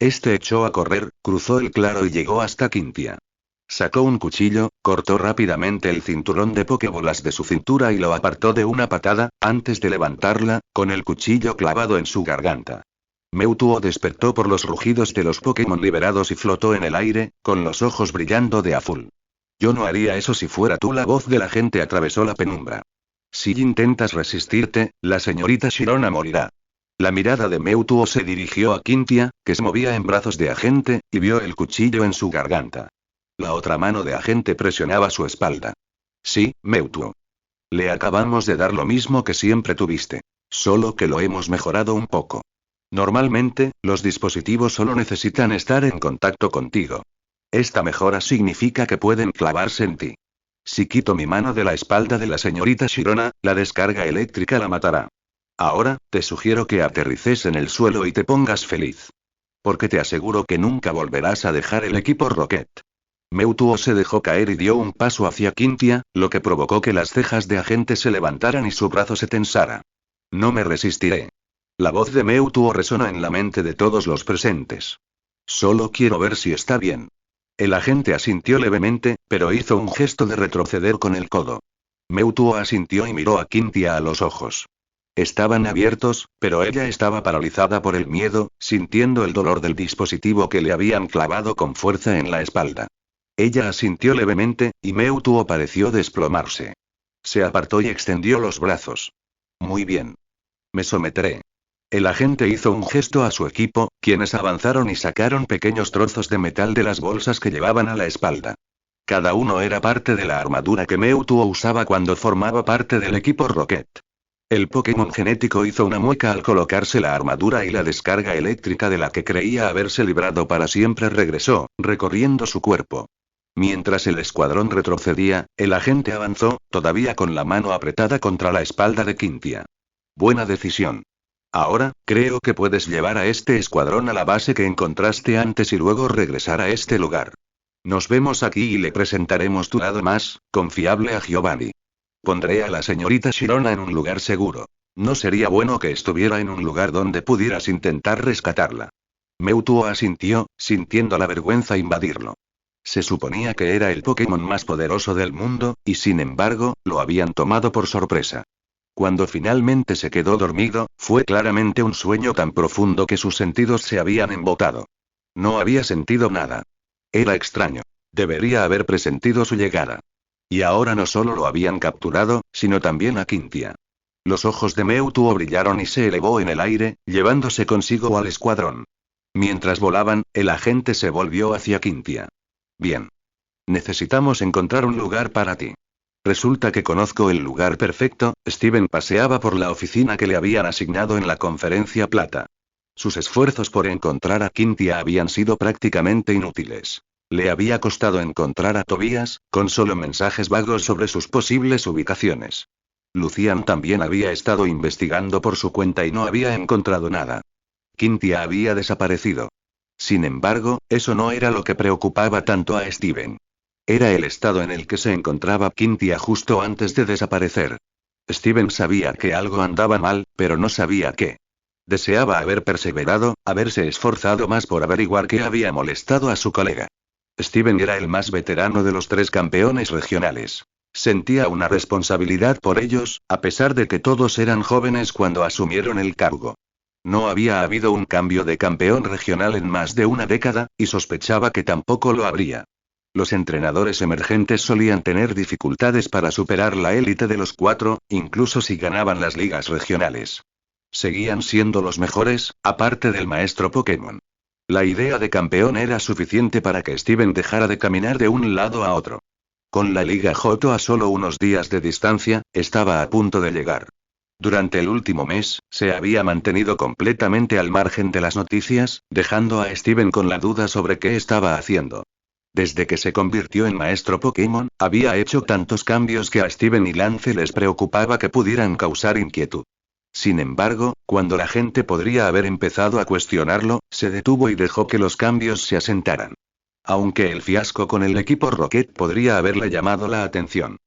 Este echó a correr, cruzó el claro y llegó hasta Quintia. Sacó un cuchillo, cortó rápidamente el cinturón de Pokébolas de su cintura y lo apartó de una patada, antes de levantarla, con el cuchillo clavado en su garganta. Mewtwo despertó por los rugidos de los Pokémon liberados y flotó en el aire, con los ojos brillando de azul. Yo no haría eso si fuera tú. La voz del agente atravesó la penumbra. Si intentas resistirte, la señorita Shirona morirá. La mirada de Mewtwo se dirigió a Quintia, que se movía en brazos de agente, y vio el cuchillo en su garganta. La otra mano de agente presionaba su espalda. Sí, Mewtwo. Le acabamos de dar lo mismo que siempre tuviste. Solo que lo hemos mejorado un poco. Normalmente, los dispositivos solo necesitan estar en contacto contigo. Esta mejora significa que pueden clavarse en ti. Si quito mi mano de la espalda de la señorita Shirona, la descarga eléctrica la matará. Ahora, te sugiero que aterrices en el suelo y te pongas feliz. Porque te aseguro que nunca volverás a dejar el equipo Rocket. Mewtwo se dejó caer y dio un paso hacia Quintia, lo que provocó que las cejas de agente se levantaran y su brazo se tensara. No me resistiré. La voz de Mewtwo resonó en la mente de todos los presentes. Solo quiero ver si está bien. El agente asintió levemente, pero hizo un gesto de retroceder con el codo. Mewtwo asintió y miró a Quintia a los ojos. Estaban abiertos, pero ella estaba paralizada por el miedo, sintiendo el dolor del dispositivo que le habían clavado con fuerza en la espalda. Ella asintió levemente, y Mewtwo pareció desplomarse. Se apartó y extendió los brazos. Muy bien. Me someteré. El agente hizo un gesto a su equipo, quienes avanzaron y sacaron pequeños trozos de metal de las bolsas que llevaban a la espalda. Cada uno era parte de la armadura que Mewtwo usaba cuando formaba parte del equipo Rocket. El Pokémon genético hizo una mueca al colocarse la armadura y la descarga eléctrica de la que creía haberse librado para siempre regresó, recorriendo su cuerpo. Mientras el escuadrón retrocedía, el agente avanzó, todavía con la mano apretada contra la espalda de Quintia. Buena decisión. Ahora, creo que puedes llevar a este escuadrón a la base que encontraste antes y luego regresar a este lugar. Nos vemos aquí y le presentaremos tu lado más confiable a Giovanni. Pondré a la señorita Shirona en un lugar seguro. No sería bueno que estuviera en un lugar donde pudieras intentar rescatarla. Mewtwo asintió, sintiendo la vergüenza invadirlo. Se suponía que era el Pokémon más poderoso del mundo, y sin embargo, lo habían tomado por sorpresa. Cuando finalmente se quedó dormido, fue claramente un sueño tan profundo que sus sentidos se habían embotado. No había sentido nada. Era extraño. Debería haber presentido su llegada. Y ahora no solo lo habían capturado, sino también a Quintia. Los ojos de Mewtwo brillaron y se elevó en el aire, llevándose consigo al escuadrón. Mientras volaban, el agente se volvió hacia Quintia. Bien. Necesitamos encontrar un lugar para ti. Resulta que conozco el lugar perfecto. Steven paseaba por la oficina que le habían asignado en la conferencia plata. Sus esfuerzos por encontrar a Quintia habían sido prácticamente inútiles. Le había costado encontrar a Tobias, con solo mensajes vagos sobre sus posibles ubicaciones. Lucian también había estado investigando por su cuenta y no había encontrado nada. Quintia había desaparecido. Sin embargo, eso no era lo que preocupaba tanto a Steven. Era el estado en el que se encontraba Cynthia justo antes de desaparecer. Steven sabía que algo andaba mal, pero no sabía qué. Deseaba haber perseverado, haberse esforzado más por averiguar qué había molestado a su colega. Steven era el más veterano de los 3 campeones regionales. Sentía una responsabilidad por ellos, a pesar de que todos eran jóvenes cuando asumieron el cargo. No había habido un cambio de campeón regional en más de una década, y sospechaba que tampoco lo habría. Los entrenadores emergentes solían tener dificultades para superar la élite de los 4, incluso si ganaban las ligas regionales. Seguían siendo los mejores, aparte del maestro Pokémon. La idea de campeón era suficiente para que Steven dejara de caminar de un lado a otro. Con la Liga Johto a solo unos días de distancia, estaba a punto de llegar. Durante el último mes, se había mantenido completamente al margen de las noticias, dejando a Steven con la duda sobre qué estaba haciendo. Desde que se convirtió en maestro Pokémon, había hecho tantos cambios que a Steven y Lance les preocupaba que pudieran causar inquietud. Sin embargo, cuando la gente podría haber empezado a cuestionarlo, se detuvo y dejó que los cambios se asentaran. Aunque el fiasco con el equipo Rocket podría haberle llamado la atención.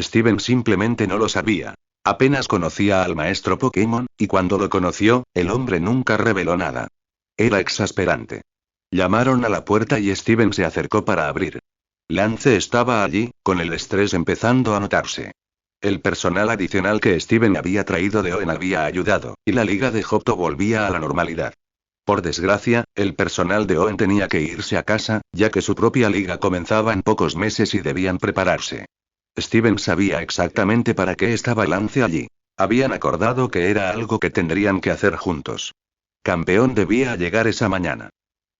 Steven simplemente no lo sabía. Apenas conocía al maestro Pokémon, y cuando lo conoció, el hombre nunca reveló nada. Era exasperante. Llamaron a la puerta y Steven se acercó para abrir. Lance estaba allí, con el estrés empezando a notarse. El personal adicional que Steven había traído de Oen había ayudado, y la liga de Johto volvía a la normalidad. Por desgracia, el personal de Oen tenía que irse a casa, ya que su propia liga comenzaba en pocos meses y debían prepararse. Steven sabía exactamente para qué estaba Lance allí. Habían acordado que era algo que tendrían que hacer juntos. Campeón debía llegar esa mañana.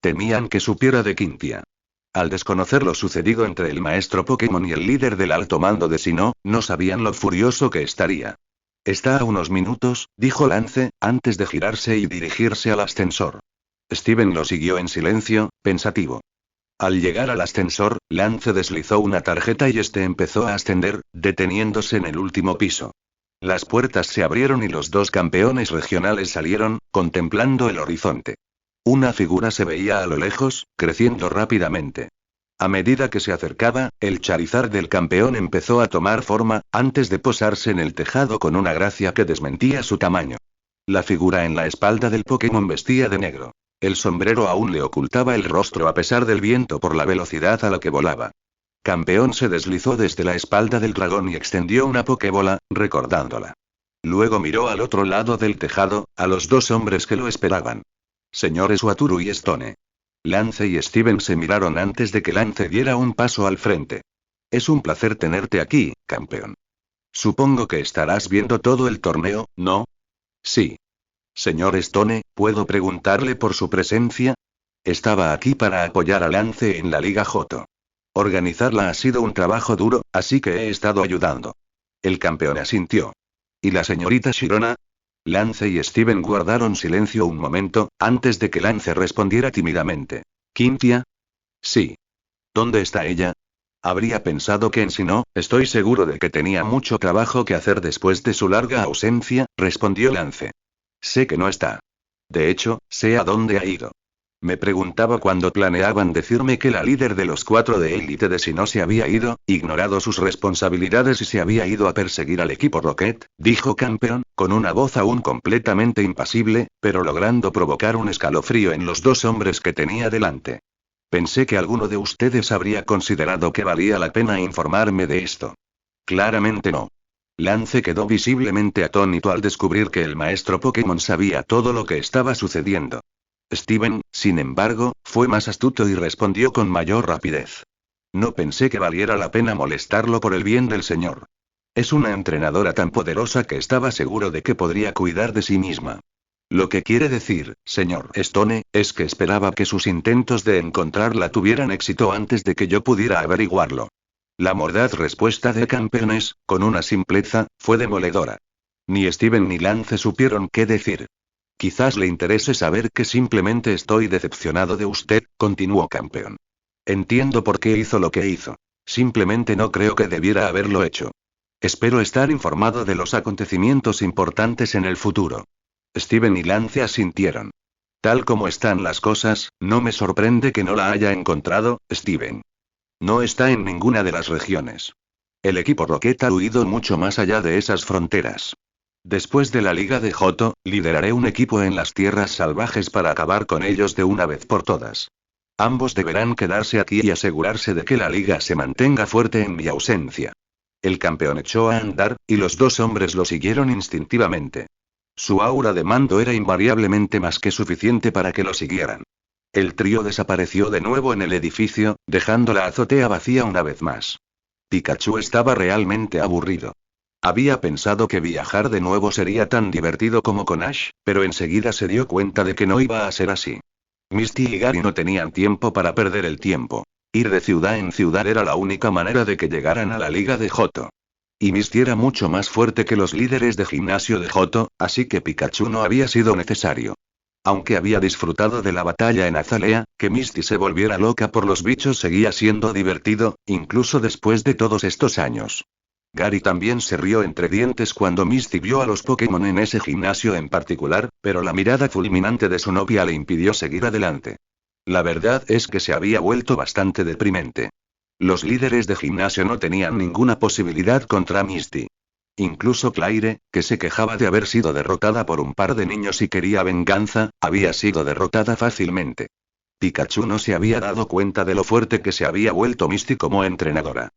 Temían que supiera de Cynthia. Al desconocer lo sucedido entre el maestro Pokémon y el líder del alto mando de Sinnoh, no sabían lo furioso que estaría. Está a unos minutos, dijo Lance, antes de girarse y dirigirse al ascensor. Steven lo siguió en silencio, pensativo. Al llegar al ascensor, Lance deslizó una tarjeta y este empezó a ascender, deteniéndose en el último piso. Las puertas se abrieron y los 2 campeones regionales salieron, contemplando el horizonte. Una figura se veía a lo lejos, creciendo rápidamente. A medida que se acercaba, el Charizard del campeón empezó a tomar forma, antes de posarse en el tejado con una gracia que desmentía su tamaño. La figura en la espalda del Pokémon vestía de negro. El sombrero aún le ocultaba el rostro a pesar del viento por la velocidad a la que volaba. Campeón se deslizó desde la espalda del dragón y extendió una Pokébola, recordándola. Luego miró al otro lado del tejado, a los 2 hombres que lo esperaban. Señores Waturu y Stone. Lance y Steven se miraron antes de que Lance diera un paso al frente. Es un placer tenerte aquí, campeón. Supongo que estarás viendo todo el torneo, ¿no? Sí. Señor Stone, ¿puedo preguntarle por su presencia? Estaba aquí para apoyar a Lance en la Liga Johto. Organizarla ha sido un trabajo duro, así que he estado ayudando. El campeón asintió. ¿Y la señorita Shirona? Lance y Steven guardaron silencio un momento, antes de que Lance respondiera tímidamente. ¿Cynthia? Sí. ¿Dónde está ella? Habría pensado que en Sinnoh, estoy seguro de que tenía mucho trabajo que hacer después de su larga ausencia, respondió Lance. Sé que no está. De hecho, sé a dónde ha ido. Me preguntaba cuándo planeaban decirme que la líder de los 4 de élite de Sinnoh se había ido, ignorado sus responsabilidades y se había ido a perseguir al equipo Rocket, dijo Campeón, con una voz aún completamente impasible, pero logrando provocar un escalofrío en los 2 hombres que tenía delante. Pensé que alguno de ustedes habría considerado que valía la pena informarme de esto. Claramente no. Lance quedó visiblemente atónito al descubrir que el maestro Pokémon sabía todo lo que estaba sucediendo. Steven, sin embargo, fue más astuto y respondió con mayor rapidez. No pensé que valiera la pena molestarlo por el bien del señor. Es una entrenadora tan poderosa que estaba seguro de que podría cuidar de sí misma. Lo que quiere decir, señor Stone, es que esperaba que sus intentos de encontrarla tuvieran éxito antes de que yo pudiera averiguarlo. La mordaz respuesta de Campeones, con una simpleza, fue demoledora. Ni Steven ni Lance supieron qué decir. Quizás le interese saber que simplemente estoy decepcionado de usted, continuó Campeón. Entiendo por qué hizo lo que hizo. Simplemente no creo que debiera haberlo hecho. Espero estar informado de los acontecimientos importantes en el futuro. Steven y Lance asintieron. Tal como están las cosas, no me sorprende que no la haya encontrado, Steven. No está en ninguna de las regiones. El equipo Rocket ha huido mucho más allá de esas fronteras. Después de la Liga de Johto, lideraré un equipo en las tierras salvajes para acabar con ellos de una vez por todas. Ambos deberán quedarse aquí y asegurarse de que la liga se mantenga fuerte en mi ausencia. El campeón echó a andar, y los dos hombres lo siguieron instintivamente. Su aura de mando era invariablemente más que suficiente para que lo siguieran. El trío desapareció de nuevo en el edificio, dejando la azotea vacía una vez más. Pikachu estaba realmente aburrido. Había pensado que viajar de nuevo sería tan divertido como con Ash, pero enseguida se dio cuenta de que no iba a ser así. Misty y Gary no tenían tiempo para perder el tiempo. Ir de ciudad en ciudad era la única manera de que llegaran a la Liga de Johto. Y Misty era mucho más fuerte que los líderes de gimnasio de Johto, así que Pikachu no había sido necesario. Aunque había disfrutado de la batalla en Azalea, que Misty se volviera loca por los bichos seguía siendo divertido, incluso después de todos estos años. Gary también se rió entre dientes cuando Misty vio a los Pokémon en ese gimnasio en particular, pero la mirada fulminante de su novia le impidió seguir adelante. La verdad es que se había vuelto bastante deprimente. Los líderes de gimnasio no tenían ninguna posibilidad contra Misty. Incluso Claire, que se quejaba de haber sido derrotada por un par de niños y quería venganza, había sido derrotada fácilmente. Pikachu no se había dado cuenta de lo fuerte que se había vuelto Misty como entrenadora.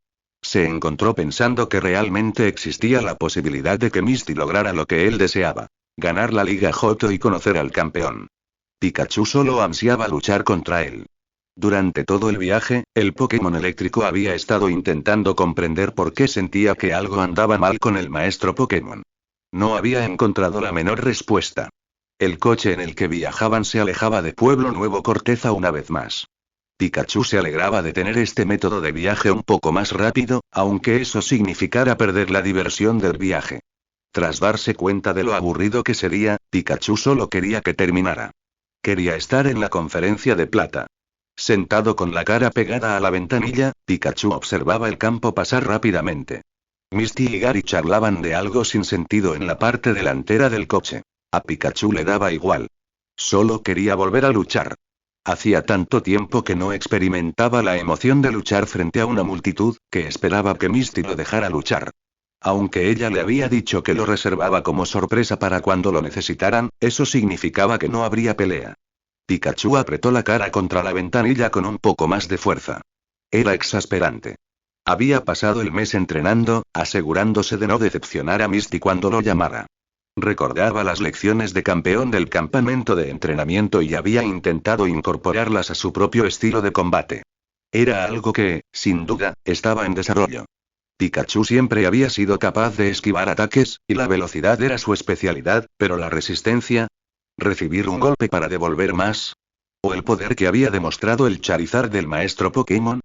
Se encontró pensando que realmente existía la posibilidad de que Misty lograra lo que él deseaba: ganar la Liga Johto y conocer al campeón. Pikachu solo ansiaba luchar contra él. Durante todo el viaje, el Pokémon eléctrico había estado intentando comprender por qué sentía que algo andaba mal con el maestro Pokémon. No había encontrado la menor respuesta. El coche en el que viajaban se alejaba de Pueblo Nuevo Corteza una vez más. Pikachu se alegraba de tener este método de viaje un poco más rápido, aunque eso significara perder la diversión del viaje. Tras darse cuenta de lo aburrido que sería, Pikachu solo quería que terminara. Quería estar en la conferencia de plata. Sentado con la cara pegada a la ventanilla, Pikachu observaba el campo pasar rápidamente. Misty y Gary charlaban de algo sin sentido en la parte delantera del coche. A Pikachu le daba igual. Solo quería volver a luchar. Hacía tanto tiempo que no experimentaba la emoción de luchar frente a una multitud, que esperaba que Misty lo dejara luchar. Aunque ella le había dicho que lo reservaba como sorpresa para cuando lo necesitaran, eso significaba que no habría pelea. Pikachu apretó la cara contra la ventanilla con un poco más de fuerza. Era exasperante. Había pasado el mes entrenando, asegurándose de no decepcionar a Misty cuando lo llamara. Recordaba las lecciones de campeón del campamento de entrenamiento y había intentado incorporarlas a su propio estilo de combate. Era algo que, sin duda, estaba en desarrollo. Pikachu siempre había sido capaz de esquivar ataques, y la velocidad era su especialidad, pero la resistencia... ¿Recibir un golpe para devolver más? ¿O el poder que había demostrado el Charizard del maestro Pokémon?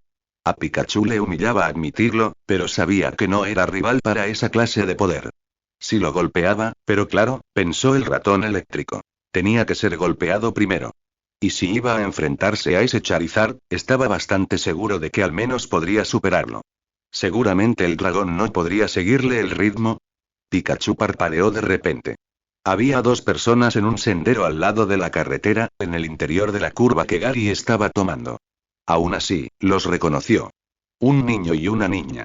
A Pikachu le humillaba admitirlo, pero sabía que no era rival para esa clase de poder. Si lo golpeaba, pero claro, pensó el ratón eléctrico. Tenía que ser golpeado primero. Y si iba a enfrentarse a ese Charizard, estaba bastante seguro de que al menos podría superarlo. Seguramente el dragón no podría seguirle el ritmo. Pikachu parpadeó de repente. Había dos personas en un sendero al lado de la carretera, en el interior de la curva que Gary estaba tomando. Aún así, los reconoció. Un niño y una niña.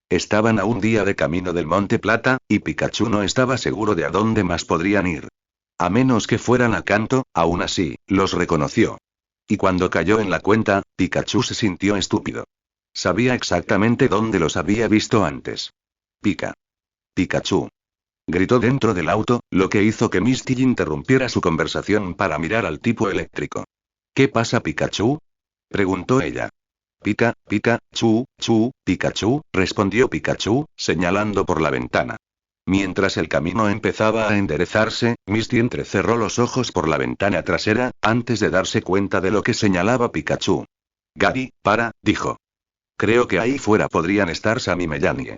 Estaban a un día de camino del Monte Plata, y Pikachu no estaba seguro de a dónde más podrían ir. A menos que fueran a Kanto, aún así, los reconoció. Y cuando cayó en la cuenta, Pikachu se sintió estúpido. Sabía exactamente dónde los había visto antes. Pikachu. Gritó dentro del auto, lo que hizo que Misty interrumpiera su conversación para mirar al tipo eléctrico. ¿Qué pasa, Pikachu? Preguntó ella. Pikachu, respondió Pikachu, señalando por la ventana. Mientras el camino empezaba a enderezarse, Misty entrecerró los ojos por la ventana trasera, antes de darse cuenta de lo que señalaba Pikachu. Gary, dijo. Creo que ahí fuera podrían estar Sam y Melanie.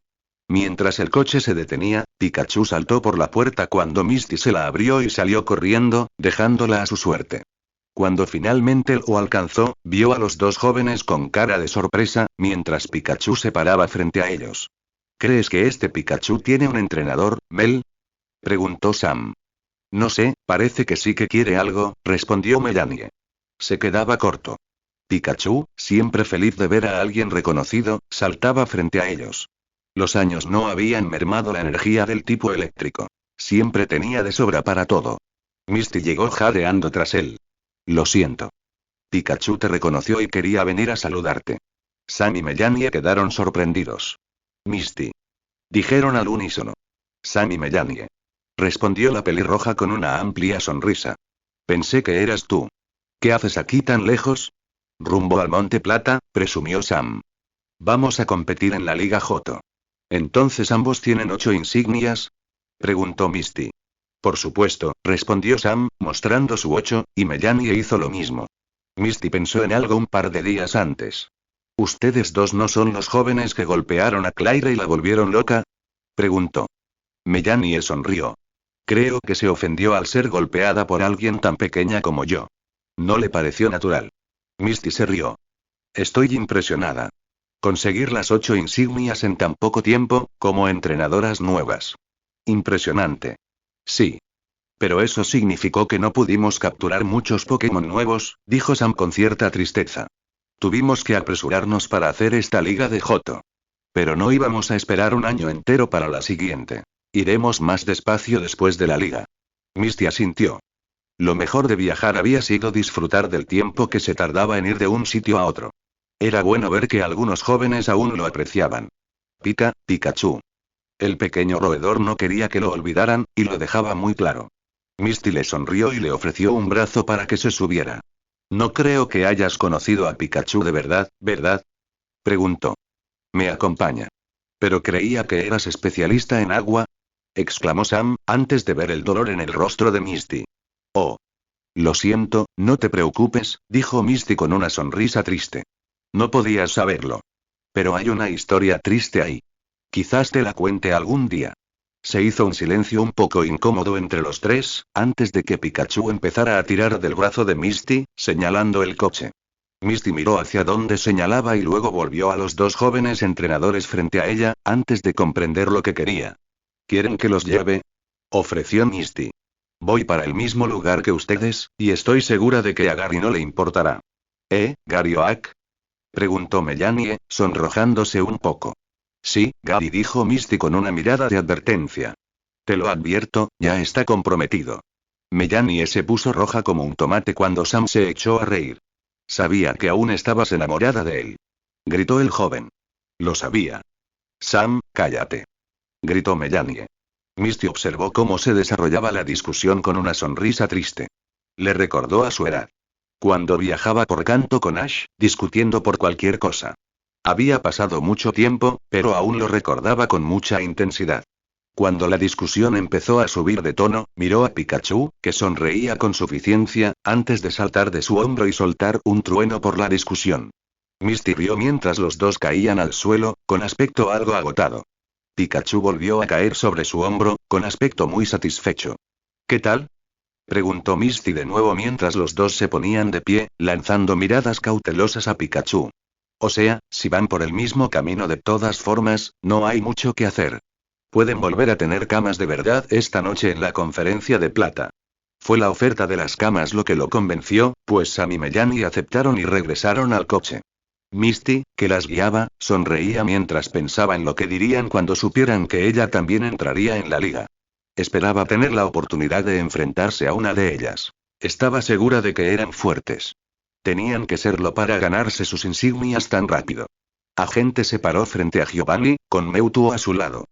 Mientras el coche se detenía, Pikachu saltó por la puerta cuando Misty se la abrió y salió corriendo, dejándola a su suerte. Cuando finalmente lo alcanzó, vio a los dos jóvenes con cara de sorpresa, mientras Pikachu se paraba frente a ellos. ¿Crees que este Pikachu tiene un entrenador, Mel? Preguntó Sam. No sé, parece que sí que quiere algo, respondió Melanie. Se quedaba corto. Pikachu, siempre feliz de ver a alguien reconocido, saltaba frente a ellos. Los años no habían mermado la energía del tipo eléctrico. Siempre tenía de sobra para todo. Misty llegó jadeando tras él. Lo siento. Pikachu te reconoció y quería venir a saludarte. Sam y Melanie quedaron sorprendidos. Misty. Dijeron al unísono. Sam y Melanie. Respondió la pelirroja con una amplia sonrisa. Pensé que eras tú. ¿Qué haces aquí tan lejos? Rumbo al Monte Plata, presumió Sam. Vamos a competir en la Liga Johto. ¿Entonces ambos tienen 8 insignias? Preguntó Misty. Por supuesto, respondió Sam, mostrando su 8, y Melanie hizo lo mismo. Misty pensó en algo un par de días antes. ¿Ustedes dos no son los jóvenes que golpearon a Claire y la volvieron loca? Preguntó. Melanie sonrió. Creo que se ofendió al ser golpeada por alguien tan pequeña como yo. No le pareció natural. Misty se rió. Estoy impresionada. Conseguir las 8 insignias en tan poco tiempo, como entrenadoras nuevas. Impresionante. Sí. Pero eso significó que no pudimos capturar muchos Pokémon nuevos, dijo Sam con cierta tristeza. Tuvimos que apresurarnos para hacer esta liga de Johto. Pero no íbamos a esperar un año entero para la siguiente. Iremos más despacio después de la liga. Misty asintió. Lo mejor de viajar había sido disfrutar del tiempo que se tardaba en ir de un sitio a otro. Era bueno ver que algunos jóvenes aún lo apreciaban. Pikachu. El pequeño roedor no quería que lo olvidaran, y lo dejaba muy claro. Misty le sonrió y le ofreció un brazo para que se subiera. No creo que hayas conocido a Pikachu de verdad, ¿verdad? Preguntó. Me acompaña. Pero creía que eras especialista en agua, exclamó Sam, antes de ver el dolor en el rostro de Misty. Oh. Lo siento, no te preocupes, dijo Misty con una sonrisa triste. No podías saberlo. Pero hay una historia triste ahí. Quizás te la cuente algún día. Se hizo un silencio un poco incómodo entre los tres, antes de que Pikachu empezara a tirar del brazo de Misty, señalando el coche. Misty miró hacia donde señalaba y luego volvió a los dos jóvenes entrenadores frente a ella, antes de comprender lo que quería. ¿Quieren que los lleve? Ofreció Misty. Voy para el mismo lugar que ustedes, y estoy segura de que a Gary no le importará. Gary Oak? Preguntó Melanie, sonrojándose un poco. Sí, Gary, dijo Misty con una mirada de advertencia. Te lo advierto, ya está comprometido. Melanie se puso roja como un tomate cuando Sam se echó a reír. Sabía que aún estabas enamorada de él. Gritó el joven. Lo sabía. Sam, cállate. Gritó Melanie. Misty observó cómo se desarrollaba la discusión con una sonrisa triste. Le recordó a su edad. Cuando viajaba por Kanto con Ash, discutiendo por cualquier cosa. Había pasado mucho tiempo, pero aún lo recordaba con mucha intensidad. Cuando la discusión empezó a subir de tono, miró a Pikachu, que sonreía con suficiencia, antes de saltar de su hombro y soltar un trueno por la discusión. Misty rió mientras los dos caían al suelo, con aspecto algo agotado. Pikachu volvió a caer sobre su hombro, con aspecto muy satisfecho. ¿Qué tal? Preguntó Misty de nuevo mientras los dos se ponían de pie, lanzando miradas cautelosas a Pikachu. O sea, si van por el mismo camino de todas formas, no hay mucho que hacer. Pueden volver a tener camas de verdad esta noche en la conferencia de plata. Fue la oferta de las camas lo que lo convenció, pues Sam y Melanie aceptaron y regresaron al coche. Misty, que las guiaba, sonreía mientras pensaba en lo que dirían cuando supieran que ella también entraría en la liga. Esperaba tener la oportunidad de enfrentarse a una de ellas. Estaba segura de que eran fuertes. Tenían que serlo para ganarse sus insignias tan rápido. Agente se paró frente a Giovanni, con Mewtwo a su lado.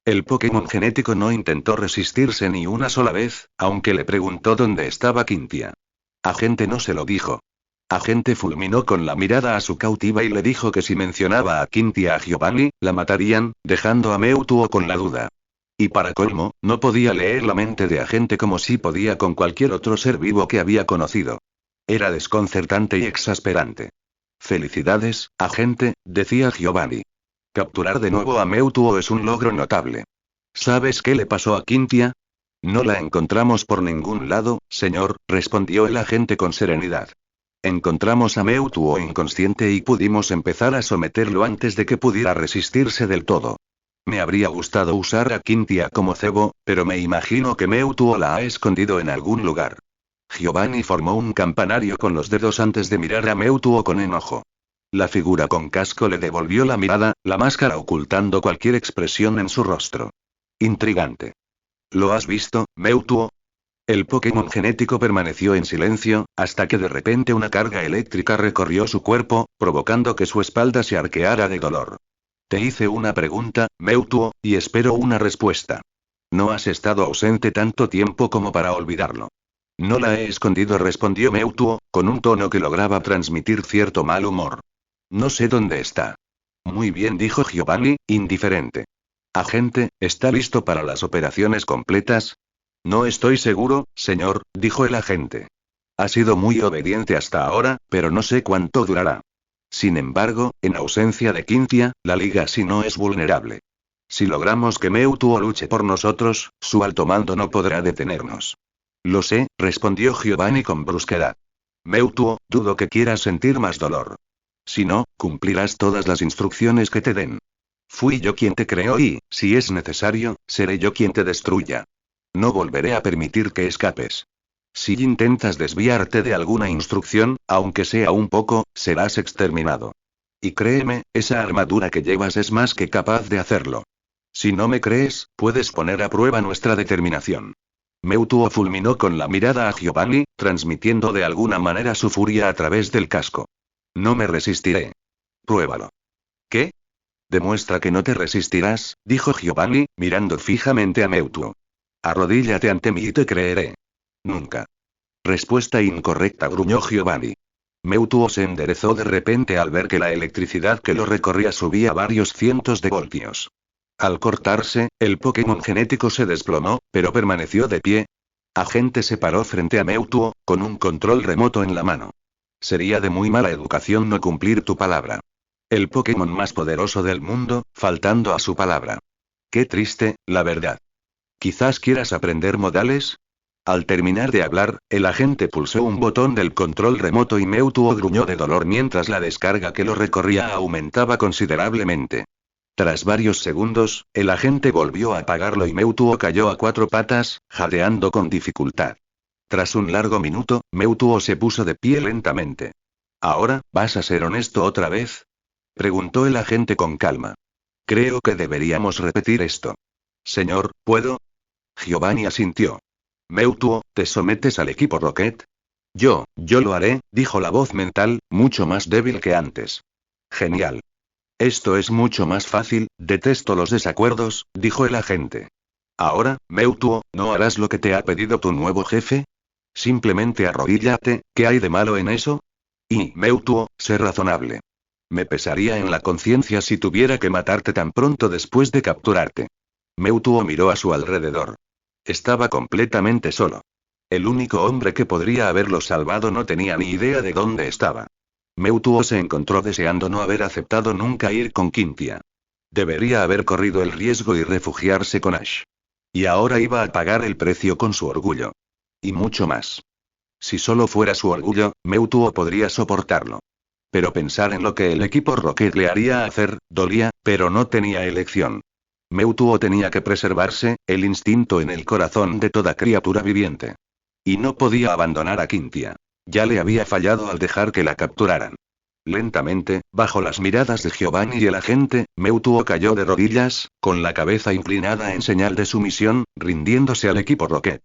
El Pokémon genético no intentó resistirse ni una sola vez, aunque le preguntó dónde estaba Quintia. Agente no se lo dijo. Agente fulminó con la mirada a su cautiva y le dijo que si mencionaba a Quintia a Giovanni, la matarían, dejando a Mewtwo con la duda. Y para colmo, no podía leer la mente de Agente como si podía con cualquier otro ser vivo que había conocido. Era desconcertante y exasperante. Felicidades, agente, decía Giovanni. Capturar de nuevo a Mewtwo es un logro notable. ¿Sabes qué le pasó a Quintia? No la encontramos por ningún lado, señor, respondió el agente con serenidad. Encontramos a Mewtwo inconsciente y pudimos empezar a someterlo antes de que pudiera resistirse del todo. Me habría gustado usar a Quintia como cebo, pero me imagino que Mewtwo la ha escondido en algún lugar. Giovanni formó un campanario con los dedos antes de mirar a Mewtwo con enojo. La figura con casco le devolvió la mirada, la máscara ocultando cualquier expresión en su rostro. Intrigante. ¿Lo has visto, Mewtwo? El Pokémon genético permaneció en silencio, hasta que de repente una carga eléctrica recorrió su cuerpo, provocando que su espalda se arqueara de dolor. Te hice una pregunta, Mewtwo, y espero una respuesta. No has estado ausente tanto tiempo como para olvidarlo. No la he escondido, respondió Mewtwo, con un tono que lograba transmitir cierto mal humor. No sé dónde está. Muy bien, dijo Giovanni, indiferente. Agente, ¿está listo para las operaciones completas? No estoy seguro, señor, dijo el agente. Ha sido muy obediente hasta ahora, pero no sé cuánto durará. Sin embargo, en ausencia de Quintia, la liga sí no es vulnerable. Si logramos que Mewtwo luche por nosotros, su alto mando no podrá detenernos. Lo sé, respondió Giovanni con brusquedad. Mewtwo, dudo que quieras sentir más dolor. Si no, cumplirás todas las instrucciones que te den. Fui yo quien te creó y, si es necesario, seré yo quien te destruya. No volveré a permitir que escapes. Si intentas desviarte de alguna instrucción, aunque sea un poco, serás exterminado. Y créeme, esa armadura que llevas es más que capaz de hacerlo. Si no me crees, puedes poner a prueba nuestra determinación. Mewtwo fulminó con la mirada a Giovanni, transmitiendo de alguna manera su furia a través del casco. No me resistiré. Pruébalo. ¿Qué? Demuestra que no te resistirás, dijo Giovanni, mirando fijamente a Mewtwo. Arrodíllate ante mí y te creeré. Nunca. Respuesta incorrecta, gruñó Giovanni. Mewtwo se enderezó de repente al ver que la electricidad que lo recorría subía varios cientos de voltios. Al cortarse, el Pokémon genético se desplomó, pero permaneció de pie. Agente se paró frente a Mewtwo, con un control remoto en la mano. Sería de muy mala educación no cumplir tu palabra. El Pokémon más poderoso del mundo, faltando a su palabra. Qué triste, la verdad. ¿Quizás quieras aprender modales? Al terminar de hablar, el agente pulsó un botón del control remoto y Mewtwo gruñó de dolor mientras la descarga que lo recorría aumentaba considerablemente. Tras varios segundos, el agente volvió a apagarlo y Mewtwo cayó a cuatro patas, jadeando con dificultad. Tras un largo minuto, Mewtwo se puso de pie lentamente. ¿Ahora, vas a ser honesto otra vez? Preguntó el agente con calma. Creo que deberíamos repetir esto. Señor, ¿puedo? Giovanni asintió. Mewtwo, ¿te sometes al equipo Rocket? Yo lo haré, dijo la voz mental, mucho más débil que antes. Genial. Esto es mucho más fácil, detesto los desacuerdos, dijo el agente. Ahora, Mewtwo, ¿no harás lo que te ha pedido tu nuevo jefe? Simplemente arrodíllate, ¿qué hay de malo en eso? Y, Mewtwo, sé razonable. Me pesaría en la conciencia si tuviera que matarte tan pronto después de capturarte. Mewtwo miró a su alrededor. Estaba completamente solo. El único hombre que podría haberlo salvado no tenía ni idea de dónde estaba. Mewtwo se encontró deseando no haber aceptado nunca ir con Quintia. Debería haber corrido el riesgo y refugiarse con Ash. Y ahora iba a pagar el precio con su orgullo. Y mucho más. Si solo fuera su orgullo, Mewtwo podría soportarlo. Pero pensar en lo que el equipo Rocket le haría hacer, dolía, pero no tenía elección. Mewtwo tenía que preservarse, el instinto en el corazón de toda criatura viviente. Y no podía abandonar a Quintia. Ya le había fallado al dejar que la capturaran. Lentamente, bajo las miradas de Giovanni y el agente, Mewtwo cayó de rodillas, con la cabeza inclinada en señal de sumisión, rindiéndose al equipo Rocket.